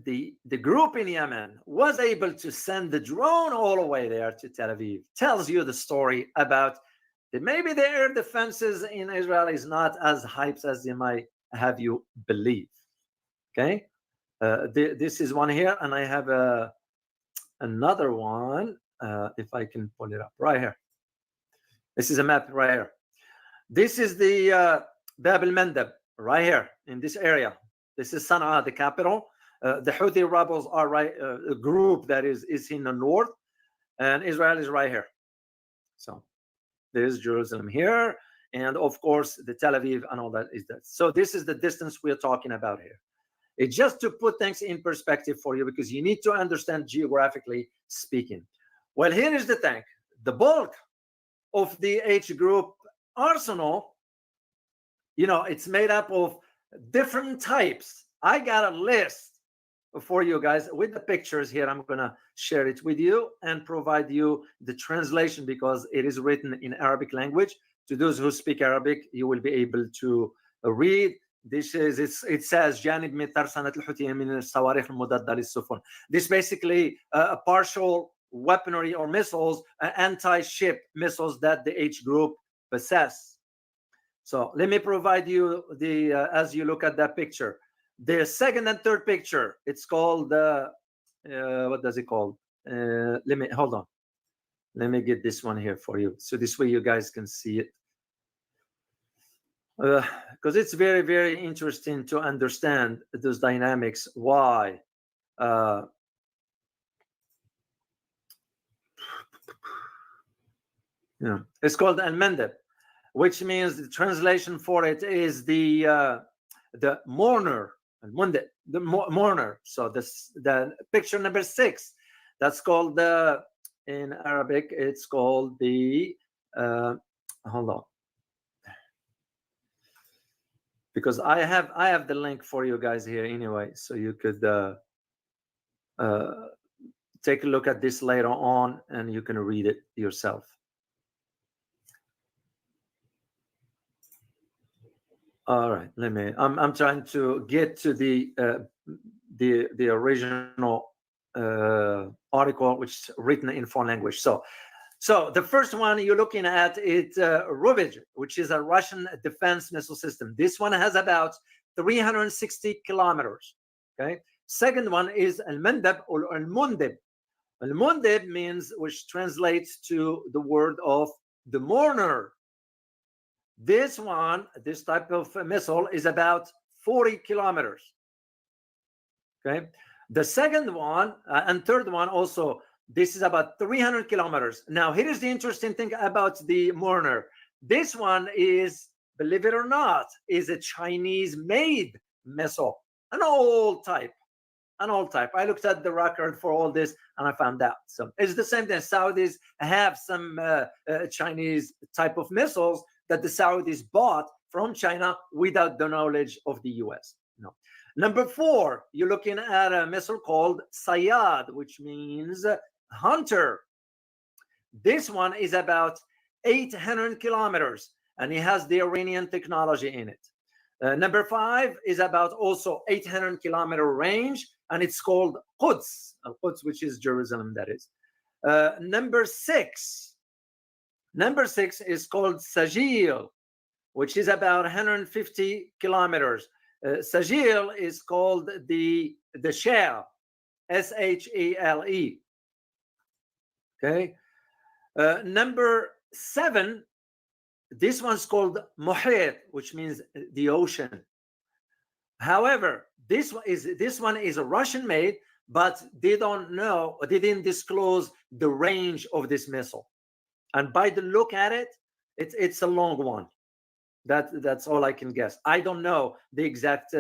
the group in Yemen was able to send the drone all the way there to Tel Aviv tells you the story about maybe the air defenses in Israel is not as hyped as they might have you believe. Okay, this is one here, and I have another one. If I can pull it up right here. This is a map right here. This is the Bab al-Mandab right here in this area. This is Sana'a, the capital. The Houthi rebels are right, a group that is in the north, and Israel is right here. So there's Jerusalem here, and of course the Tel Aviv and all that is that. So this is the distance we're talking about here. It's just to put things in perspective for you, because you need to understand geographically speaking. Well, here is the thing. The bulk of the H group arsenal, you know, it's made up of different types. I got a list for you guys with the pictures here. I'm going to share it with you and provide you the translation, because it is written in Arabic language. To those who speak Arabic, you will be able to read. This is it says جانب من ترسانة الحوثيين من الصواريخ المضادة للسفن. This basically a partial weaponry or missiles, anti-ship missiles that the H group possess. So let me provide you the as you look at that picture. The second and third picture, it's called what does it called? Let me hold on. Let me get this one here for you, so this way you guys can see it. because it's very, very interesting to understand those dynamics. Why? It's called al-mandab, which means the translation for it is the mourner, al-mandab, the mourner. So the picture number 6, that's called in Arabic, it's called the hold on, because I have the link for you guys here anyway, so you could take a look at this later on and you can read it yourself. All right, I'm trying to get to the original article, which is written in foreign language. So the first one you're looking at is Rubij, which is a Russian defense missile system. This one has about 360 kilometers. Okay. Second one is al-mandab or al-mundib. Al-mundib means, which translates to the word of the mourner. This type of missile is about 40 kilometers. Okay. The second one and third one also, this is about 300 kilometers. Now, here is the interesting thing about the mourner. This one is, believe it or not, is a Chinese-made missile, an old type. I looked at the record for all this and I found out. So it's the same thing. Saudis have some Chinese type of missiles that the Saudis bought from China without the knowledge of the US. No. Number 4, you're looking at a missile called Sayyad, which means hunter. This one is about 800 kilometers and it has the Iranian technology in it. Number 5 is about also 800 kilometer range, and it's called Quds, which is Jerusalem, that is. Number 6 is called Sajil, which is about 150 kilometers. Sajil is called the Shale, S-H-E-L-E. Okay. Number 7, this one's called Muhit, which means the ocean. However, this one is a Russian made, but they didn't disclose the range of this missile. And by the look at it, it's a long one. That's all I can guess. I don't know the exact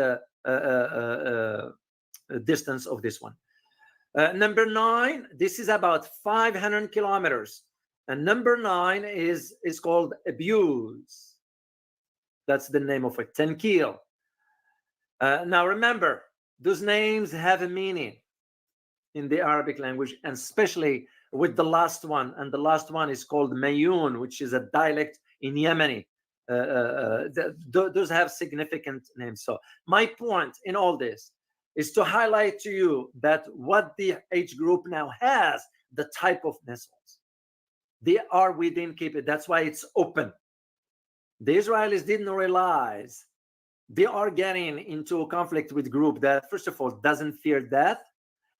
distance of this one. Number 9, this is about 500 kilometers. And number 9 is called Abuse. That's the name of it, Tenkil. Now remember, those names have a meaning in the Arabic language, and especially with the last one. And the last one is called Mayun, which is a dialect in Yemeni. Those have significant names. So my point in all this is to highlight to you that what the age group now has, the type of missiles, they are within capability. That's why it's open. The Israelis didn't realize they are getting into a conflict with a group that, first of all, doesn't fear death,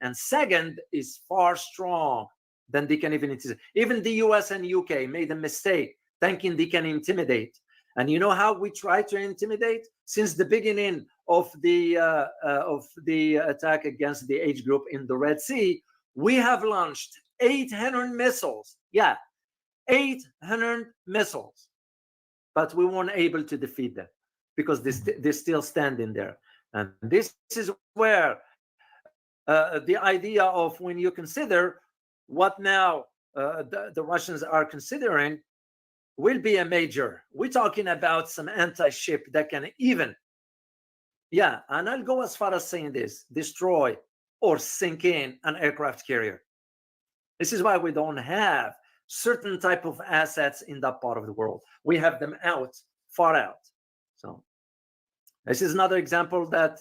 and second, is far strong than they can even intimidate. Even the US and UK made a mistake thinking they can intimidate. And you know how we try to intimidate? Since the beginning of the attack against the age group in the Red Sea, we have launched 800 missiles. Yeah, 800 missiles. But we weren't able to defeat them because they're still standing there. And this is where the idea of, when you consider what now the Russians are considering, will be a major. We're talking about some anti-ship that can even, and I'll go as far as saying this, destroy or sink in an aircraft carrier. This is why we don't have certain type of assets in that part of the world. We have them far out. So this is another example that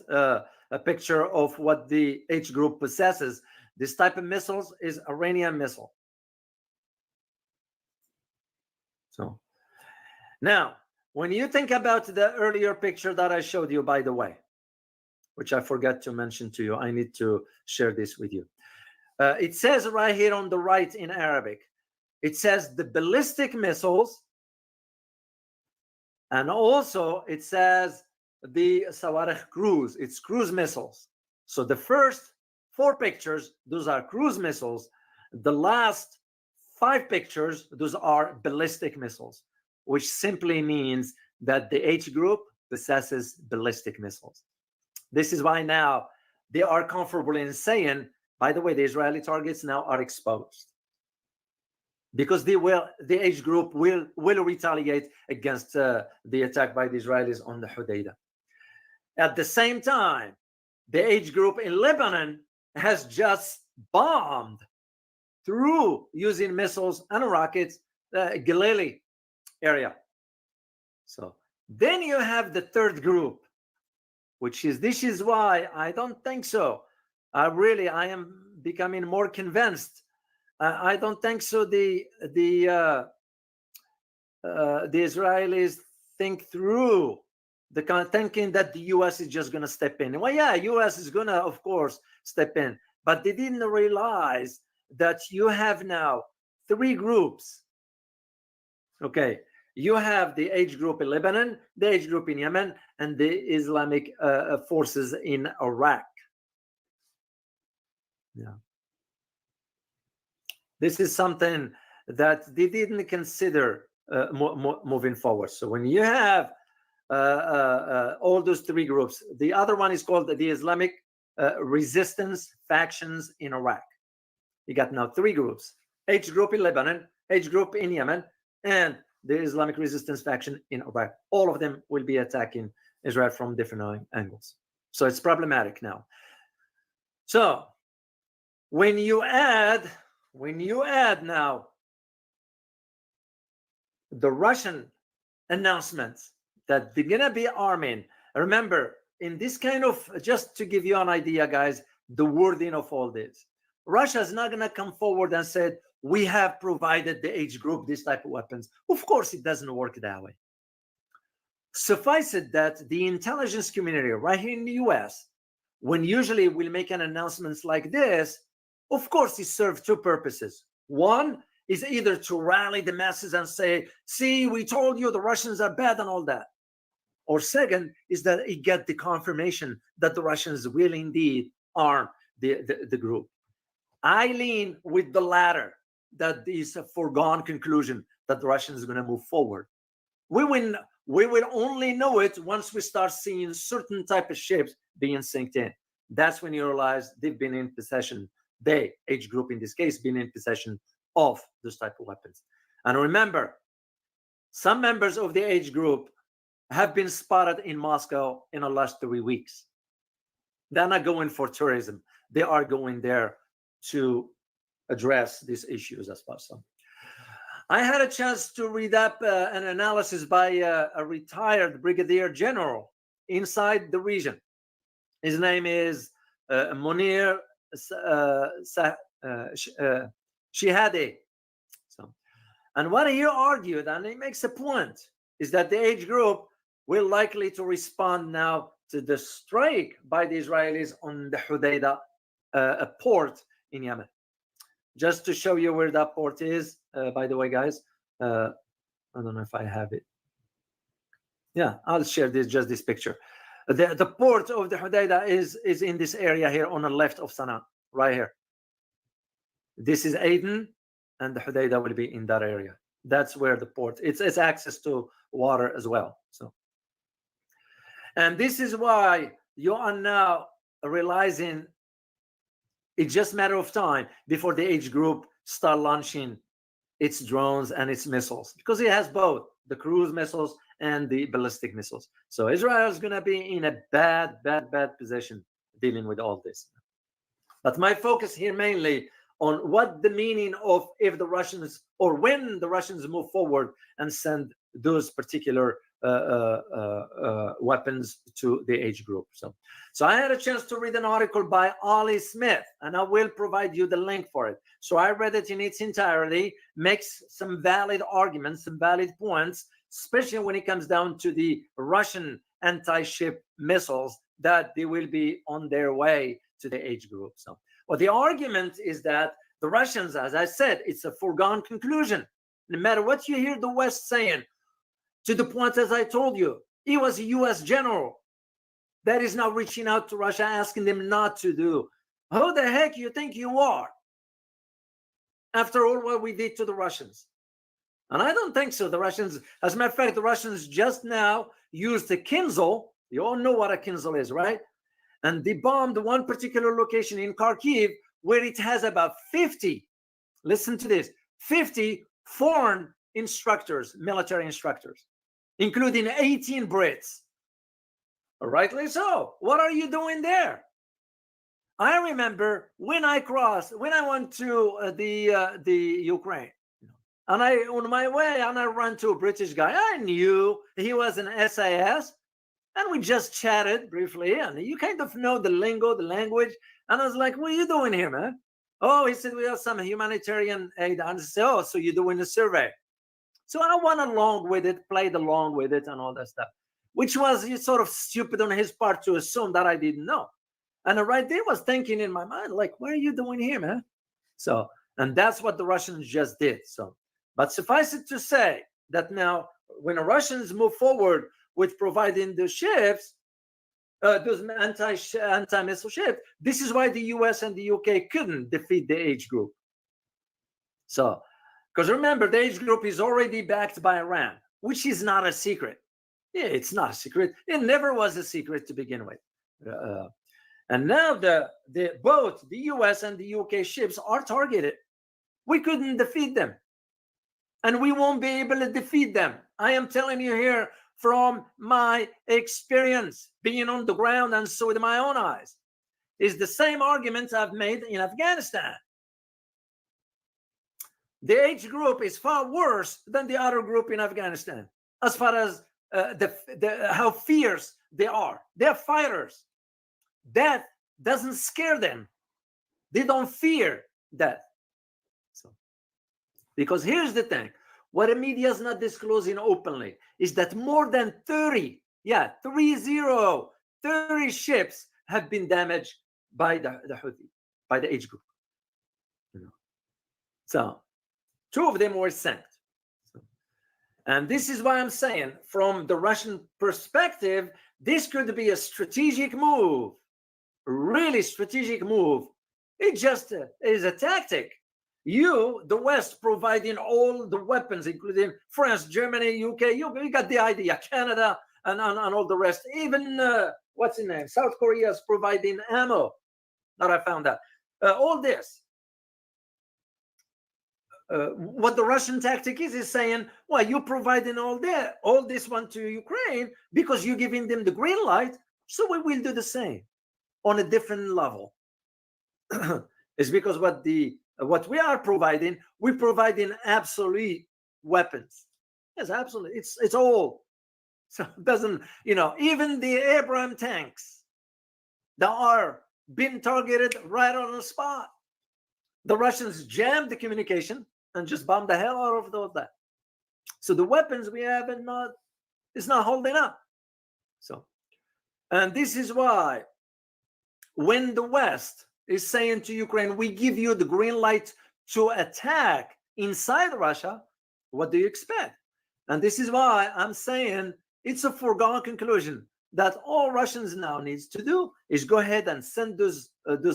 a picture of what the H group possesses. This type of missiles is Iranian missile. So now, when you think about the earlier picture that I showed you, by the way, which I forgot to mention to you, I need to share this with you. It says right here on the right in Arabic, it says the ballistic missiles And also it says the Sawarikh cruise, it's cruise missiles. So the first 4 pictures, those are cruise missiles. The last 5 pictures, those are ballistic missiles, which simply means that the H group possesses ballistic missiles. This is why now they are comfortable in saying, by the way, the Israeli targets now are exposed, because the H group will retaliate against the attack by the Israelis on the Hudaydah. At the same time, the H group in Lebanon has just bombed through using missiles and rockets Galilee area. So then you have the third group, which is, this is why I don't think so. I am becoming more convinced. I don't think so. The Israelis think through thinking that the U.S. is just going to step in. Well, yeah, U.S. is going to, of course, step in, but they didn't realize that you have now 3 groups. Okay, you have the H group in Lebanon, the H group in Yemen, and the Islamic forces in Iraq. Yeah. This is something that they didn't consider moving forward. So when you have all those 3 groups, the other one is called the Islamic resistance factions in Iraq. You got now 3 groups: H group in Lebanon, H group in Yemen, and the Islamic resistance faction in Iraq. All of them will be attacking Israel from different angles. So it's problematic now. So when you add now the Russian announcements that they're gonna be arming, remember, in this kind of, just to give you an idea, guys, the wording of all this, Russia is not gonna come forward and say, we have provided the H group this type of weapons. Of course, it doesn't work that way. Suffice it that the intelligence community right here in the US, when usually we'll make an announcements like this, of course, it serves 2 purposes. One is either to rally the masses and say, see, we told you the Russians are bad and all that. Or second is that it get the confirmation that the Russians will indeed arm the group. I lean with the latter, that is a foregone conclusion that the Russians are going to move forward. We will only know it once we start seeing certain type of ships being synced in. That's when you realize they've been in possession, they, H group in this case, been in possession of this type of weapons. And remember, some members of the H group have been spotted in Moscow in the last 3 weeks. They're not going for tourism. They are going there to address these issues as possible. I had a chance to read up an analysis by a retired brigadier general inside the region. His name is Munir Shihadi. And what he argued, and he makes a point, is that the H group will likely to respond now to the strike by the Israelis on the Hudaydah port in Yemen. Just to show you where that port is, by the way, guys, I don't know if I have it. Yeah, I'll share this picture. The port of the Hudaydah is in this area here on the left of Sana'a, right here. This is Aden, and the Hudaydah will be in that area. That's where the port, it's access to water as well. So, and this is why you are now realizing it's just a matter of time before the H group start launching its drones and its missiles, because it has both the cruise missiles and the ballistic missiles. So Israel is going to be in a bad position dealing with all this. But my focus here mainly on what the meaning of if the Russians, or when the Russians move forward and send those particular weapons to the H group. So I had a chance to read an article by Ollie Smith, and I will provide you the link for it. So I read it in its entirety, makes some valid arguments, some valid points, especially when it comes down to the Russian anti-ship missiles, that they will be on their way to the H group. So, well, the argument is that the Russians, as I said, it's a foregone conclusion. No matter what you hear the West saying, to the point, as I told you, he was a U.S. general that is now reaching out to Russia, asking them not to do. Who the heck you think you are? After all what we did to the Russians. And I don't think so. The Russians, as a matter of fact, the Russians just now used the Kinzhal. You all know what a Kinzhal is, right? And they bombed one particular location in Kharkiv where it has about 50, listen to this, 50 foreign instructors, military instructors, including 18 Brits. Rightly so. What are you doing there? I remember when I went to the Ukraine, and on my way, and I ran to a British guy. I knew he was an SAS, and we just chatted briefly, and you kind of know the lingo, the language. And I was like, "What are you doing here, man?" Oh, he said, "We have some humanitarian aid." And I said, "Oh, so you're doing a survey?" So I went along with it, played along with it, and all that stuff, which was sort of stupid on his part to assume that I didn't know. And right there was thinking in my mind, like, what are you doing here, man? So, and that's what the Russians just did. So, but suffice it to say that now, when the Russians move forward with providing the ships, those anti-missile ships, this is why the US and the UK couldn't defeat the H group. So, because remember, the H group is already backed by Iran, which is not a secret. Yeah, it's not a secret. It never was a secret to begin with. And now both the US and the UK ships are targeted. We couldn't defeat them. And we won't be able to defeat them. I am telling you here from my experience, being on the ground and so with my own eyes, is the same argument I've made in Afghanistan. The H group is far worse than the other group in Afghanistan, as far as how fierce they are. They're fighters. Death doesn't scare them. They don't fear death. So, because here's the thing, what the media is not disclosing openly is that more than 30 ships have been damaged by the Houthi, by the H group. So 2 of them were sunk. And this is why I'm saying, from the Russian perspective, this could be a strategic move, really strategic move. It just is a tactic. You, the West, providing all the weapons, including France, Germany, UK, you got the idea, Canada, and all the rest. Even, what's the name? South Korea is providing ammo, that I found out. All this. What the Russian tactic is saying, well, you're providing all this one to Ukraine because you're giving them the green light, so we will do the same on a different level. It's because what we are providing, we're providing absolute weapons. Yes, absolutely. It's all. So it doesn't, even the Abrams tanks that are being targeted right on the spot. The Russians jammed the communication and just bombed the hell out of that. So the weapons we have is not holding up. So, and this is why when the West is saying to Ukraine, we give you the green light to attack inside Russia, what do you expect? And this is why I'm saying it's a foregone conclusion that all Russians now needs to do is go ahead and send those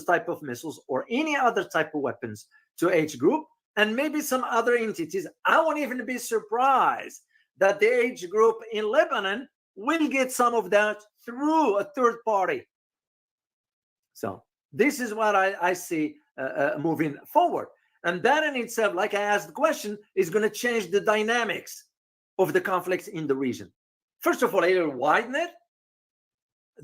type of missiles or any other type of weapons to H group and maybe some other entities. I won't even be surprised that the H group in Lebanon will get some of that through a third party. So this is what I see moving forward. And that in itself, like I asked the question, is going to change the dynamics of the conflicts in the region. First of all, it will widen it.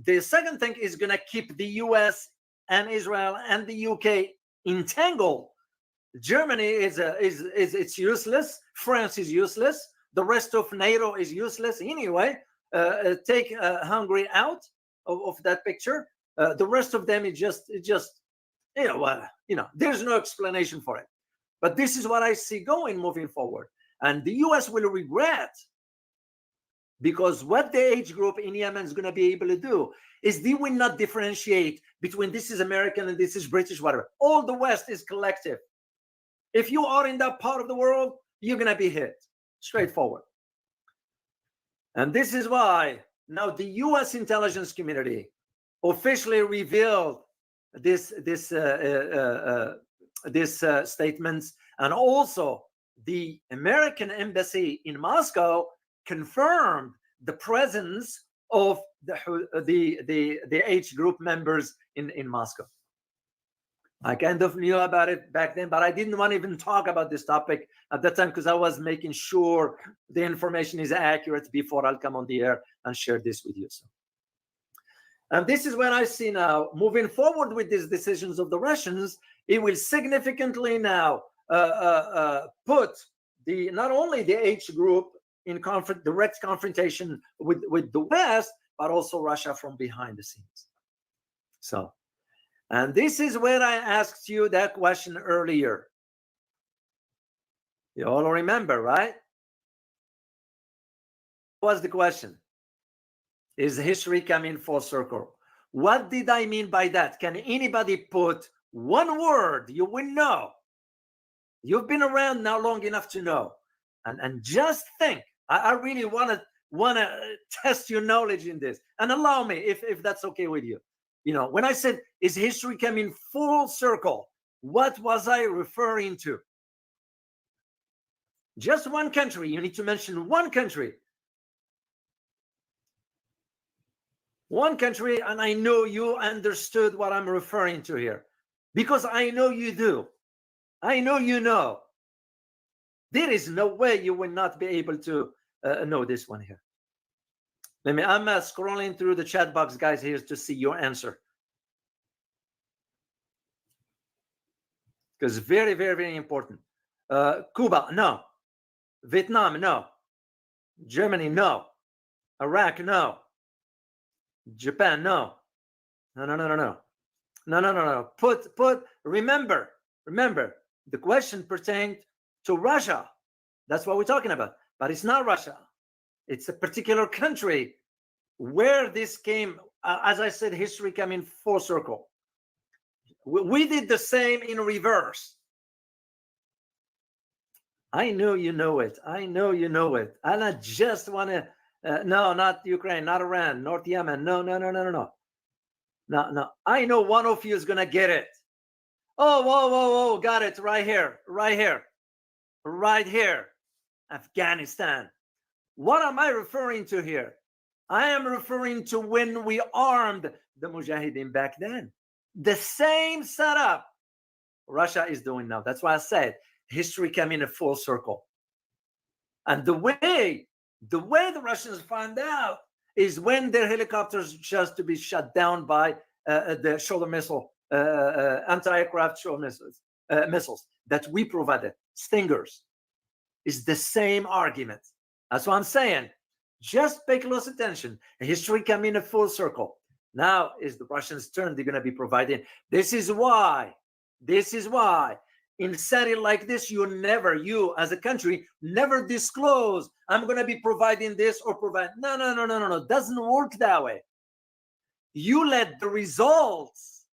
The second thing is going to keep the US and Israel and the UK entangled. Germany it's useless. France is useless. The rest of NATO is useless anyway. Take Hungary out of that picture. The rest of them is just there's no explanation for it. But this is what I see moving forward, and the US will regret. Because what the H group in Yemen is going to be able to do is they will not differentiate between this is American and this is British, whatever. All the West is collective. If you are in that part of the world, you're going to be hit. Straightforward. And this is why now the U.S. intelligence community officially revealed this statements, and also the American embassy in Moscow confirmed the presence of the H group members in Moscow. I kind of knew about it back then, but I didn't want to even talk about this topic at that time because I was making sure the information is accurate before I'll come on the air and share this with you. So, and this is when I see now, moving forward with these decisions of the Russians, it will significantly now put not only the H group in direct confrontation with the West, but also Russia from behind the scenes. So, and this is where I asked you that question earlier. You all remember, right? What was the question? Is history coming full circle? What did I mean by that? Can anybody put one word you will know? You've been around now long enough to know. And just think. I really want to test your knowledge in this. And allow me, if that's okay with you. You know, when I said, is history coming full circle? What was I referring to? Just one country. You need to mention one country. One country, and I know you understood what I'm referring to here. Because I know you do. I know you know. There is no way you will not be able to know this one here. I'm scrolling through the chat box, guys, here to see your answer. Because very, very, very important. Cuba, no. Vietnam, no. Germany, no. Iraq, no. Japan, no. No. Remember, the question pertained to Russia. That's what we're talking about. But it's not Russia. It's a particular country where this came, as I said, history came in full circle. We did the same in reverse. I know you know it. I know you know it. And I just want to, no, not Ukraine, not Iran, North Yemen. No. I know one of you is going to get it. Oh, whoa. Got it right here. Afghanistan. What am I referring to here? I am referring to when we armed the Mujahideen back then. The same setup Russia is doing now. That's why I said history came in a full circle. And the way the Russians find out is when their helicopters just to be shut down by the shoulder missile, anti-aircraft shoulder missiles that we provided, Stingers. Is the same argument. That's what I'm saying. Just pay close attention. History came in a full circle. Now is the Russians' turn. They're going to be providing. This is why in setting like this, you as a country never disclose, I'm going to be providing this or provide. No. It doesn't work that way. You let the results,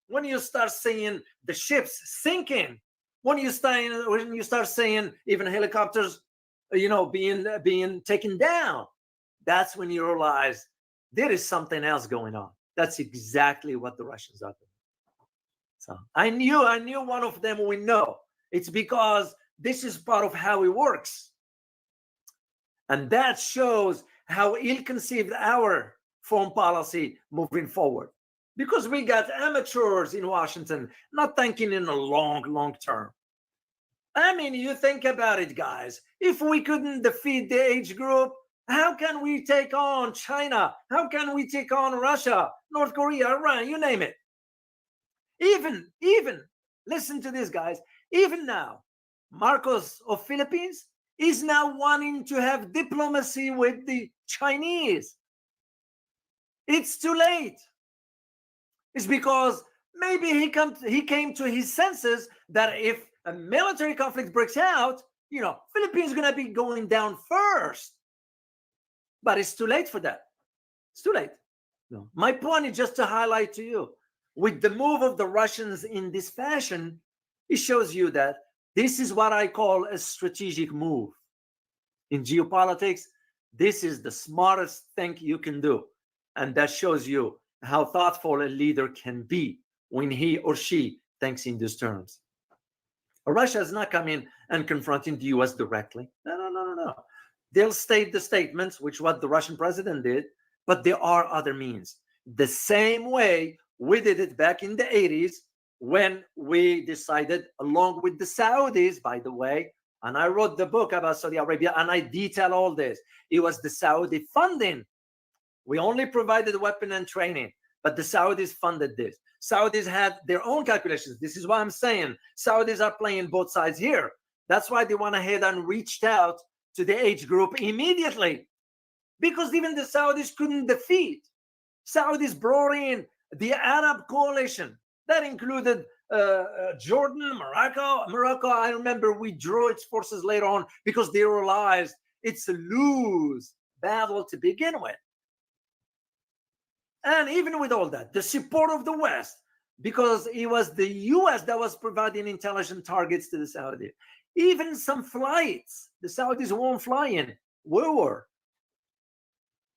when you start seeing the ships sinking, when you start saying even helicopters, being taken down, that's when you realize there is something else going on. That's exactly what the Russians are doing. So I knew one of them would know. It's because this is part of how it works. And that shows how ill-conceived our foreign policy moving forward. Because we got amateurs in Washington not thinking in the long term. I mean, you think about it, guys. If we couldn't defeat the H group, how can we take on China? How can we take on Russia, North Korea, Iran, you name it? Even, listen to this, guys. Even now, Marcos of Philippines is now wanting to have diplomacy with the Chinese. It's too late. It's because maybe he came to his senses that if a military conflict breaks out, Philippines is going to be going down first. But it's too late for that. It's too late. No. My point is just to highlight to you, with the move of the Russians in this fashion, it shows you that this is what I call a strategic move. In geopolitics, This is the smartest thing you can do. And that shows you how thoughtful a leader can be when he or she thinks in these terms. Russia is not coming and confronting the US directly. No. They'll state the statements, which what the Russian president did, but there are other means. The same way we did it back in the 80s when we decided, along with the Saudis, by the way, and I wrote the book about Saudi Arabia and I detail all this. It was the Saudi funding. We only provided weapon and training, but the Saudis funded this. Saudis had their own calculations. This is why I'm saying Saudis are playing both sides here. That's why they went ahead and reached out to the age group immediately, because even the Saudis couldn't defeat. Saudis brought in the Arab coalition that included Jordan, Morocco. I remember we drew its forces later on because they realized it's a lose battle to begin with. And even with all that, the support of the West, because it was the US that was providing intelligent targets to the Saudis. Even some flights, the Saudis won't fly in. We were.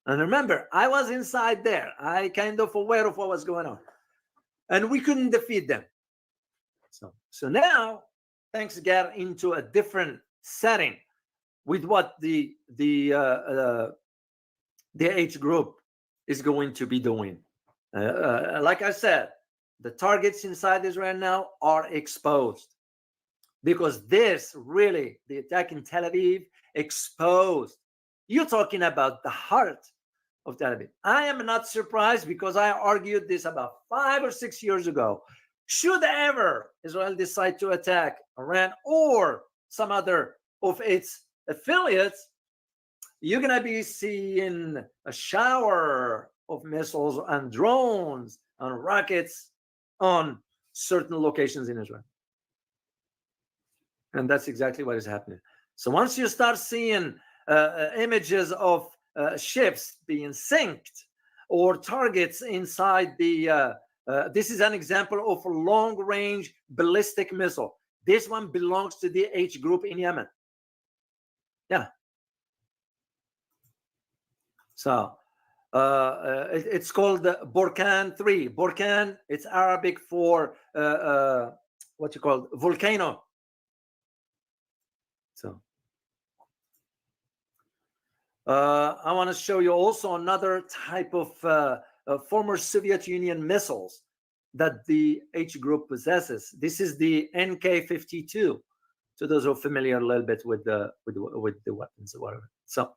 And remember, I was inside there. I kind of aware of what was going on. And we couldn't defeat them. So now, things get into a different setting with what the age group is going to be doing. Like I said, the targets inside Israel now are exposed, because this really, the attack in Tel Aviv, exposed. You're talking about the heart of Tel Aviv. I am not surprised, because I argued this about 5 or 6 years ago. Should ever Israel decide to attack Iran or some other of its affiliates, you're going to be seeing a shower of missiles and drones and rockets on certain locations in Israel. And that's exactly what is happening. So once you start seeing images of ships being sinked or targets inside the, this is an example of a long-range ballistic missile. This one belongs to the H group in Yemen. Yeah. So it's called Burkan 3. Burkan, it's Arabic for what you call volcano. So I want to show you also another type of former Soviet Union missiles that the H group possesses. This is the NK-52. To those who are familiar a little bit with the weapons or whatever. So,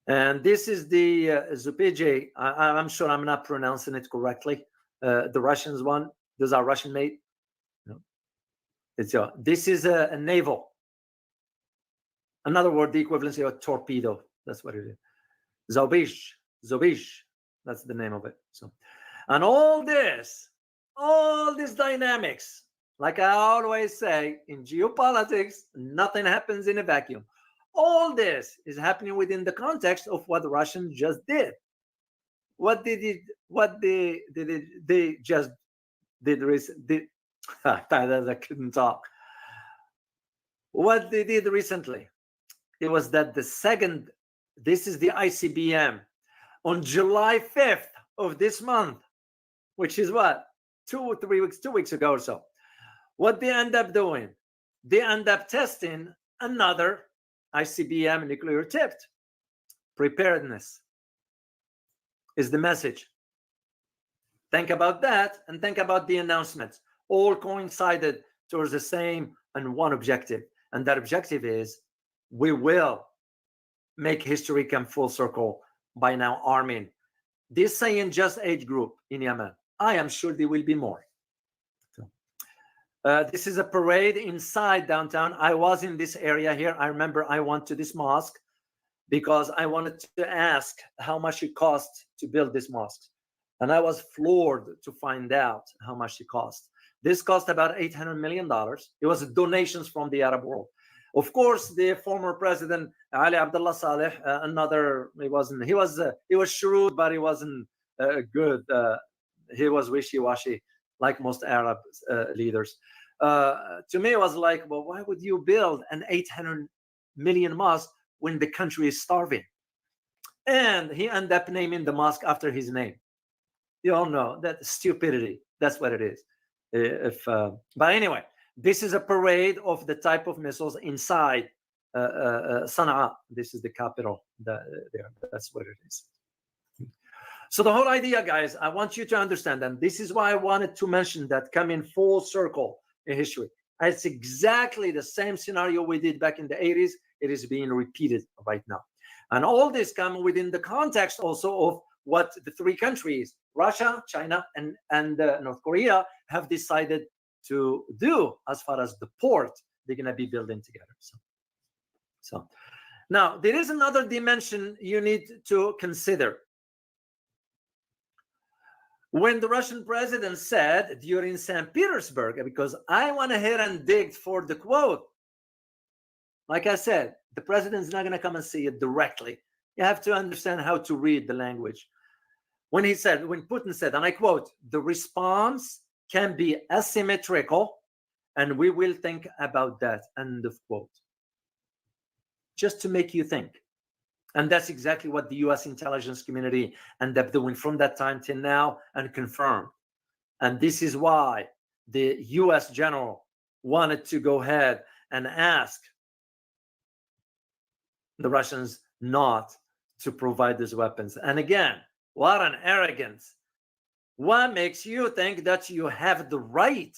and this is the Zupij. I'm sure I'm not pronouncing it correctly. The Russians one. Those are Russian made. This is a naval. Another word, the equivalency of a torpedo. That's what it is. Zupij. That's the name of it. So, and all this dynamics, like I always say, in geopolitics, nothing happens in a vacuum. All this is happening within the context of what the Russians just did. What they just did recently. I couldn't talk. What they did recently, it was that this is the ICBM, on July 5th of this month, which is what, 2 weeks ago or so. What they end up doing, they end up testing another ICBM nuclear tipped. Preparedness is the message. Think about that and think about the announcements. All coincided towards the same and one objective. And that objective is, we will make history come full circle by now arming. This saying just age group in Yemen. I am sure there will be more. This is a parade inside downtown. I was in this area here. I remember I went to this mosque because I wanted to ask how much it cost to build this mosque. And I was floored to find out how much it cost. This cost about $800 million. It was donations from the Arab world. Of course, the former president, Ali Abdullah Saleh, he was shrewd, but he wasn't good. He was wishy-washy, like most Arab leaders. To me, it was like, well, why would you build an 800 million mosque when the country is starving. And he ended up naming the mosque after his name. You all know that stupidity. That's what it is. But anyway, this is a parade of the type of missiles inside Sana'a. This is the capital. That's what it is. So the whole idea, guys, I want you to understand, and this is why I wanted to mention that coming full circle in history. It's exactly the same scenario we did back in the 80s. It is being repeated right now. And all this comes within the context also of what the three countries, Russia, China, and North Korea, have decided to do as far as the port they're going to be building together. So now there is another dimension you need to consider. When the Russian president said during St. Petersburg, because I went ahead and digged for the quote, like I said, the president's not going to come and say it directly. You have to understand how to read the language. When Putin said, and I quote, "The response can be asymmetrical, and we will think about that," end of quote. Just to make you think. And that's exactly what the US intelligence community ended up doing from that time till now and confirmed. And this is why the US general wanted to go ahead and ask the Russians not to provide these weapons. And again, what an arrogance. What makes you think that you have the right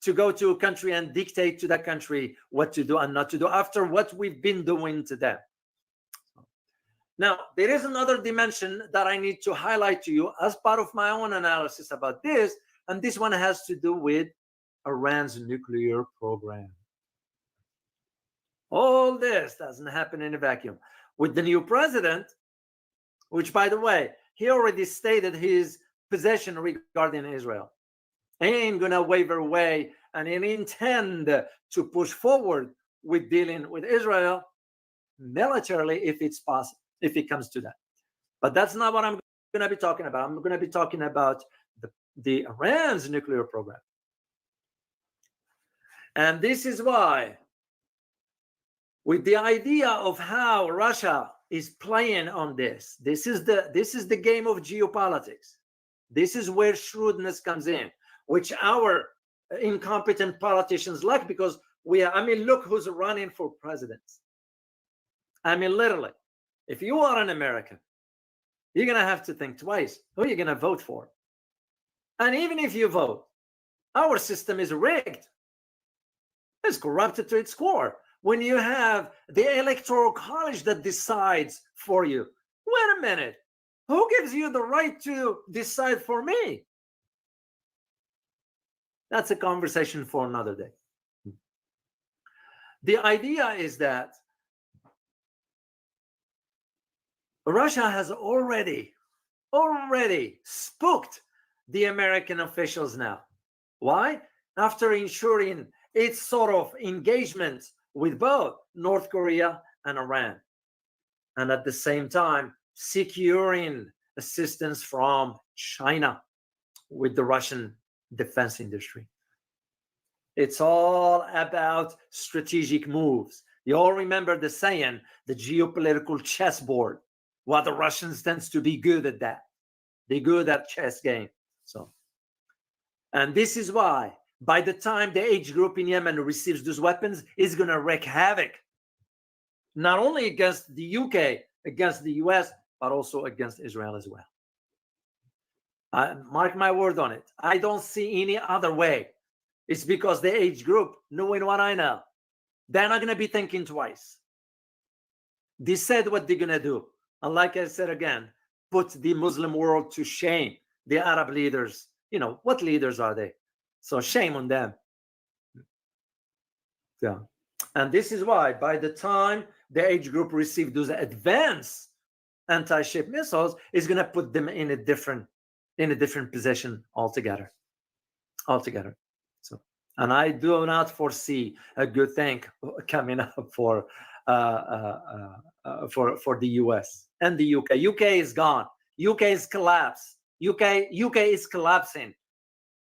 to go to a country and dictate to that country what to do and not to do after what we've been doing to them? Now, there is another dimension that I need to highlight to you as part of my own analysis about this, and this one has to do with Iran's nuclear program. All this doesn't happen in a vacuum. With the new president, which, by the way, he already stated his position regarding Israel. He ain't going to waver away, and he intend to push forward with dealing with Israel militarily if it's possible. If it comes to that. But that's not what I'm going to be talking about. I'm going to be talking about the Iran's nuclear program. And this is why, with the idea of how Russia is playing on this is the game of geopolitics. This is where shrewdness comes in, which our incompetent politicians lack, because look who's running for president. Literally. If you are an American, you're going to have to think twice who you're going to vote for. And even if you vote, our system is rigged. It's corrupted to its core. When you have the electoral college that decides for you, wait a minute, who gives you the right to decide for me? That's a conversation for another day. The idea is that Russia has already spooked the American officials now. Why? After ensuring its sort of engagement with both North Korea and Iran, and at the same time securing assistance from China with the Russian defense industry. It's all about strategic moves. You all remember the saying, the geopolitical chessboard. Well, the Russians tends to be good at that. They're good at chess game. And this is why, by the time the age group in Yemen receives those weapons, it's going to wreak havoc, not only against the UK, against the US, but also against Israel as well. Mark my word on it. I don't see any other way. It's because the age group, knowing what I know, they're not going to be thinking twice. They said what they're going to do. And like I said again, put the Muslim world to shame. The Arab leaders, what leaders are they? So shame on them. Yeah. And this is why by the time the age group received those advanced anti-ship missiles, it's going to put them in a different position altogether. So, and I do not foresee a good thing coming up for the US and the UK. UK is gone. UK is collapsed. UK is collapsing.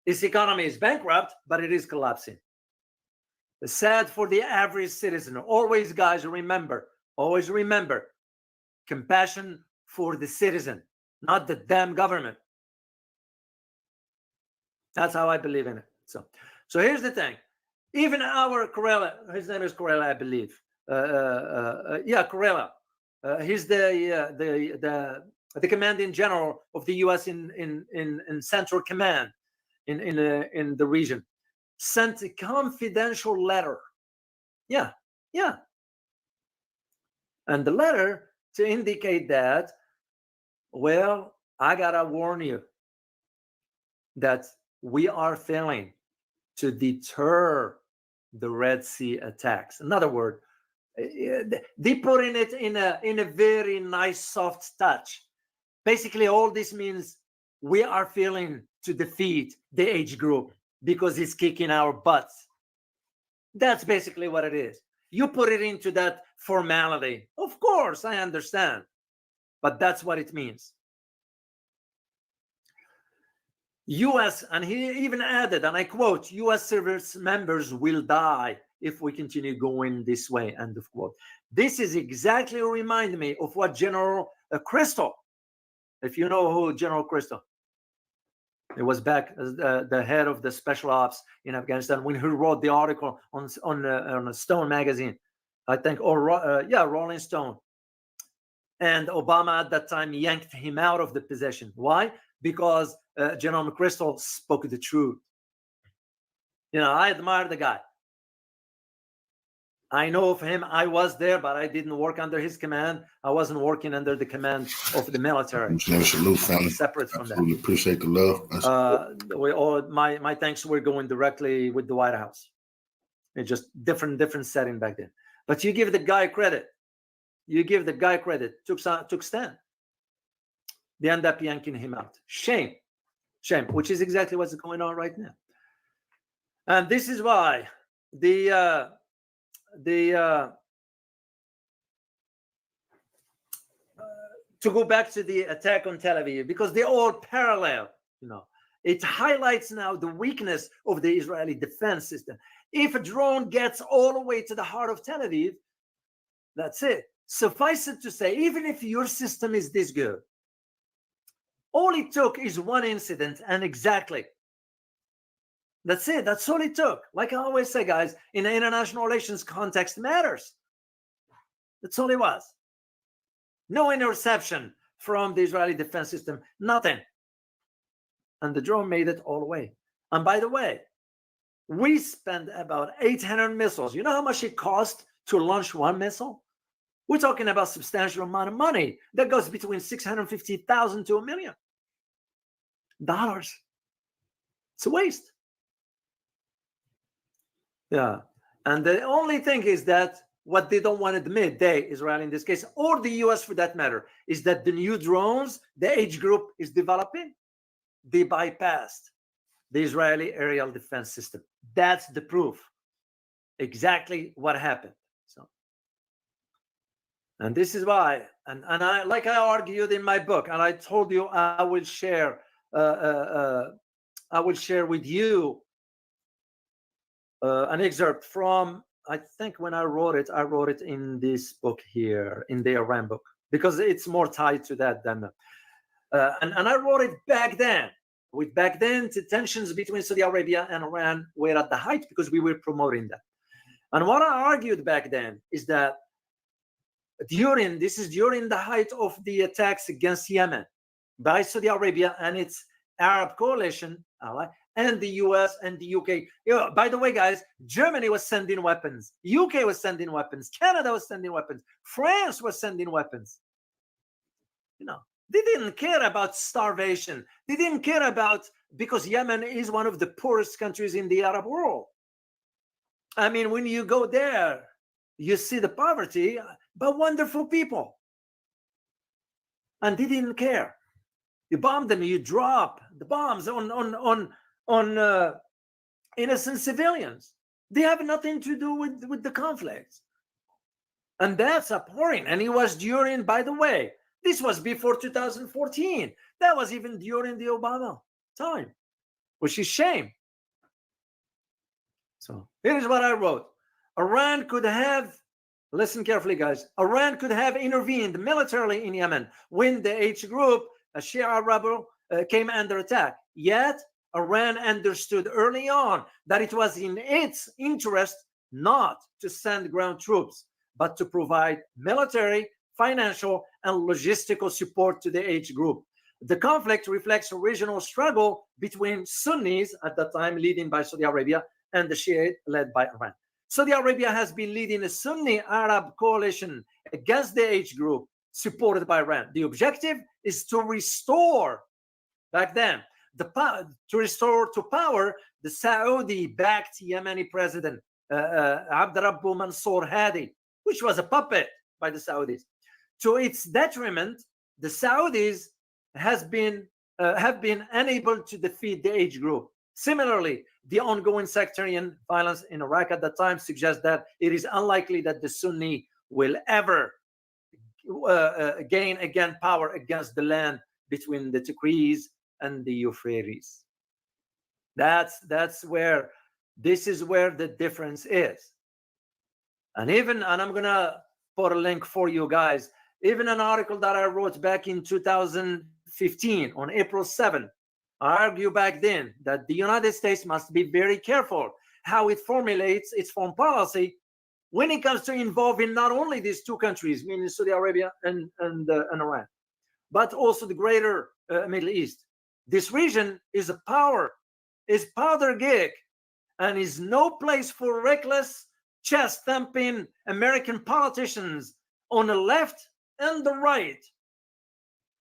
Its economy is bankrupt, but it is collapsing. It's sad for the average citizen. Always, guys, remember, Always remember, compassion for the citizen, not the damn government. That's how I believe in it. So here's the thing. Even our Corella, his name is Corella, I believe. Yeah, Corella. He's the commanding general of the U.S. in Central Command in the region. Sent a confidential letter. Yeah. And the letter to indicate that, well, I gotta warn you that we are failing to deter the Red Sea attacks. In other words, they put in it in a very nice soft touch. Basically, all this means we are failing to defeat the age group because it's kicking our butts. That's basically what it is. You put it into that formality. Of course, I understand. But that's what it means. U.S., and he even added, and I quote, U.S. service members will die if we continue going this way, end of quote. This is exactly remind me of what General Crystal, if you know who General Crystal, it was back as the head of the special ops in Afghanistan when he wrote the article on Stone magazine, I think, or Rolling Stone. And Obama at that time yanked him out of the position. Why? Because General McChrystal spoke the truth. You know, I admire the guy. I know of him. I was there, but I didn't work under his command. I wasn't working under the command of the military. Salute, family. Separate from that. We appreciate the love. My thanks were going directly with the White House. It's just different setting back then. But you give the guy credit. Took stand. They end up yanking him out. Shame, which is exactly what's going on right now. And this is why to go back to the attack on Tel Aviv, because they all parallel, you know, it highlights now the weakness of the Israeli defense system. If a drone gets all the way to the heart of Tel Aviv, that's it. Suffice it to say, even if your system is this good, all it took is one incident, and exactly. That's it. That's all it took. Like I always say, guys, in the international relations context matters. That's all it was. No interception from the Israeli defense system, nothing. And the drone made it all the way. And by the way, we spent about 800 missiles. You know how much it cost to launch one missile? We're talking about a substantial amount of money. That goes between $650,000 to $1 million. It's a waste. Yeah. And the only thing is that what they don't want to admit, Israel in this case, or the US for that matter, is that the new drones the age group is developing, they bypassed the Israeli aerial defense system. That's the proof. Exactly what happened. So, and this is why, and I, like I argued in my book, and I told you I will share with you an excerpt from, I think when I wrote it in this book here, in the Iran book, because it's more tied to that than, and I wrote it back then. Back then, the tensions between Saudi Arabia and Iran were at the height because we were promoting that. And what I argued back then is that during the height of the attacks against Yemen by Saudi Arabia and its Arab coalition ally, and the US and the UK. You know, by the way, guys, Germany was sending weapons. UK was sending weapons. Canada was sending weapons. France was sending weapons. You know, they didn't care about starvation. They didn't care about, because Yemen is one of the poorest countries in the Arab world. I mean, when you go there, you see the poverty, but wonderful people. And they didn't care. You bomb them, you drop the bombs on innocent civilians. They have nothing to do with the conflict. And that's abhorrent. And it was during, by the way, this was before 2014. That was even during the Obama time, which is shame. So here's what I wrote. Iran could have listen carefully, guys. Iran could have intervened militarily in Yemen when the H group, a Shia rebel, came under attack. Yet, Iran understood early on that it was in its interest not to send ground troops, but to provide military, financial, and logistical support to the H group. The conflict reflects a regional struggle between Sunnis at that time, leading by Saudi Arabia, and the Shiite led by Iran. Saudi Arabia has been leading a Sunni Arab coalition against the H group, supported by Iran. The objective is to restore, back then, to restore to power the Saudi-backed Yemeni president, Abdurrabbu Mansour Hadi, which was a puppet by the Saudis. To its detriment, the Saudis have been unable to defeat the H group. Similarly, the ongoing sectarian violence in Iraq at that time suggests that it is unlikely that the Sunni will ever gain again power against the land between the Tigris and the Euphrates. This is where the difference is. And I'm gonna put a link for you guys. Even an article that I wrote back in 2015 on April 7, I argue back then that the United States must be very careful how it formulates its foreign policy when it comes to involving not only these two countries, meaning Saudi Arabia and Iran, but also the greater Middle East. This region is a powder gig, and is no place for reckless, chest-thumping American politicians on the left and the right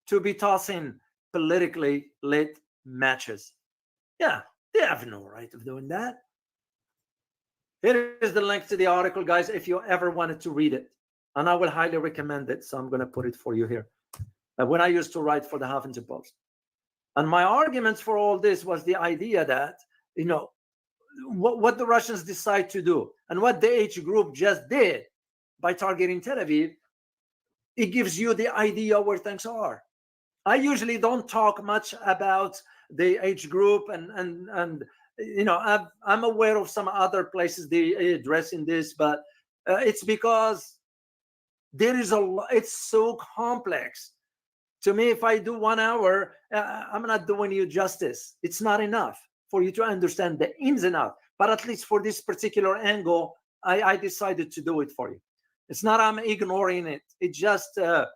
to be tossing politically lit matches. Yeah, they have no right of doing that. Here is the link to the article, guys, if you ever wanted to read it. And I will highly recommend it, so I'm going to put it for you here. When I used to write for the Huffington Post. And my arguments for all this was the idea that, you know, what the Russians decide to do and what the H group just did by targeting Tel Aviv, it gives you the idea where things are. I usually don't talk much about the H group and you know, I'm aware of some other places they addressing this, but it's because there is it's so complex. To me, if I do 1 hour, I'm not doing you justice. It's not enough for you to understand the ins and outs. But at least for this particular angle, I decided to do it for you. It's not I'm ignoring it. It just, I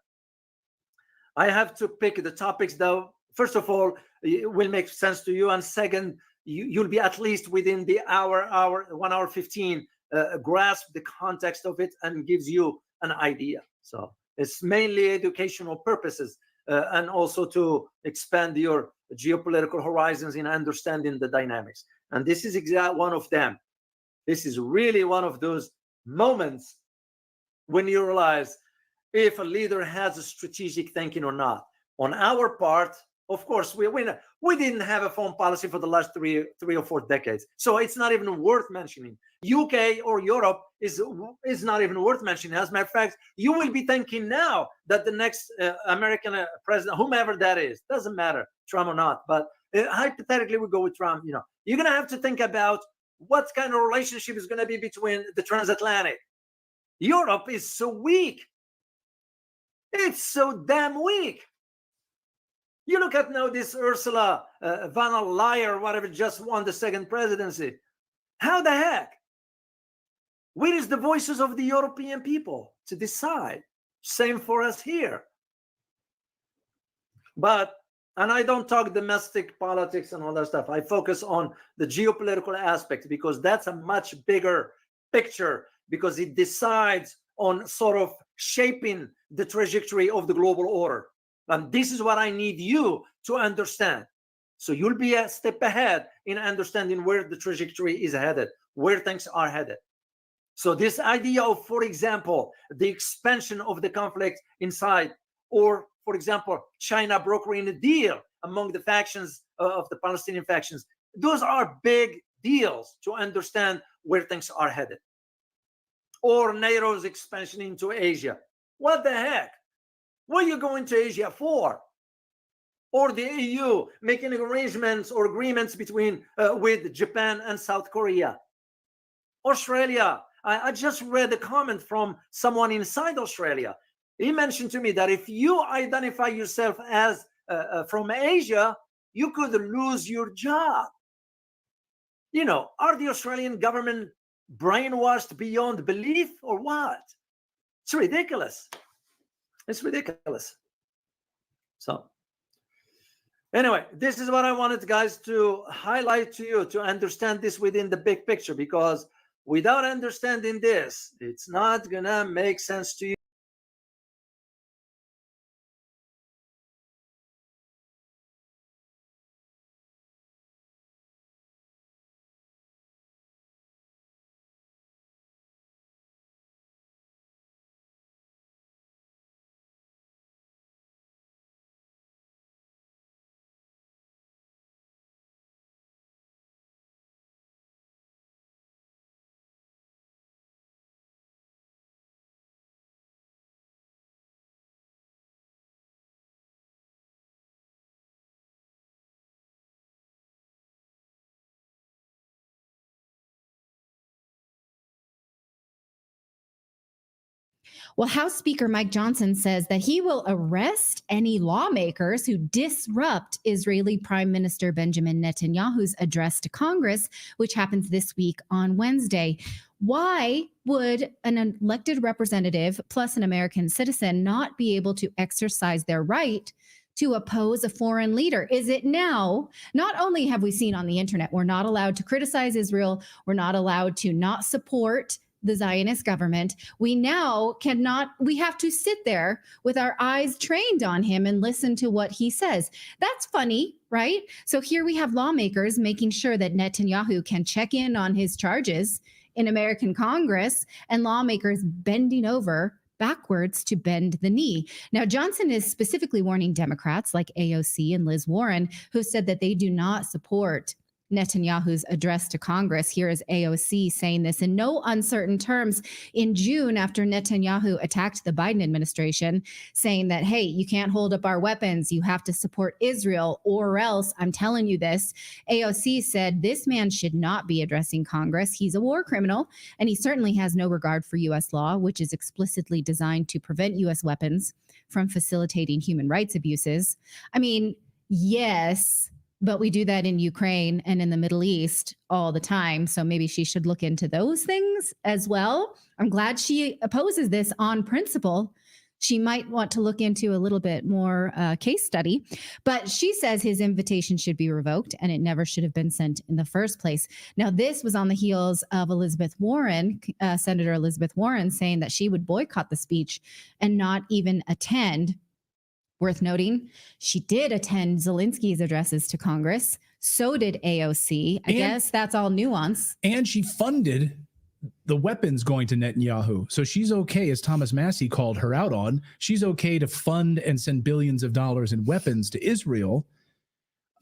have to pick the topics that, first of all, it will make sense to you. And second, you'll be at least within the 1 hour 15, grasp the context of it and gives you an idea. So it's mainly educational purposes. And also to expand your geopolitical horizons in understanding the dynamics. And this is exactly one of them. This is really one of those moments when you realize if a leader has a strategic thinking or not. On our part, of course, we didn't have a foreign policy for the last three or 4 decades. So it's not even worth mentioning. UK or Europe is not even worth mentioning. As a matter of fact, you will be thinking now that the next American president, whomever that is, doesn't matter, Trump or not, but hypothetically we go with Trump, you know, you're going to have to think about what kind of relationship is going to be between the transatlantic. Europe is so weak. It's so damn weak. You look at now this Ursula von der Leyen, whatever, just won the second presidency. How the heck? Where is the voices of the European people to decide? Same for us here. But, and I don't talk domestic politics and all that stuff. I focus on the geopolitical aspect because that's a much bigger picture because it decides on sort of shaping the trajectory of the global order. And this is what I need you to understand. So you'll be a step ahead in understanding where the trajectory is headed, where things are headed. So this idea of, for example, the expansion of the conflict inside, or, for example, China brokering a deal among the factions of the Palestinian factions, those are big deals to understand where things are headed. Or NATO's expansion into Asia. What the heck? What are you going to Asia for? Or the EU making arrangements or agreements between with Japan and South Korea. Australia I just read a comment from someone inside Australia. He mentioned to me that if you identify yourself as from Asia, you could lose your job. You know, are the Australian government brainwashed beyond belief or what? It's ridiculous. It's ridiculous. So anyway, this is what I wanted, guys, to highlight to you, to understand this within the big picture, because without understanding this, it's not gonna make sense to you. Well, House Speaker Mike Johnson says that he will arrest any lawmakers who disrupt Israeli Prime Minister Benjamin Netanyahu's address to Congress, which happens this week on Wednesday. Why would an elected representative plus an American citizen not be able to exercise their right to oppose a foreign leader? Is it now? Not only have we seen on the internet, we're not allowed to criticize Israel, we're not allowed to not support the Zionist government. We now cannot, we have to sit there with our eyes trained on him and listen to what he says. That's funny, right? So here we have lawmakers making sure that Netanyahu can check in on his charges in American Congress, and lawmakers bending over backwards to bend the knee. Now, Johnson is specifically warning Democrats like AOC and Liz Warren, who said that they do not support Netanyahu's address to Congress. Here is AOC saying this in no uncertain terms in June after Netanyahu attacked the Biden administration, saying that, hey, you can't hold up our weapons. You have to support Israel or else. I'm telling you this. AOC said this man should not be addressing Congress. He's a war criminal, and he certainly has no regard for U.S. law, which is explicitly designed to prevent U.S. weapons from facilitating human rights abuses. I mean, yes, but we do that in Ukraine and in the Middle East all the time. So maybe she should look into those things as well. I'm glad she opposes this on principle. She might want to look into a little bit more case study. But she says his invitation should be revoked and it never should have been sent in the first place. Now, this was on the heels of Elizabeth Warren, Senator Elizabeth Warren, saying that she would boycott the speech and not even attend. Worth noting, she did attend Zelensky's addresses to Congress. So did AOC. I guess that's all nuance. And she funded the weapons going to Netanyahu. So she's okay, as Thomas Massey called her out on, she's okay to fund and send billions of dollars in weapons to Israel.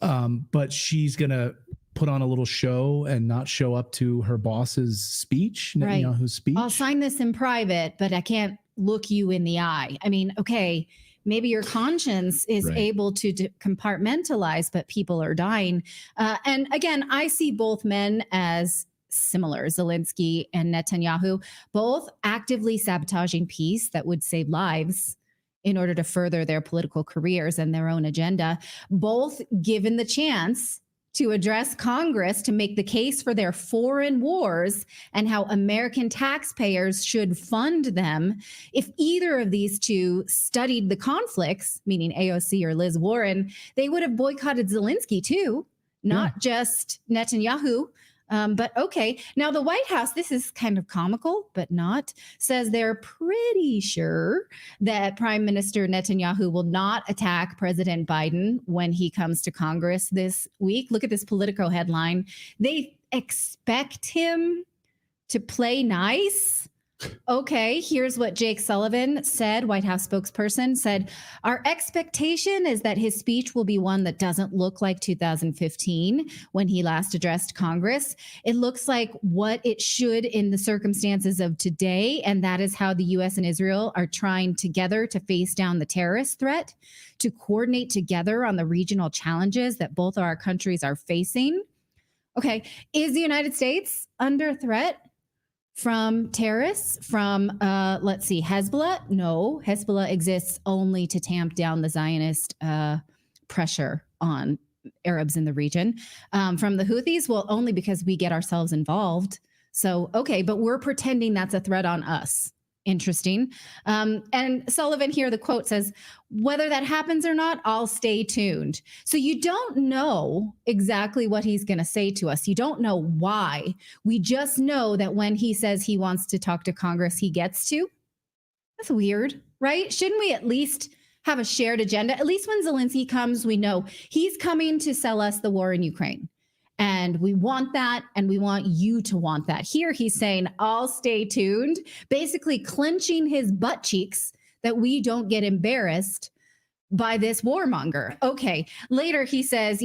But she's going to put on a little show and not show up to her boss's speech, Netanyahu's speech. I'll sign this in private, but I can't look you in the eye. I mean, okay, maybe your conscience is able to compartmentalize, but people are dying. And again, I see both men as similar, Zelensky and Netanyahu, both actively sabotaging peace that would save lives in order to further their political careers and their own agenda, both given the chance to address Congress to make the case for their foreign wars and how American taxpayers should fund them. If either of these two studied the conflicts, meaning AOC or Liz Warren, they would have boycotted Zelensky too, not just Netanyahu. But okay, now the White House, this is kind of comical, but not, says they're pretty sure that Prime Minister Netanyahu will not attack President Biden when he comes to Congress this week. Look at this Politico headline. They expect him to play nice. Okay, here's what Jake Sullivan said, White House spokesperson, said, our expectation is that his speech will be one that doesn't look like 2015 when he last addressed Congress. It looks like what it should in the circumstances of today, and that is how the U.S. and Israel are trying together to face down the terrorist threat, to coordinate together on the regional challenges that both our countries are facing. Okay, is the United States under threat from terrorists, from, let's see, Hezbollah? No, Hezbollah exists only to tamp down the Zionist pressure on Arabs in the region. From the Houthis? Well, only because we get ourselves involved. So, okay, but we're pretending that's a threat on us. Interesting. And Sullivan here, the quote says, whether that happens or not, I'll stay tuned. So you don't know exactly what he's going to say to us. You don't know why. We just know that when he says he wants to talk to Congress, he gets to. That's weird, right? Shouldn't we at least have a shared agenda? At least when Zelensky comes, we know he's coming to sell us the war in Ukraine. And we want that, and we want you to want that. Here he's saying, I'll stay tuned, basically clenching his butt cheeks that we don't get embarrassed by this warmonger. Okay, later he says,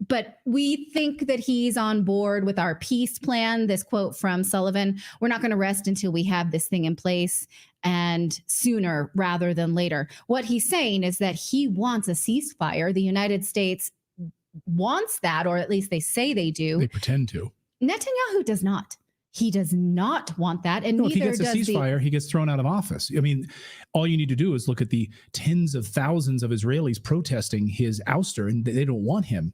but we think that he's on board with our peace plan. This quote from Sullivan, we're not going to rest until we have this thing in place, and sooner rather than later. What he's saying is that he wants a ceasefire. The United States wants that, or at least they say they do. They pretend to. Netanyahu does not. He does not want that, and if he neither gets a does ceasefire, he gets thrown out of office. I mean, all you need to do is look at the tens of thousands of Israelis protesting his ouster, and they don't want him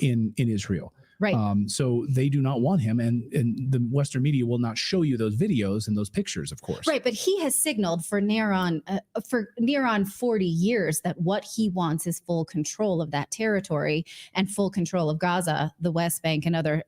in Israel. Right. So they do not want him, and the Western media will not show you those videos and those pictures, of course. Right, but he has signaled for near on 40 years that what he wants is full control of that territory and full control of Gaza, the West Bank, and other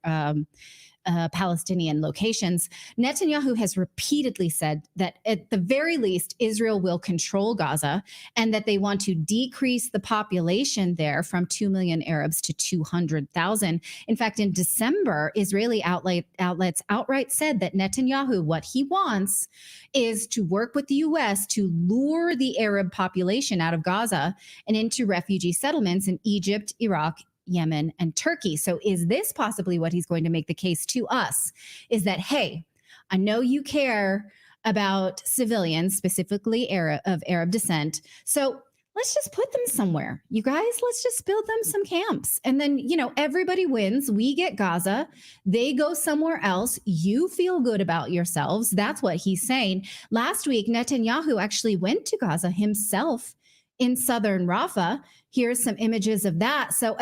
Palestinian locations. Netanyahu has repeatedly said that at the very least, Israel will control Gaza, and that they want to decrease the population there from 2 million Arabs to 200,000. In fact, in December, Israeli outlets outright said that Netanyahu, what he wants is to work with the U.S. to lure the Arab population out of Gaza and into refugee settlements in Egypt, Iraq, Yemen, and Turkey. So is this possibly what he's going to make the case to us? Is that, hey, I know you care about civilians, specifically of Arab descent. So let's just put them somewhere. You guys, let's just build them some camps. And then, everybody wins. We get Gaza. They go somewhere else. You feel good about yourselves. That's what he's saying. Last week, Netanyahu actually went to Gaza himself in southern Rafah. Here's some images of that. So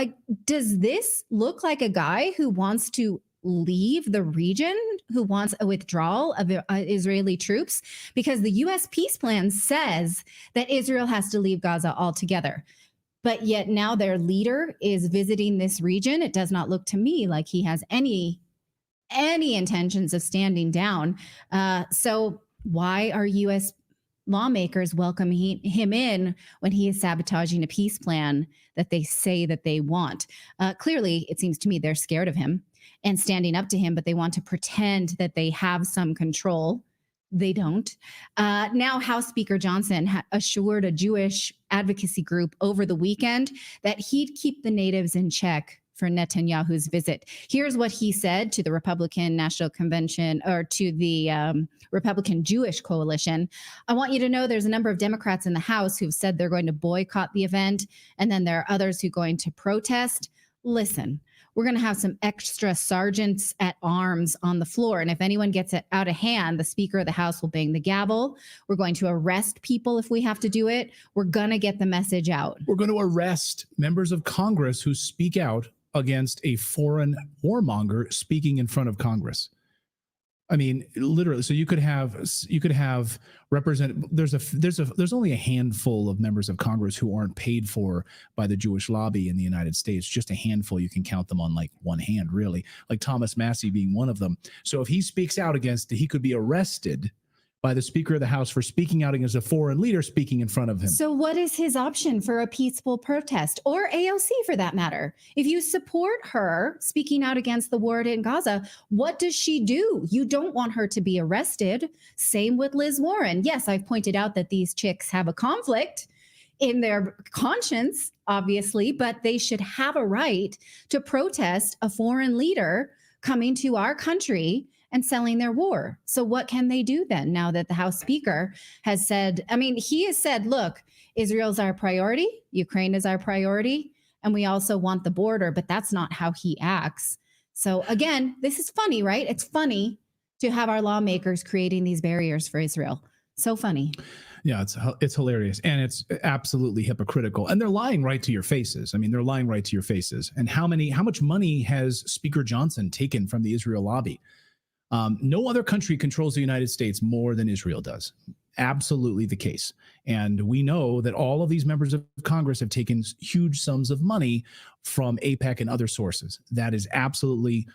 does this look like a guy who wants to leave the region, who wants a withdrawal of Israeli troops? Because the U.S. peace plan says that Israel has to leave Gaza altogether. But yet now their leader is visiting this region. It does not look to me like he has any intentions of standing down. So why are U.S. lawmakers welcoming him in when he is sabotaging a peace plan that they say that they want? Clearly, it seems to me they're scared of him and standing up to him, but they want to pretend that they have some control. They don't. Now, House Speaker Johnson assured a Jewish advocacy group over the weekend that he'd keep the natives in check for Netanyahu's visit. Here's what he said to the Republican National Convention, or to the Republican Jewish Coalition. I want you to know there's a number of Democrats in the House who've said they're going to boycott the event, and then there are others who are going to protest. Listen, we're going to have some extra sergeants at arms on the floor, and if anyone gets it out of hand, the Speaker of the House will bang the gavel. We're going to arrest people if we have to do it. We're going to get the message out. We're going to arrest members of Congress who speak out against a foreign warmonger speaking in front of Congress. I mean, literally. So you could have there's only a handful of members of Congress who aren't paid for by the Jewish lobby in the United States. Just a handful. You can count them on like one hand, really. Like Thomas Massey being one of them. So if he speaks out against it, he could be arrested by the Speaker of the House for speaking out against a foreign leader speaking in front of him. So what is his option for a peaceful protest, or AOC for that matter? If you support her speaking out against the war in Gaza, what does she do? You don't want her to be arrested. Same with Liz Warren. Yes, I've pointed out that these chicks have a conflict in their conscience, obviously, but they should have a right to protest a foreign leader coming to our country and selling their war. So what can they do then, now that the House Speaker has said, he has said, look, Israel's our priority, Ukraine is our priority, and we also want the border, but that's not how he acts. So again, this is funny, right? It's funny to have our lawmakers creating these barriers for Israel. So funny. Yeah, it's hilarious, and it's absolutely hypocritical, and they're lying right to your faces. I mean, they're lying right to your faces. And how much money has Speaker Johnson taken from the Israel lobby? No other country controls the United States more than Israel does. Absolutely the case. And we know that all of these members of Congress have taken huge sums of money from AIPAC and other sources. That is absolutely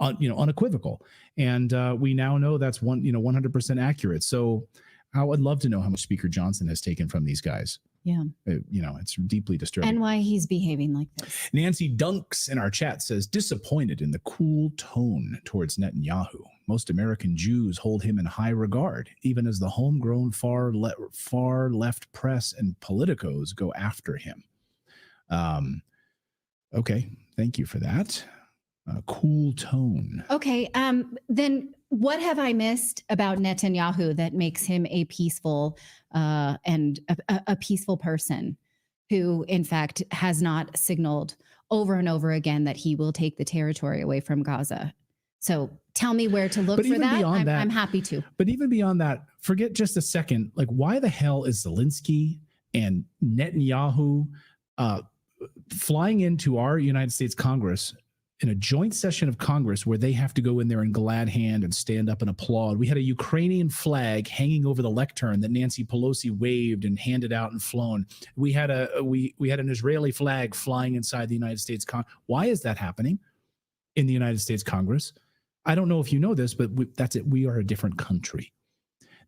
unequivocal. And we now know that's 100% accurate. So I would love to know how much Speaker Johnson has taken from these guys. Yeah. It's deeply disturbing. And why he's behaving like this. Nancy Dunks in our chat says, disappointed in the cool tone towards Netanyahu. Most American Jews hold him in high regard, even as the homegrown far left press and politicos go after him. Okay. Thank you for that. Cool tone. Okay. Then what have I missed about Netanyahu that makes him a peaceful and a peaceful person who, in fact, has not signaled over and over again that he will take the territory away from Gaza? So tell me where to look for that. I'm happy to. But even beyond that, forget just a second. Like, why the hell is Zelensky and Netanyahu flying into our United States Congress in a joint session of Congress where they have to go in there in glad hand and stand up and applaud? We had a Ukrainian flag hanging over the lectern that Nancy Pelosi waved and handed out and flown. We had an Israeli flag flying inside the United States Congress. Why is that happening in the United States Congress? I don't know if you know this, but that's it. We are a different country.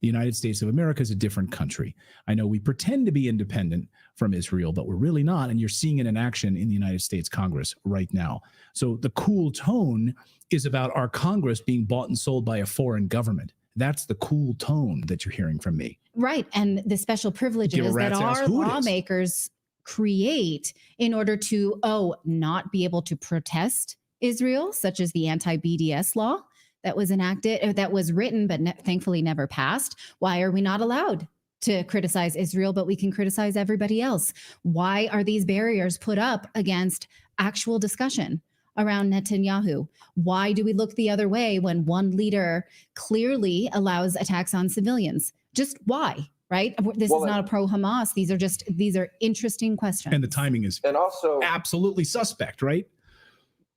The United States of America is a different country. I know we pretend to be independent from Israel, but we're really not. And you're seeing it in action in the United States Congress right now. So the cool tone is about our Congress being bought and sold by a foreign government. That's the cool tone that you're hearing from me. Right. And the special privileges that our lawmakers create in order to, not be able to protest Israel, such as the anti-BDS law that was enacted, that was written, but thankfully never passed. Why are we not allowed to criticize Israel, but we can criticize everybody else? Why are these barriers put up against actual discussion around Netanyahu? Why do we look the other way when one leader clearly allows attacks on civilians? Just why? Right? This is not a pro-Hamas. These are interesting questions. And the timing is also absolutely suspect, right?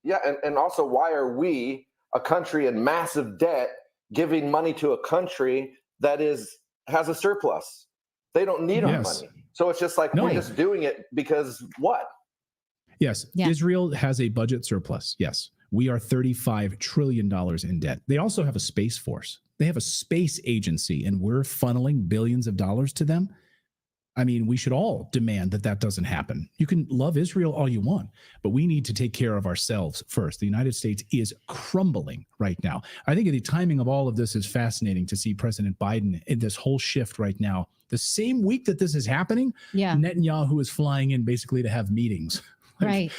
Yeah, and also, why are we, a country in massive debt, giving money to a country that has a surplus? They don't need our money. So it's just like, we're just doing it because what? Yes. Yeah. Israel has a budget surplus. Yes. We are $35 trillion in debt. They also have a space force. They have a space agency, and we're funneling billions of dollars to them. I mean, we should all demand that doesn't happen. You can love Israel all you want, but we need to take care of ourselves first. The United States is crumbling right now. I think the timing of all of this is fascinating to see President Biden in this whole shift right now. The same week that this is happening, Netanyahu is flying in basically to have meetings. Right.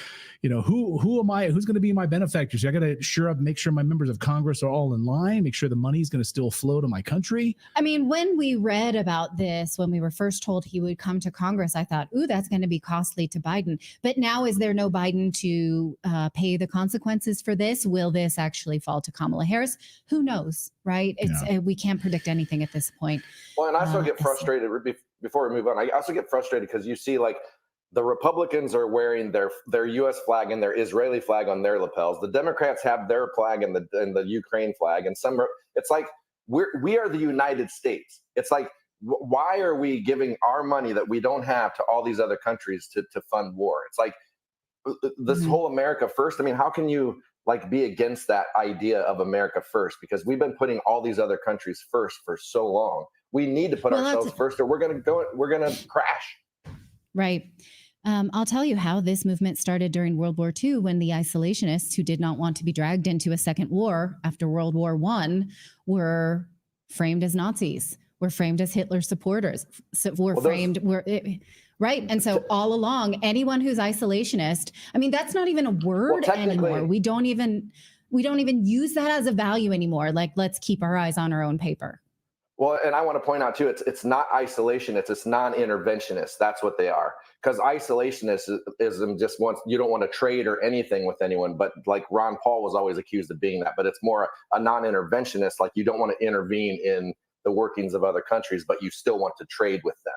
Who am I? Who's going to be my benefactors? I got to make sure my members of Congress are all in line, make sure the money's going to still flow to my country. I mean, when we read about this, when we were first told he would come to Congress, I thought, ooh, that's going to be costly to Biden. But now, is there no Biden to pay the consequences for this? Will this actually fall to Kamala Harris? Who knows, right? We can't predict anything at this point. Well, and I also get frustrated, before we move on, I also get frustrated because you see, like, the Republicans are wearing their U.S. flag and their Israeli flag on their lapels. The Democrats have their flag and the Ukraine flag, and it's like we are the United States. It's like, why are we giving our money that we don't have to all these other countries to fund war? It's like this whole America first. I mean, how can you be against that idea of America first? Because we've been putting all these other countries first for so long. We need to put ourselves first, or we're going to crash. Right. I'll tell you how this movement started during World War II, when the isolationists who did not want to be dragged into a second war after World War I were framed as Nazis, were framed as Hitler supporters, right. And so all along, anyone who's isolationist, I mean, that's not even a word anymore. We don't even use that as a value anymore. Like, let's keep our eyes on our own paper. Well, and I want to point out too, it's not isolationists, it's non-interventionists. That's what they are. Because isolationism just wants, you don't want to trade or anything with anyone. But like Ron Paul was always accused of being that. But it's more a non-interventionist, like you don't want to intervene in the workings of other countries, but you still want to trade with them.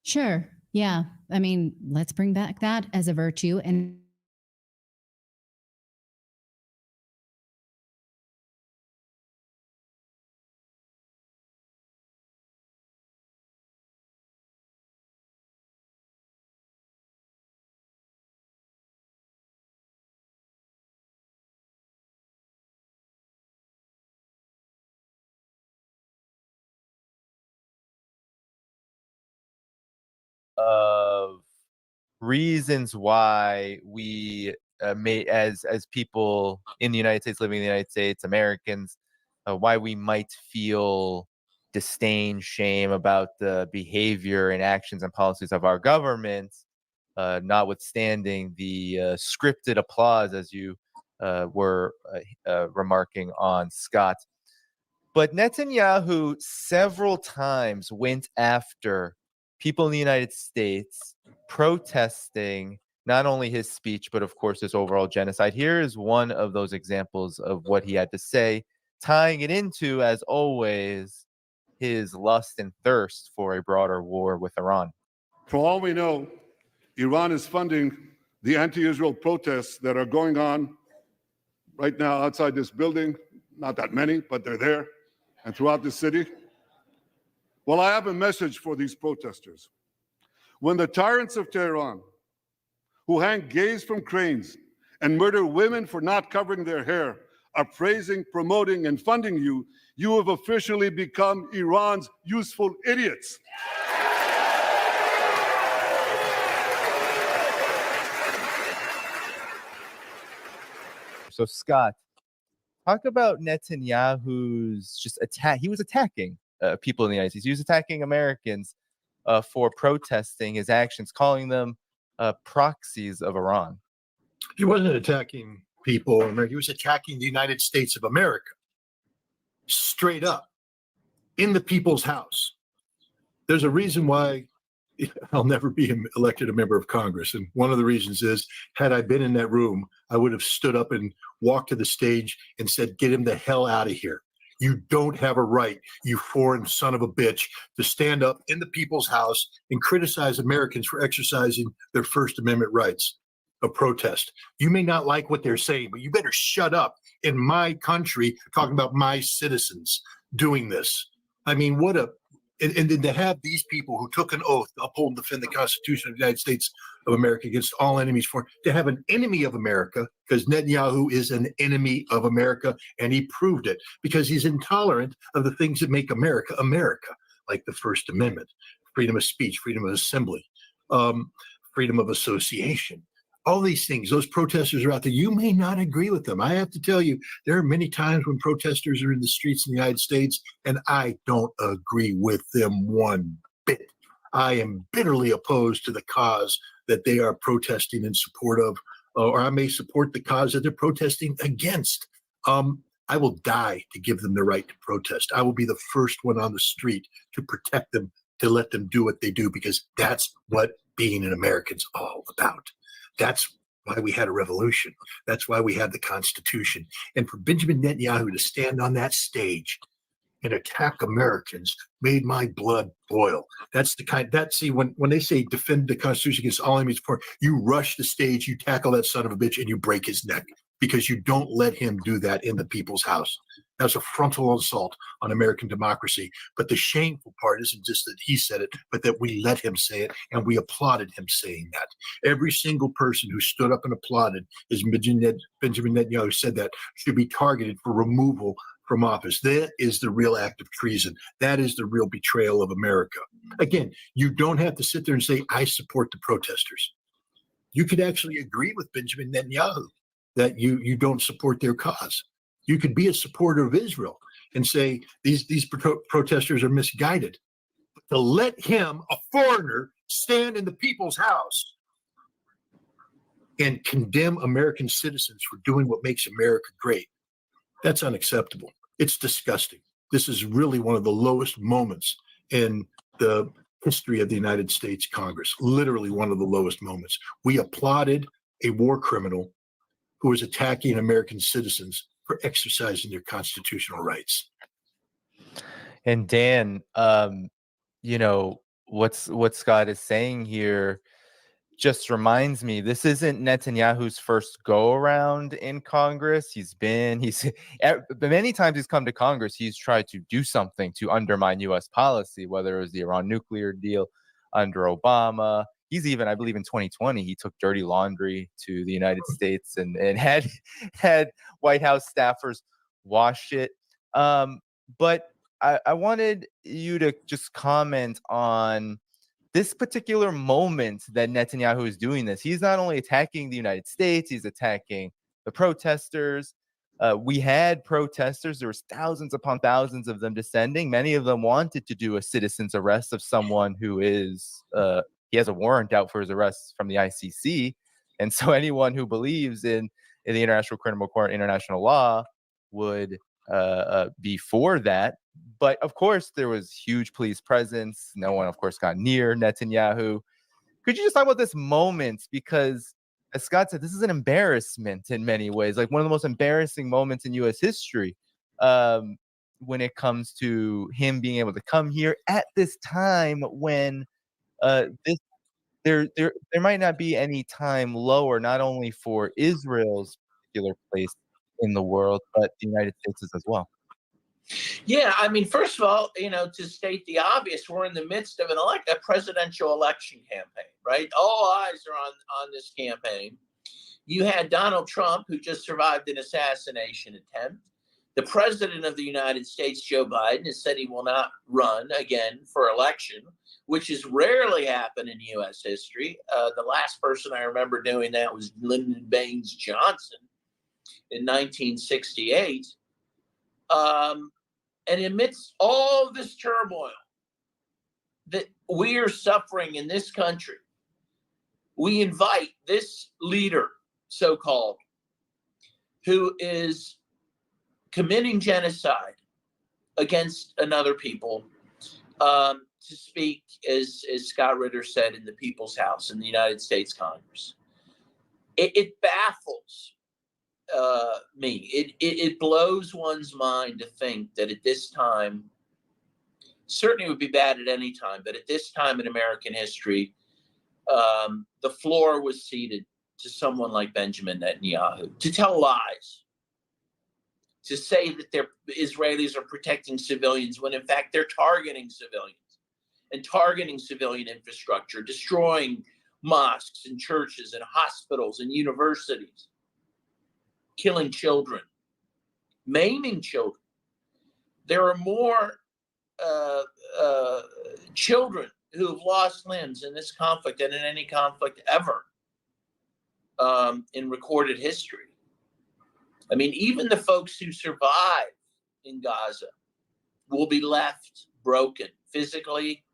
Sure. Yeah. I mean, let's bring back that as a virtue. And of reasons why we may, as people in the United States, living in the United States, Americans, why we might feel disdain, shame about the behavior and actions and policies of our government, notwithstanding the scripted applause, as you were remarking on, Scott. But Netanyahu several times went after people in the United States protesting not only his speech, but of course his overall genocide. Here is one of those examples of what he had to say, tying it into, as always, his lust and thirst for a broader war with Iran. For all we know, Iran is funding the anti-Israel protests that are going on right now outside this building. Not that many, but they're there, and throughout the city. Well, I have a message for these protesters. When the tyrants of Tehran, who hang gays from cranes and murder women for not covering their hair, are praising, promoting, and funding you, you have officially become Iran's useful idiots. So, Scott, talk about Netanyahu's just attack. He was attacking people in the United States. He was attacking Americans for protesting his actions, calling them proxies of Iran. He wasn't attacking people. He was attacking the United States of America, straight up, in the people's house. There's a reason why I'll never be elected a member of Congress. And one of the reasons is, had I been in that room, I would have stood up and walked to the stage and said, get him the hell out of here. You don't have a right, you foreign son of a bitch, to stand up in the people's house and criticize Americans for exercising their First Amendment rights of protest. You may not like what they're saying, but you better shut up in my country talking about my citizens doing this. I mean, what a... And then to have these people who took an oath to uphold and defend the Constitution of the United States of America against all enemies, to have an enemy of America, because Netanyahu is an enemy of America, and he proved it, because he's intolerant of the things that make America, America, like the First Amendment, freedom of speech, freedom of assembly, freedom of association. All these things, those protesters are out there. You may not agree with them. I have to tell you, there are many times when protesters are in the streets in the United States, and I don't agree with them one bit. I am bitterly opposed to the cause that they are protesting in support of, or I may support the cause that they're protesting against. I will die to give them the right to protest. I will be the first one on the street to protect them, to let them do what they do, because that's what being an American's all about. That's why we had a revolution. That's why we had the Constitution. And for Benjamin Netanyahu to stand on that stage and attack Americans made my blood boil. That's the kind that, see, when they say defend the Constitution against all enemies, you rush the stage, you tackle that son of a bitch, and you break his neck, because you don't let him do that in the people's house. That's a frontal assault on American democracy. But the shameful part isn't just that he said it, but that we let him say it, and we applauded him saying that. Every single person who stood up and applauded, as Benjamin Netanyahu said, that should be targeted for removal from office. That is the real act of treason. That is the real betrayal of America. Again, you don't have to sit there and say, I support the protesters. You could actually agree with Benjamin Netanyahu that you don't support their cause. You could be a supporter of Israel and say these protesters are misguided. But to let him, a foreigner, stand in the people's house and condemn American citizens for doing what makes America great, that's unacceptable. It's disgusting. this is really one of the lowest moments in the history of the United States Congress, literally one of the lowest moments. We applauded a war criminal who was attacking American citizens for exercising their constitutional rights. And Dan, you know, what Scott is saying here just reminds me, this isn't Netanyahu's first go around in Congress. He's many times he's come to Congress, he's tried to do something to undermine U.S. policy, whether it was the Iran nuclear deal under Obama. He's even, I believe in 2020, he took dirty laundry to the United States and had White House staffers wash it. But I wanted you to just comment on this particular moment that Netanyahu is doing this. He's not only attacking the United States, he's attacking the protesters. We had protesters. There was thousands upon thousands of them descending. Many of them wanted to do a citizen's arrest of someone who is, he has a warrant out for his arrest from the ICC. And so anyone who believes in the International Criminal Court, international law, would be for that. But of course, there was huge police presence. No one, of course, got near Netanyahu. Could you just talk about this moment? Because as Scott said, this is an embarrassment in many ways, like one of the most embarrassing moments in U.S. history when it comes to him being able to come here at this time when there might not be any time lower, not only for Israel's particular place in the world, but the United States as well. Yeah, I mean, first of all, you know, to state the obvious, we're in the midst of a presidential election campaign, right? All eyes are on this campaign. You had Donald Trump, who just survived an assassination attempt. The president of the United States, Joe Biden, has said he will not run again for election, which has rarely happened in U.S. history. The last person I remember doing that was Lyndon Baines Johnson in 1968. And amidst all of this turmoil that we are suffering in this country, we invite this leader, so-called, who is committing genocide against another people, to speak, as Scott Ritter said, in the People's House in the United States Congress. It baffles me. It blows one's mind to think that at this time, certainly it would be bad at any time, but at this time in American history, the floor was ceded to someone like Benjamin Netanyahu to tell lies, to say that the Israelis are protecting civilians when in fact they're targeting civilians and targeting civilian infrastructure, destroying mosques and churches and hospitals and universities, killing children, maiming children. There are more children who have lost limbs in this conflict than in any conflict ever in recorded history. I mean, even the folks who survive in Gaza will be left broken physically,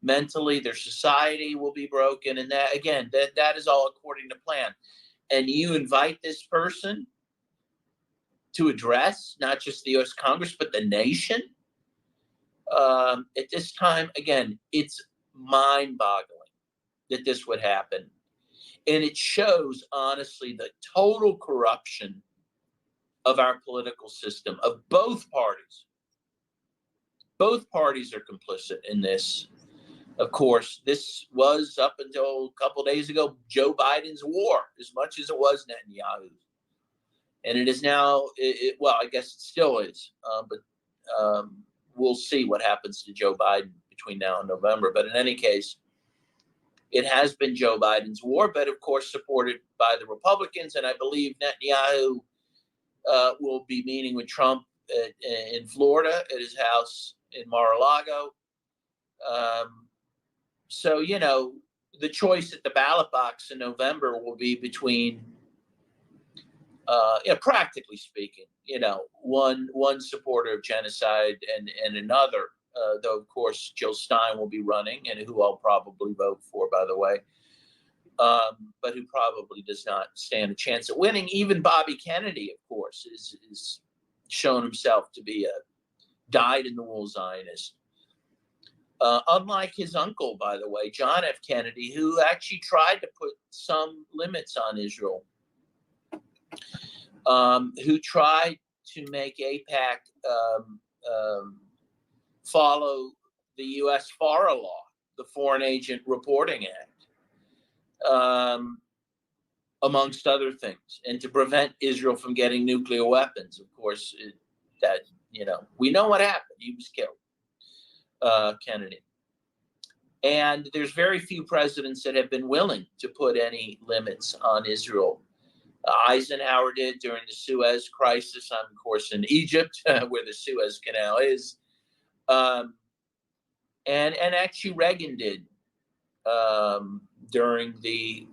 mentally. Their society will be broken. And that, again, that is all according to plan. And you invite this person to address not just the U.S. Congress, but the nation. At this time, again, it's mind-boggling that this would happen. And it shows, honestly, the total corruption of our political system, of both parties. Both parties are complicit in this. Of course, this was, up until a couple of days ago, Joe Biden's war, as much as it was Netanyahu's. And it is now, well, I guess it still is, but we'll see what happens to Joe Biden between now and November. But in any case, it has been Joe Biden's war, but of course supported by the Republicans. And I believe Netanyahu will be meeting with Trump in Florida at his house in Mar-a-Lago. So, you know, the choice at the ballot box in November will be between, practically speaking, you know, one supporter of genocide and another, though, of course, Jill Stein will be running, and who I'll probably vote for, by the way, but who probably does not stand a chance at winning. Even Bobby Kennedy, of course, is shown himself to be a dyed-in-the-wool Zionist. Unlike his uncle, by the way, John F. Kennedy, who actually tried to put some limits on Israel, who tried to make AIPAC follow the U.S. FARA law, the Foreign Agent Reporting Act, amongst other things, and to prevent Israel from getting nuclear weapons. Of course, we know what happened. He was killed, Kennedy. And there's very few presidents that have been willing to put any limits on Israel. Eisenhower did during the Suez Crisis. I'm, of course, in Egypt, where the Suez Canal is. And actually Reagan did during the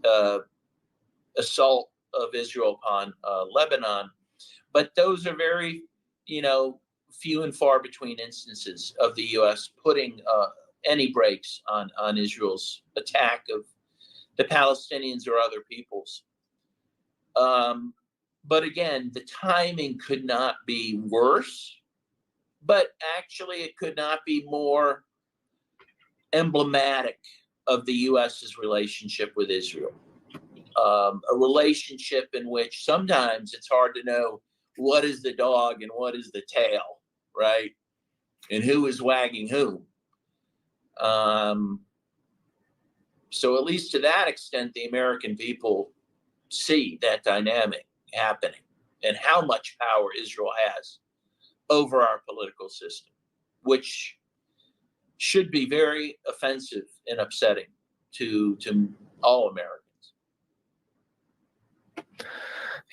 assault of Israel upon Lebanon. But those are very, few and far between instances of the U.S. putting any brakes on Israel's attack of the Palestinians or other peoples. But again, the timing could not be worse, but actually it could not be more emblematic of the U.S.'s relationship with Israel. A relationship in which sometimes it's hard to know what is the dog and what is the tail, right? And who is wagging who. So at least to that extent, the American people see that dynamic happening and how much power Israel has over our political system, which should be very offensive and upsetting to all Americans.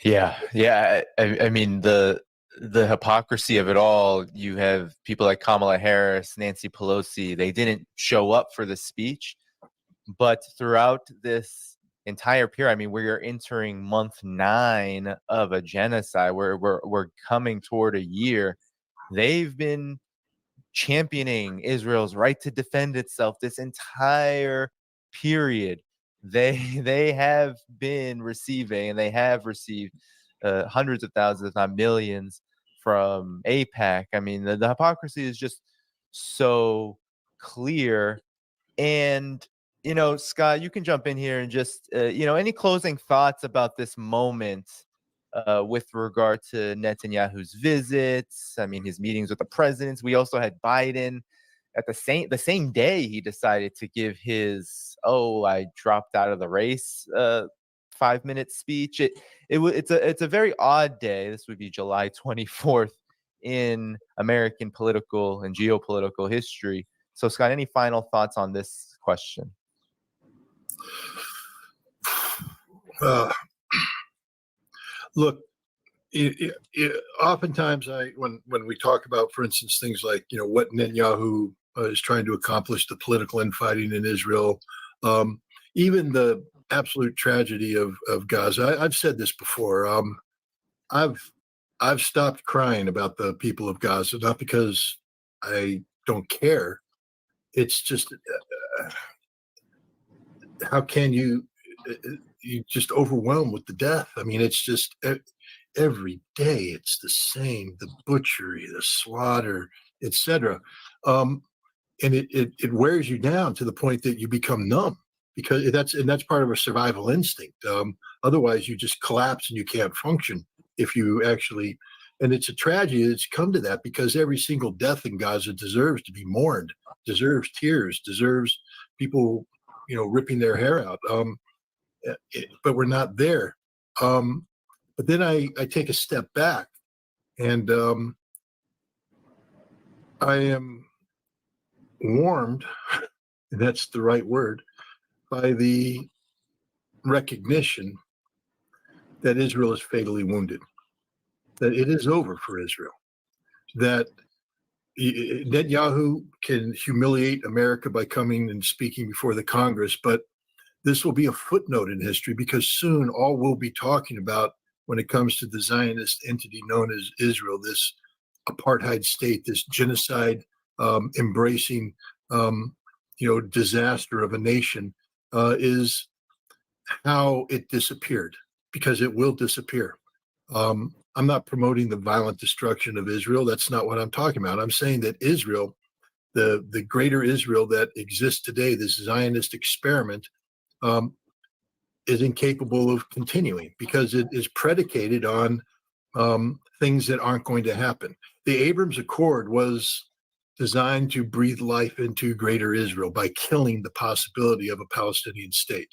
Yeah. I mean, the hypocrisy of it all, you have people like Kamala Harris, Nancy Pelosi, they didn't show up for the speech, but throughout this entire period, I mean, we're entering month 9 of a genocide, we're coming toward a year. They've been championing Israel's right to defend itself this entire period. They have been receiving, and they have received hundreds of thousands, if not millions, from AIPAC. I mean, the hypocrisy is just so clear. And, Scott, you can jump in here and just, any closing thoughts about this moment with regard to Netanyahu's visits. I mean, his meetings with the presidents. We also had Biden at the same day he decided to give his I dropped out of the race 5-minute speech. It's a very odd day. This would be July 24th in American political and geopolitical history. So, Scott, any final thoughts on this question? Look, oftentimes when we talk about, for instance, things like what Netanyahu is trying to accomplish, the political infighting in Israel, even the absolute tragedy of Gaza. I've said this before. I've stopped crying about the people of Gaza, not because I don't care. It's just how can you just overwhelmed with the death? I mean, it's just every day it's the same, the butchery, the slaughter, etc. And it wears you down to the point that you become numb, because that's part of a survival instinct. Otherwise you just collapse and you can't function if you actually, and it's a tragedy that's come to that, because every single death in Gaza deserves to be mourned, deserves tears, deserves people, ripping their hair out. But we're not there. But then I take a step back, and I am warmed, and that's the right word, by the recognition that Israel is fatally wounded, that it is over for Israel, that Netanyahu can humiliate America by coming and speaking before the Congress, but this will be a footnote in history, because soon all we'll be talking about when it comes to the Zionist entity known as Israel, this apartheid state, this genocide embracing, disaster of a nation, is how it disappeared, because it will disappear. I'm not promoting the violent destruction of Israel. That's not what I'm talking about. I'm saying that Israel, the greater Israel that exists today, this Zionist experiment, is incapable of continuing because it is predicated on things that aren't going to happen. The Abrams Accord was designed to breathe life into greater Israel by killing the possibility of a Palestinian state.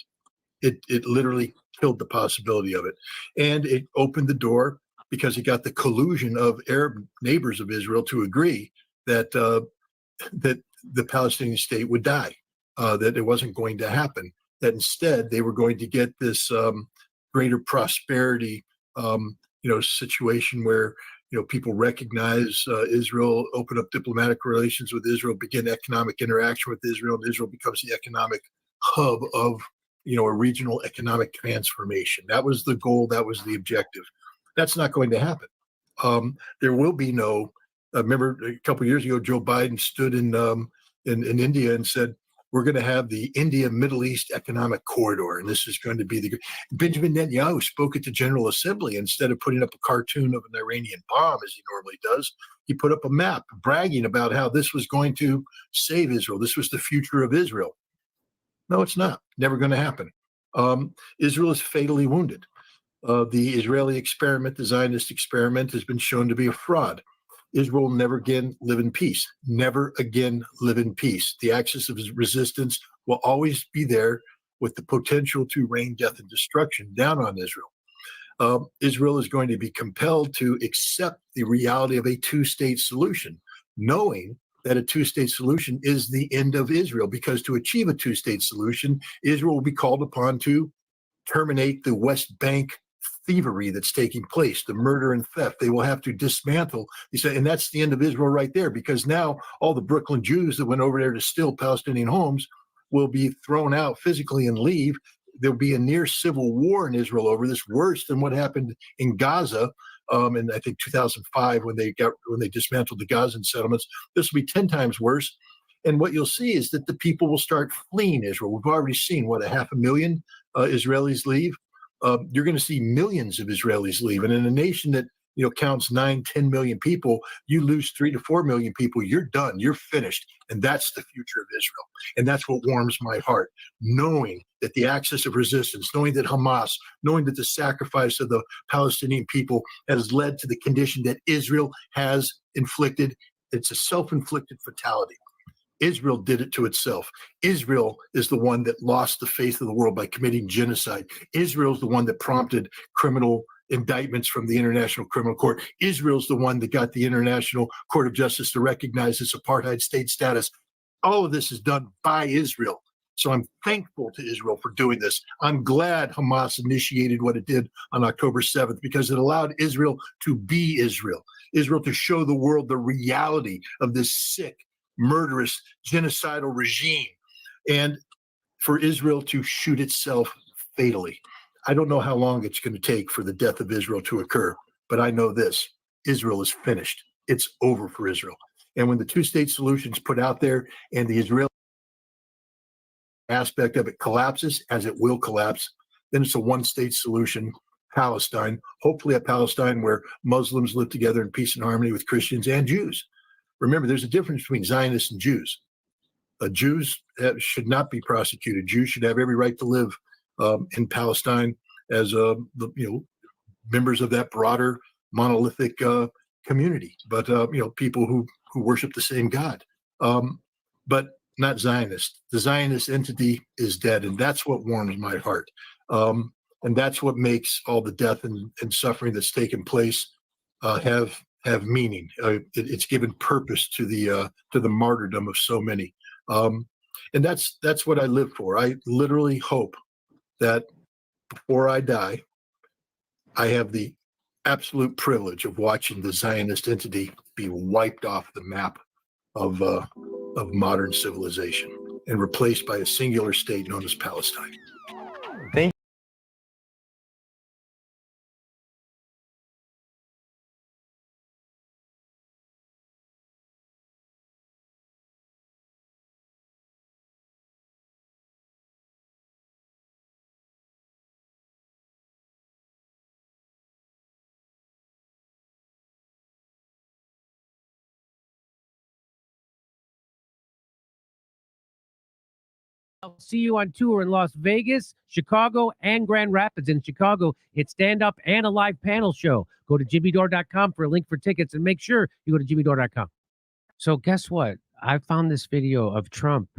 It literally killed the possibility of it. And it opened the door because it got the collusion of Arab neighbors of Israel to agree that that the Palestinian state would die, that it wasn't going to happen, that instead they were going to get this greater prosperity, situation where people recognize Israel, open up diplomatic relations with Israel, begin economic interaction with Israel, and Israel becomes the economic hub of a regional economic transformation. That was the goal. That was the objective. That's not going to happen. There will be no. Remember, a couple of years ago, Joe Biden stood in India and said, "We're going to have the India-Middle East Economic Corridor, and this is going to be the." Benjamin Netanyahu spoke at the General Assembly. Instead of putting up a cartoon of an Iranian bomb, as he normally does, he put up a map bragging about how this was going to save Israel. This was the future of Israel. No, it's not. Never going to happen. Israel is fatally wounded. The Israeli experiment, the Zionist experiment, has been shown to be a fraud. Israel will never again live in peace. Never again live in peace. The axis of resistance will always be there with the potential to rain death and destruction down on Israel. Israel is going to be compelled to accept the reality of a two-state solution, knowing that a two-state solution is the end of Israel, because to achieve a two-state solution, Israel will be called upon to terminate the West Bank thievery that's taking place, the murder and theft. They will have to dismantle. He said, and that's the end of Israel right there, because now all the Brooklyn Jews that went over there to steal Palestinian homes will be thrown out physically and leave. There'll be a near civil war in Israel over this, worse than what happened in Gaza in I think 2005 when they dismantled the Gazan settlements. This will be 10 times worse. And what you'll see is that the people will start fleeing Israel. We've already seen 500,000 Israelis leave. You're going to see millions of Israelis leave. And in a nation that counts 9-10 million people, you lose 3 to 4 million people, you're done, you're finished. And that's the future of Israel. And that's what warms my heart, knowing that the axis of resistance, knowing that Hamas, knowing that the sacrifice of the Palestinian people has led to the condition that Israel has inflicted. It's a self-inflicted fatality. Israel did it to itself. Israel is the one that lost the faith of the world by committing genocide. Israel is the one that prompted criminal indictments from the International Criminal Court. Israel's the one that got the International Court of Justice to recognize its apartheid state status. All of this is done by Israel. So I'm thankful to Israel for doing this. I'm glad Hamas initiated what it did on October 7th, because it allowed Israel to be Israel, Israel to show the world the reality of this sick, murderous, genocidal regime, and for Israel to shoot itself fatally. I don't know how long it's going to take for the death of Israel to occur, but I know this: Israel is finished. It's over for Israel. And when the two-state solution is put out there and the Israeli aspect of it collapses, as it will collapse, then it's a one-state solution, Palestine, hopefully a Palestine where Muslims live together in peace and harmony with Christians and Jews. Remember, there's a difference between Zionists and Jews. Jews should not be prosecuted. Jews should have every right to live in Palestine as members of that broader monolithic community, but people who worship the same God, but not Zionists. The Zionist entity is dead, and that's what warms my heart, and that's what makes all the death and suffering that's taken place have meaning. It's given purpose to the martyrdom of so many, and that's what I live for. I literally hope that before I die, I have the absolute privilege of watching the Zionist entity be wiped off the map of modern civilization and replaced by a singular state known as Palestine. Thank I'll see you on tour in Las Vegas, Chicago, and Grand Rapids. In Chicago, it's stand-up and a live panel show. Go to jimmydore.com for a link for tickets, and make sure you go to jimmydore.com. So guess what? I found this video of Trump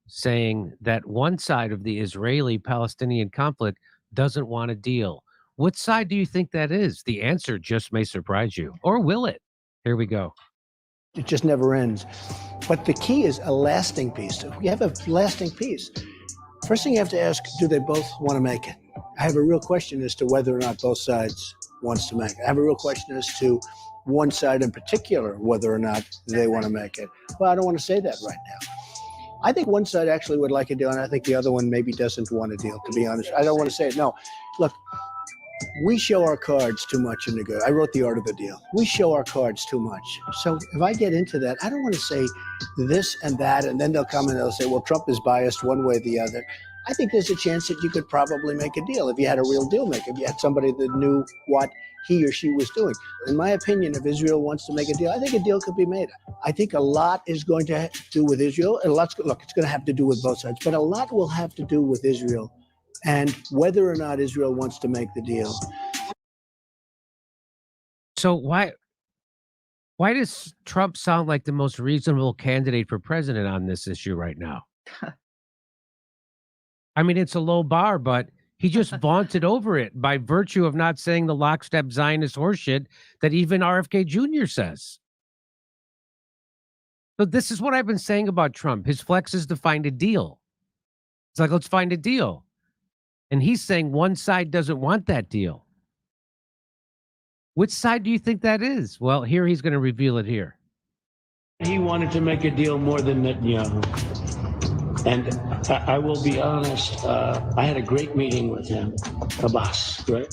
saying that one side of the Israeli-Palestinian conflict doesn't want a deal. What side do you think that is? The answer just may surprise you. Or will it? Here we go. It just never ends. But the key is a lasting peace. If you have a lasting peace, first thing you have to ask, do they both want to make it? I have a real question as to whether or not both sides wants to make it. I have a real question as to one side in particular, whether or not they want to make it. Well, I don't want to say that right now. I think one side actually would like a deal, and I think the other one maybe doesn't want a deal, to be honest. I don't want to say it. No, look, we show our cards too much in the good. I wrote The Art of the Deal. We show our cards too much. So if I get into that, I don't want to say this and that, and then they'll come and they'll say, well, Trump is biased one way or the other. I think there's a chance that you could probably make a deal if you had a real deal maker, if you had somebody that knew what he or she was doing. In my opinion, if Israel wants to make a deal, I think a deal could be made. I think a lot is going to do with Israel. And look, it's going to have to do with both sides, but a lot will have to do with Israel and whether or not Israel wants to make the deal. So why does Trump sound like the most reasonable candidate for president on this issue right now? I mean, it's a low bar, but he just vaunted over it by virtue of not saying the lockstep Zionist horseshit that even RFK Jr. says. So this is what I've been saying about Trump. His flex is to find a deal. It's like, let's find a deal. And he's saying one side doesn't want that deal. Which side do you think that is? Well, here he's going to reveal it here. He wanted to make a deal more than Netanyahu. And I will be honest, I had a great meeting with him, Abbas, right?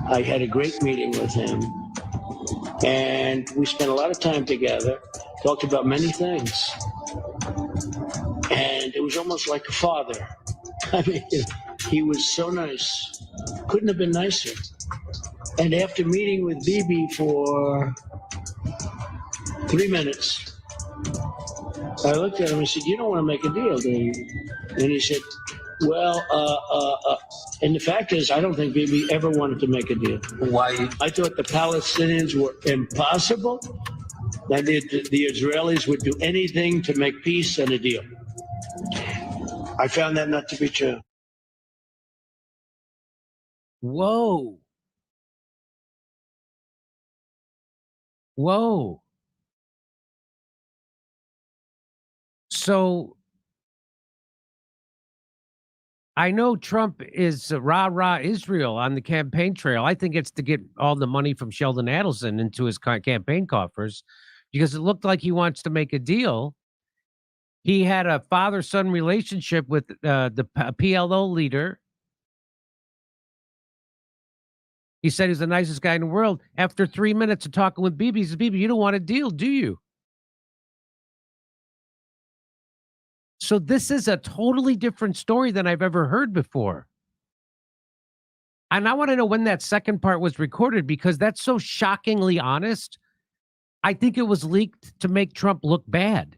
I had a great meeting with him. And we spent a lot of time together, talked about many things. And it was almost like a father. I mean, he was so nice. Couldn't have been nicer. And after meeting with Bibi for 3 minutes, I looked at him and said, you don't want to make a deal, do you? And he said, well, and the fact is, I don't think Bibi ever wanted to make a deal. Why? I thought the Palestinians were impossible, that the Israelis would do anything to make peace and a deal. I found that not to be true. Whoa. Whoa. So I know Trump is rah-rah Israel on the campaign trail. I think it's to get all the money from Sheldon Adelson into his campaign coffers because it looked like he wants to make a deal. He had a father-son relationship with the PLO leader. He said he's the nicest guy in the world. After 3 minutes of talking with Bibi, he says, Bibi, you don't want a deal, do you? So this is a totally different story than I've ever heard before. And I want to know when that second part was recorded because that's so shockingly honest. I think it was leaked to make Trump look bad.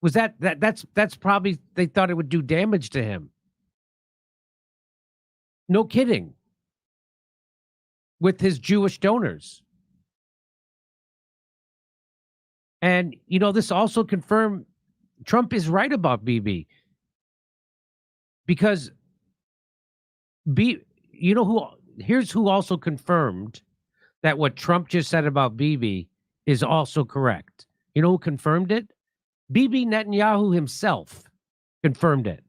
Was that's probably they thought it would do damage to him. No kidding. With his Jewish donors. And, you know, this also confirmed Trump is right about Bibi. Because, here's who also confirmed that what Trump just said about Bibi is also correct. You know who confirmed it? Bibi Netanyahu himself confirmed it.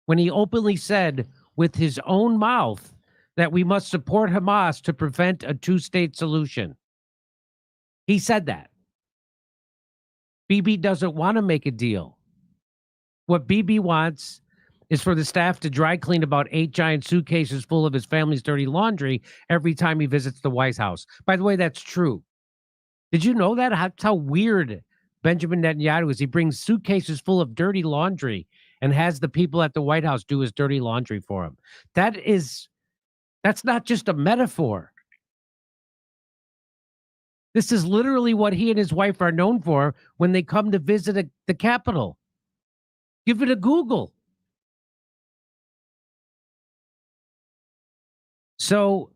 When he openly said with his own mouth that we must support Hamas to prevent a two-state solution. He said that. Bibi doesn't want to make a deal. What Bibi wants is for the staff to dry clean about 8 giant suitcases full of his family's dirty laundry every time he visits the White House. By the way, that's true. Did you know that? That's how weird Benjamin Netanyahu is. He brings suitcases full of dirty laundry and has the people at the White House do his dirty laundry for him. That's not just a metaphor. This is literally what he and his wife are known for when they come to visit the Capitol. Give it a Google. So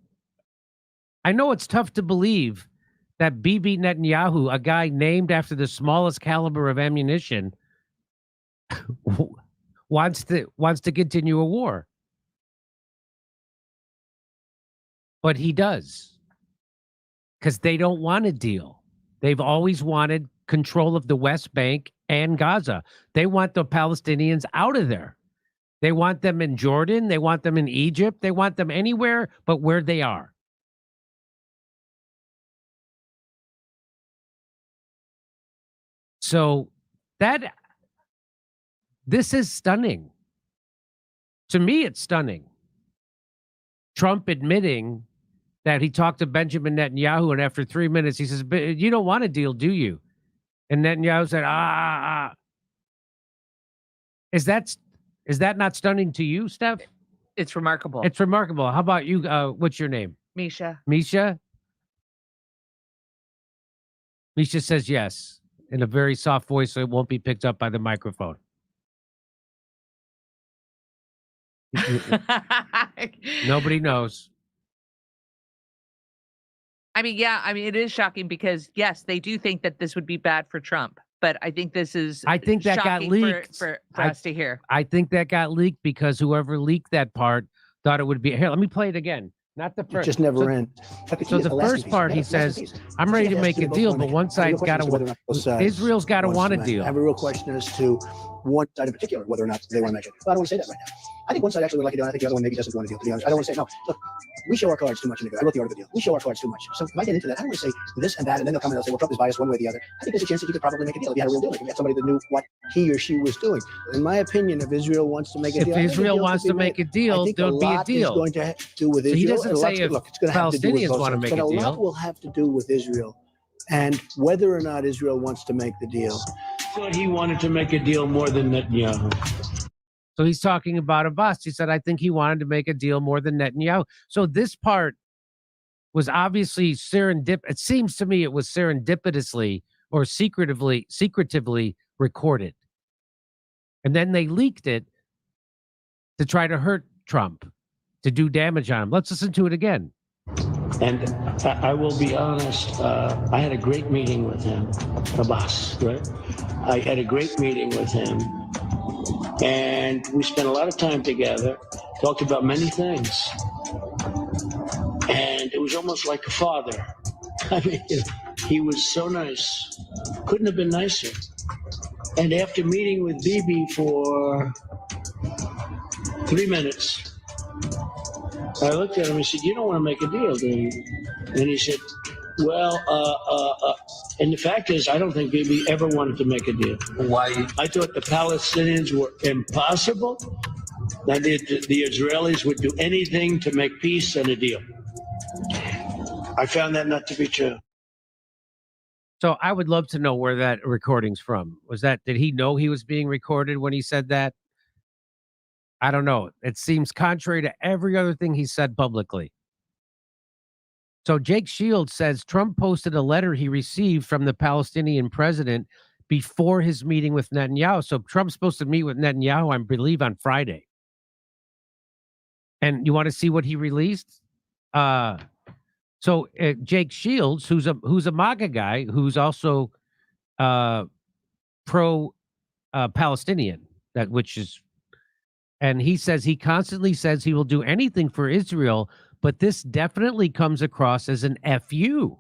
I know it's tough to believe that Bibi Netanyahu, a guy named after the smallest caliber of ammunition, wants to continue a war. But he does. Because they don't want a deal. They've always wanted control of the West Bank and Gaza. They want the Palestinians out of there. They want them in Jordan. They want them in Egypt. They want them anywhere but where they are. So this is stunning. To me, it's stunning. Trump admitting that he talked to Benjamin Netanyahu, and after 3 minutes, he says, "You don't want a deal, do you?" And Netanyahu said, Is that not stunning to you, Steph? It's remarkable. It's remarkable. How about you? What's your name? Misha. Misha? Misha says yes in a very soft voice so it won't be picked up by the microphone. Nobody knows. I mean, it is shocking because, yes, they do think that this would be bad for Trump. But I think this is I think that got leaked for us to hear. I think that got leaked because whoever leaked that part thought it would be. Here, let me play it again. Not the first. It just never ends. So the first part, he says, "I'm ready to make a deal, but one side's got to. Israel's got to want a deal." I have a real question as to one side in particular, whether or not they want to make it. But I don't want to say that right now. I think one side actually would like a deal. I think the other one maybe doesn't want a deal. To be honest, I don't want to say no. Look, we show our cards too much in the deal. I wrote the art of the deal. We show our cards too much. So if I get into that, I don't want to say this and that, and then they'll come and they'll say, "Well, Trump is biased one way or the other." I think there's a chance that you could probably make a deal if you had a real deal. If you had somebody that knew what he or she was doing. In my opinion, if Israel wants to make a deal, if Israel wants to make a deal, there'll be a deal. Is going to do with Israel. So he doesn't say if Palestinians want to make a deal. A lot will have to do with Israel and whether or not Israel wants to make the deal. I thought he wanted to make a deal more than Netanyahu. So he's talking about Abbas. He said, I think he wanted to make a deal more than Netanyahu. So this part was obviously it seems to me it was serendipitously or secretively recorded. And then they leaked it to try to hurt Trump, to do damage on him. Let's listen to it again. And I will be honest, I had a great meeting with him, Abbas, right? I had a great meeting with him. And we spent a lot of time together, talked about many things. And it was almost like a father. I mean, he was so nice. Couldn't have been nicer. And after meeting with Bibi for 3 minutes, I looked at him and said, "You don't want to make a deal, do you?" And he said, "Well, and the fact is, I don't think Bibi ever wanted to make a deal. Why? I thought the Palestinians were impossible, that the Israelis would do anything to make peace and a deal. I found that not to be true." So I would love to know where that recording's from. Did he know he was being recorded when he said that? I don't know. It seems contrary to every other thing he said publicly. So Jake Shields says Trump posted a letter he received from the Palestinian president before his meeting with Netanyahu. So Trump's supposed to meet with Netanyahu, I believe, on Friday. And you want to see what he released? So Jake Shields, who's a MAGA guy, who's also pro-Palestinian, and he says he constantly says he will do anything for Israel, but this definitely comes across as an FU.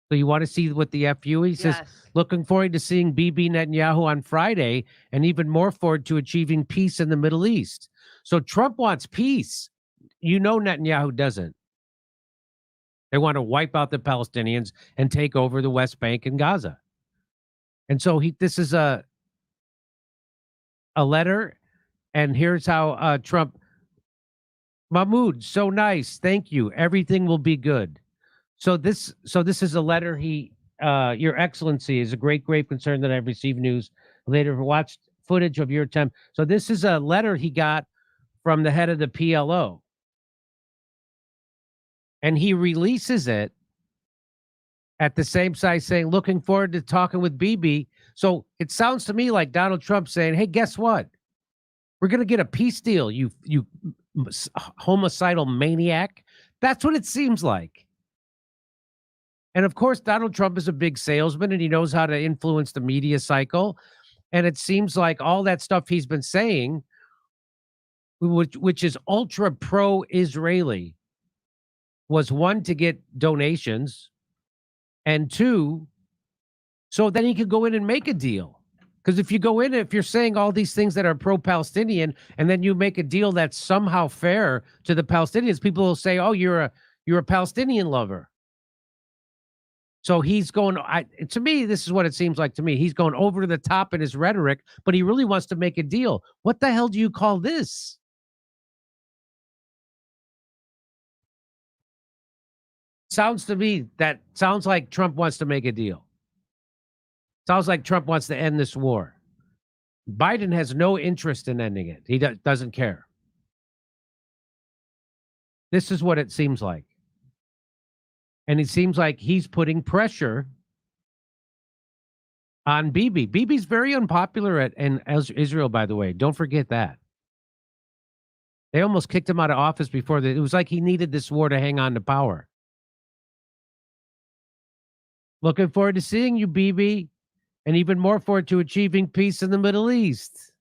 So you want to see what the FU? He says, looking forward to seeing Bibi Netanyahu on Friday, and even more forward to achieving peace in the Middle East. So Trump wants peace. You know Netanyahu doesn't. They want to wipe out the Palestinians and take over the West Bank and Gaza. And so this is a letter, and here's how Trump, Mahmoud, so nice. Thank you. Everything will be good. So this is a letter Your Excellency, is a great concern that I've received news later. Watched footage of your attempt. So this is a letter he got from the head of the PLO. And he releases it at the same side saying, looking forward to talking with Bibi. So it sounds to me like Donald Trump saying, hey, guess what? We're going to get a peace deal, you homicidal maniac. That's what it seems like. And of course, Donald Trump is a big salesman and he knows how to influence the media cycle. And it seems like all that stuff he's been saying, which is ultra pro-Israeli, was one, to get donations, and two, so then he could go in and make a deal. Because if you go in, if you're saying all these things that are pro-Palestinian, and then you make a deal that's somehow fair to the Palestinians, people will say, oh, you're a Palestinian lover. So he's going, to me, this is what it seems like to me. He's going over the top in his rhetoric, but he really wants to make a deal. What the hell do you call this? Sounds to me, that sounds like Trump wants to make a deal. Sounds like Trump wants to end this war. Biden has no interest in ending it. He doesn't care. This is what it seems like. And it seems like he's putting pressure on Bibi. Bibi's very unpopular in Israel, by the way. Don't forget that. They almost kicked him out of office before. It was like he needed this war to hang on to power. Looking forward to seeing you, Bibi, and even more forward to achieving peace in the Middle East.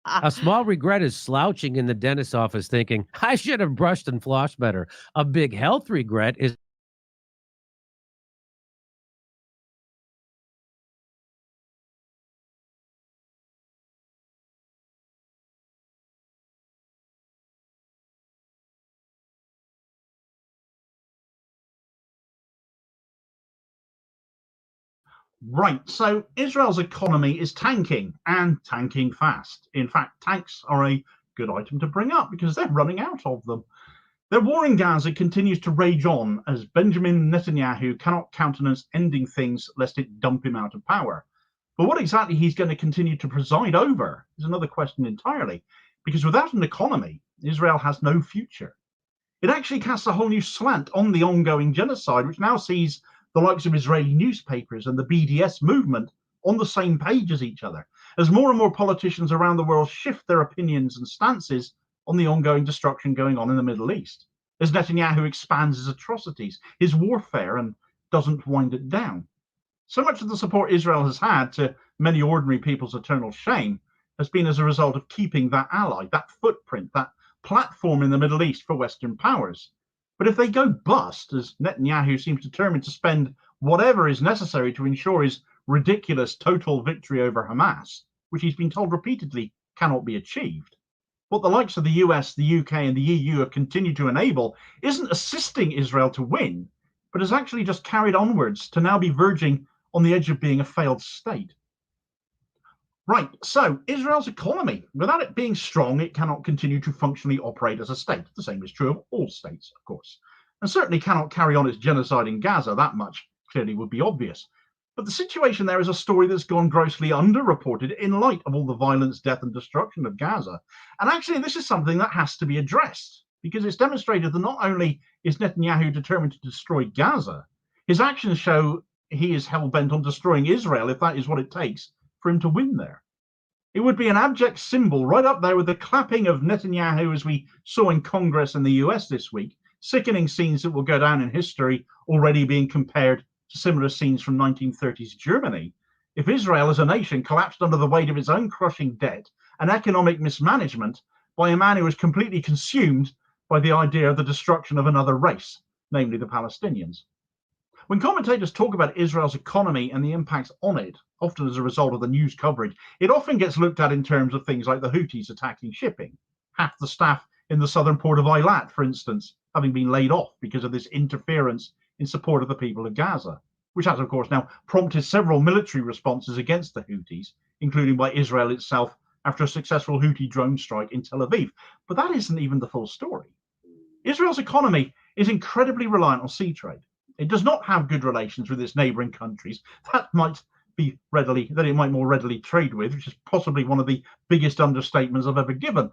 A small regret is slouching in the dentist's office thinking, I should have brushed and flossed better. A big health regret is Right, so Israel's economy is tanking, and tanking fast. In fact, tanks are a good item to bring up because they're running out of them. Their war in Gaza continues to rage on as Benjamin Netanyahu cannot countenance ending things lest it dump him out of power. But what exactly he's going to continue to preside over is another question entirely, because without an economy, Israel has no future. It actually casts a whole new slant on the ongoing genocide, which now sees the likes of Israeli newspapers and the BDS movement on the same page as each other, as more and more politicians around the world shift their opinions and stances on the ongoing destruction going on in the Middle East, as Netanyahu expands his atrocities, his warfare, and doesn't wind it down. So much of the support Israel has had, to many ordinary people's eternal shame, has been as a result of keeping that ally, that footprint, that platform in the Middle East for Western powers. But if they go bust, as Netanyahu seems determined to spend whatever is necessary to ensure his ridiculous total victory over Hamas, which he's been told repeatedly cannot be achieved, what the likes of the US, the UK, and the EU have continued to enable isn't assisting Israel to win, but has actually just carried onwards to now be verging on the edge of being a failed state. Right, so Israel's economy, without it being strong, it cannot continue to functionally operate as a state. The same is true of all states, of course, and certainly cannot carry on its genocide in Gaza. That much clearly would be obvious. But the situation there is a story that's gone grossly underreported in light of all the violence, death, and destruction of Gaza. And actually, this is something that has to be addressed, because it's demonstrated that not only is Netanyahu determined to destroy Gaza, his actions show he is hell-bent on destroying Israel if that is what it takes for him to win there. It would be an abject symbol right up there with the clapping of Netanyahu as we saw in Congress in the US this week, sickening scenes that will go down in history, already being compared to similar scenes from 1930s Germany. If Israel as a nation collapsed under the weight of its own crushing debt and economic mismanagement by a man who was completely consumed by the idea of the destruction of another race, namely the Palestinians. When commentators talk about Israel's economy and the impacts on it, often as a result of the news coverage, it often gets looked at in terms of things like the Houthis attacking shipping, half the staff in the southern port of Eilat, for instance, having been laid off because of this interference in support of the people of Gaza, which has, of course, now prompted several military responses against the Houthis, including by Israel itself after a successful Houthi drone strike in Tel Aviv. But that isn't even the full story. Israel's economy is incredibly reliant on sea trade. It does not have good relations with its neighboring countries that it might more readily trade with, which is possibly one of the biggest understatements I've ever given.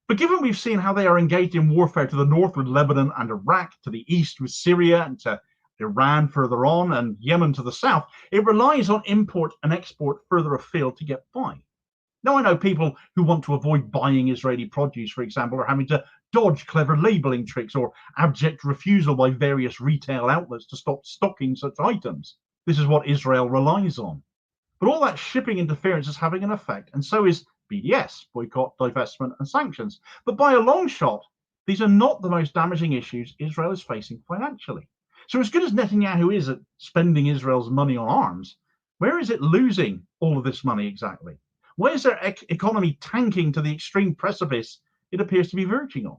But given we've seen how they are engaged in warfare to the north with Lebanon and Iraq, to the east with Syria, and to Iran further on, and Yemen to the south, it relies on import and export further afield to get by. Now, I know people who want to avoid buying Israeli produce, for example, are having to dodge clever labeling tricks or abject refusal by various retail outlets to stop stocking such items. This is what Israel relies on. But all that shipping interference is having an effect, and so is BDS, boycott, divestment, and sanctions. But by a long shot, these are not the most damaging issues Israel is facing financially. So as good as Netanyahu is at spending Israel's money on arms, where is it losing all of this money exactly? Why is their economy tanking to the extreme precipice it appears to be verging on?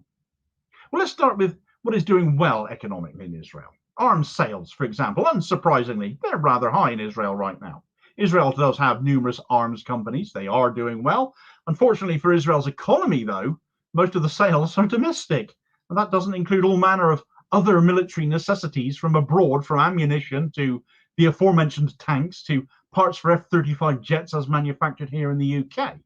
Well, let's start with what is doing well economically in Israel. Arms sales, for example, unsurprisingly, they're rather high in Israel right now. Israel does have numerous arms companies. They are doing well. Unfortunately for Israel's economy, though, most of the sales are domestic. And that doesn't include all manner of other military necessities from abroad, from ammunition to the aforementioned tanks to parts for F-35 jets as manufactured here in the UK.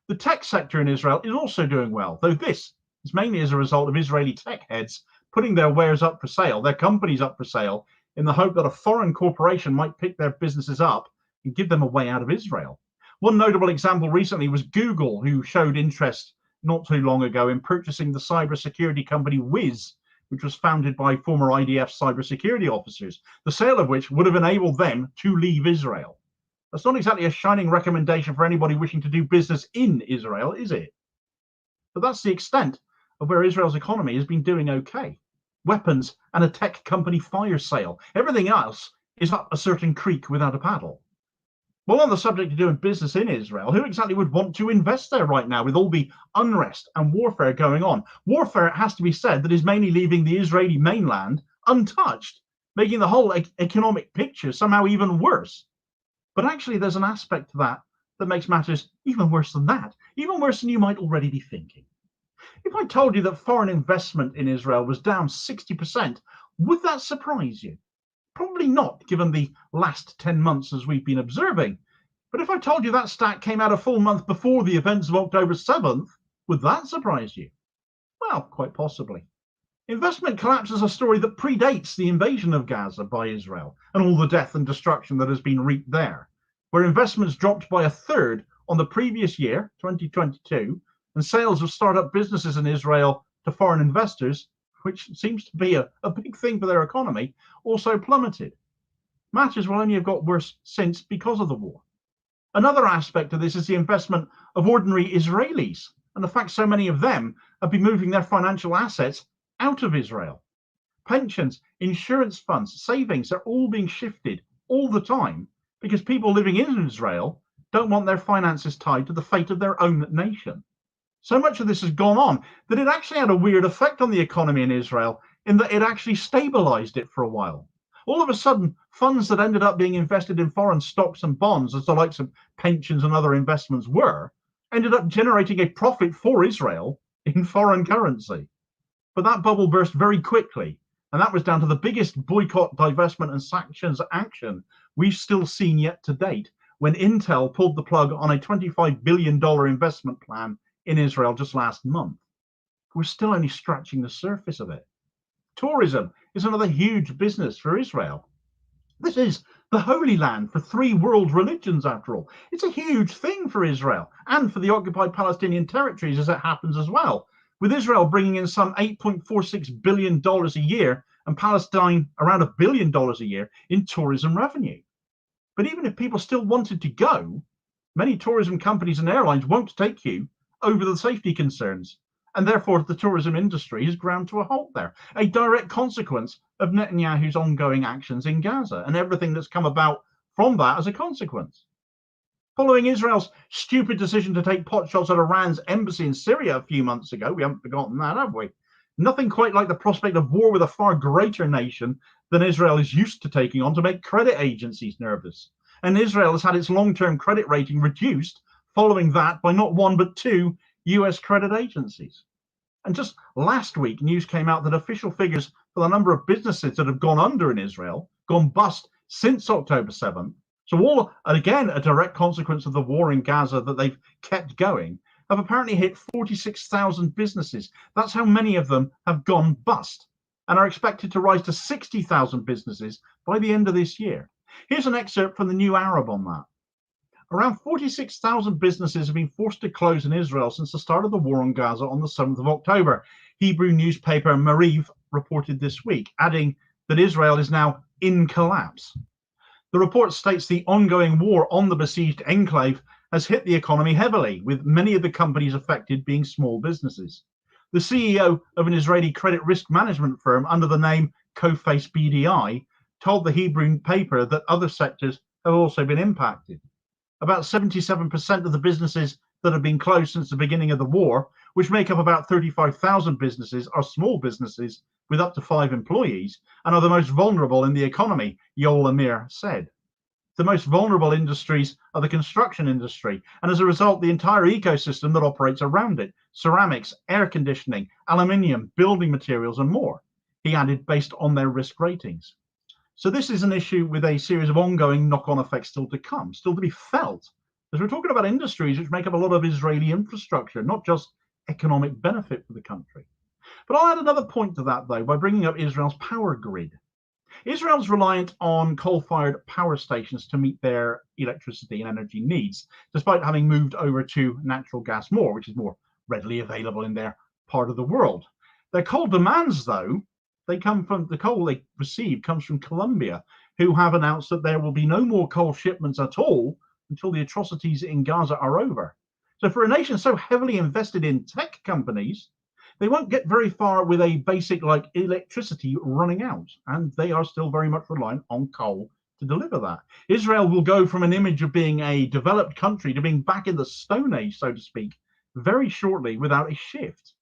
The tech sector in Israel is also doing well, though this is mainly as a result of Israeli tech heads putting their wares up for sale, their companies up for sale, in the hope that a foreign corporation might pick their businesses up and give them a way out of Israel. One notable example recently was Google, who showed interest not too long ago in purchasing the cybersecurity company Wiz, which was founded by former IDF cybersecurity officers, the sale of which would have enabled them to leave Israel. That's not exactly a shining recommendation for anybody wishing to do business in Israel, is it? But that's the extent of where Israel's economy has been doing okay. Weapons and a tech company fire sale. Everything else is up a certain creek without a paddle. Well, on the subject of doing business in Israel, who exactly would want to invest there right now with all the unrest and warfare going on? Warfare, it has to be said, that is mainly leaving the Israeli mainland untouched, making the whole economic picture somehow even worse. But actually, there's an aspect to that that makes matters even worse than that, even worse than you might already be thinking. If I told you that foreign investment in Israel was down 60%, would that surprise you? Probably not, given the last 10 months as we've been observing. But if I told you that stat came out a full month before the events of October 7th, would that surprise you? Well, quite possibly. Investment collapse is a story that predates the invasion of Gaza by Israel and all the death and destruction that has been wreaked there, where investments dropped by a third on the previous year, 2022, and sales of startup businesses in Israel to foreign investors, which seems to be a big thing for their economy, also plummeted. Matters will only have got worse since because of the war. Another aspect of this is the investment of ordinary Israelis and the fact so many of them have been moving their financial assets out of Israel. Pensions, insurance funds, savings are all being shifted all the time because people living in Israel don't want their finances tied to the fate of their own nation. So much of this has gone on that it actually had a weird effect on the economy in Israel in that it actually stabilized it for a while. All of a sudden, funds that ended up being invested in foreign stocks and bonds, as the likes of pensions and other investments were, ended up generating a profit for Israel in foreign currency. But that bubble burst very quickly, and that was down to the biggest boycott, divestment, and sanctions action we've still seen yet to date, when Intel pulled the plug on a $25 billion investment plan in Israel just last month. We're still only scratching the surface of it. Tourism is another huge business for Israel. This is the Holy Land for 3 world religions, after all. It's a huge thing for Israel and for the occupied Palestinian territories as it happens as well, with Israel bringing in some $8.46 billion a year and Palestine around $1 billion a year in tourism revenue. But even if people still wanted to go, many tourism companies and airlines won't take you over the safety concerns, and therefore the tourism industry has ground to a halt there, a direct consequence of Netanyahu's ongoing actions in Gaza and everything that's come about from that as a consequence. Following Israel's stupid decision to take potshots at Iran's embassy in Syria a few months ago, we haven't forgotten that, have we? Nothing quite like the prospect of war with a far greater nation than Israel is used to taking on to make credit agencies nervous. And Israel has had its long-term credit rating reduced following that by not 1 but 2 US credit agencies. And just last week, news came out that official figures for the number of businesses that have gone under in Israel, gone bust since October 7th, so all, again, a direct consequence of the war in Gaza that they've kept going, have apparently hit 46,000 businesses. That's how many of them have gone bust. and are expected to rise to 60,000 businesses by the end of this year. Here's an excerpt from the New Arab on that. Around 46,000 businesses have been forced to close in Israel since the start of the war on Gaza on the 7th of October. Hebrew newspaper Mariv reported this week, adding that Israel is now in collapse. The report states the ongoing war on the besieged enclave has hit the economy heavily, with many of the companies affected being small businesses. The CEO of an Israeli credit risk management firm under the name Coface BDI told the Hebrew paper that other sectors have also been impacted. About 77% of the businesses that have been closed since the beginning of the war, which make up about 35,000 businesses, are small businesses with up to 5 employees and are the most vulnerable in the economy, Yoel Amir said. The most vulnerable industries are the construction industry, and as a result, the entire ecosystem that operates around it, ceramics, air conditioning, aluminium, building materials, and more, he added, based on their risk ratings. So this is an issue with a series of ongoing knock-on effects still to come, still to be felt, as we're talking about industries which make up a lot of Israeli infrastructure, not just economic benefit for the country. But I'll add another point to that, though, by bringing up Israel's power grid. Israel's reliant on coal-fired power stations to meet their electricity and energy needs, despite having moved over to natural gas more, which is more readily available in their part of the world. Their coal demands, though, they come from the coal they receive comes from Colombia, who have announced that there will be no more coal shipments at all until the atrocities in Gaza are over. So for a nation so heavily invested in tech companies, they won't get very far with a basic like electricity running out, and they are still very much reliant on coal to deliver that. Israel will go from an image of being a developed country to being back in the Stone Age, so to speak, very shortly without a shift.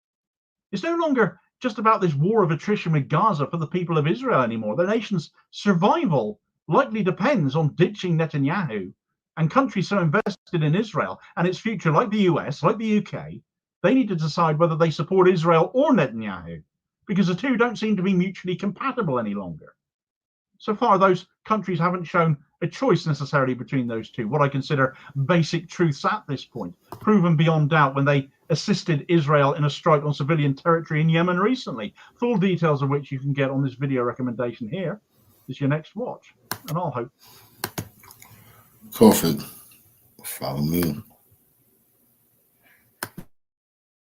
It's no longer just about this war of attrition with Gaza for the people of Israel anymore. The nation's survival likely depends on ditching Netanyahu, and countries so invested in Israel and its future, like the US, like the UK, they need to decide whether they support Israel or Netanyahu, because the two don't seem to be mutually compatible any longer. So far, those countries haven't shown a choice necessarily between those two, what I consider basic truths at this point, proven beyond doubt when they assisted Israel in a strike on civilian territory in Yemen recently, full details of which you can get on this video recommendation here. This is your next watch, and I'll hope. Perfect. Follow me.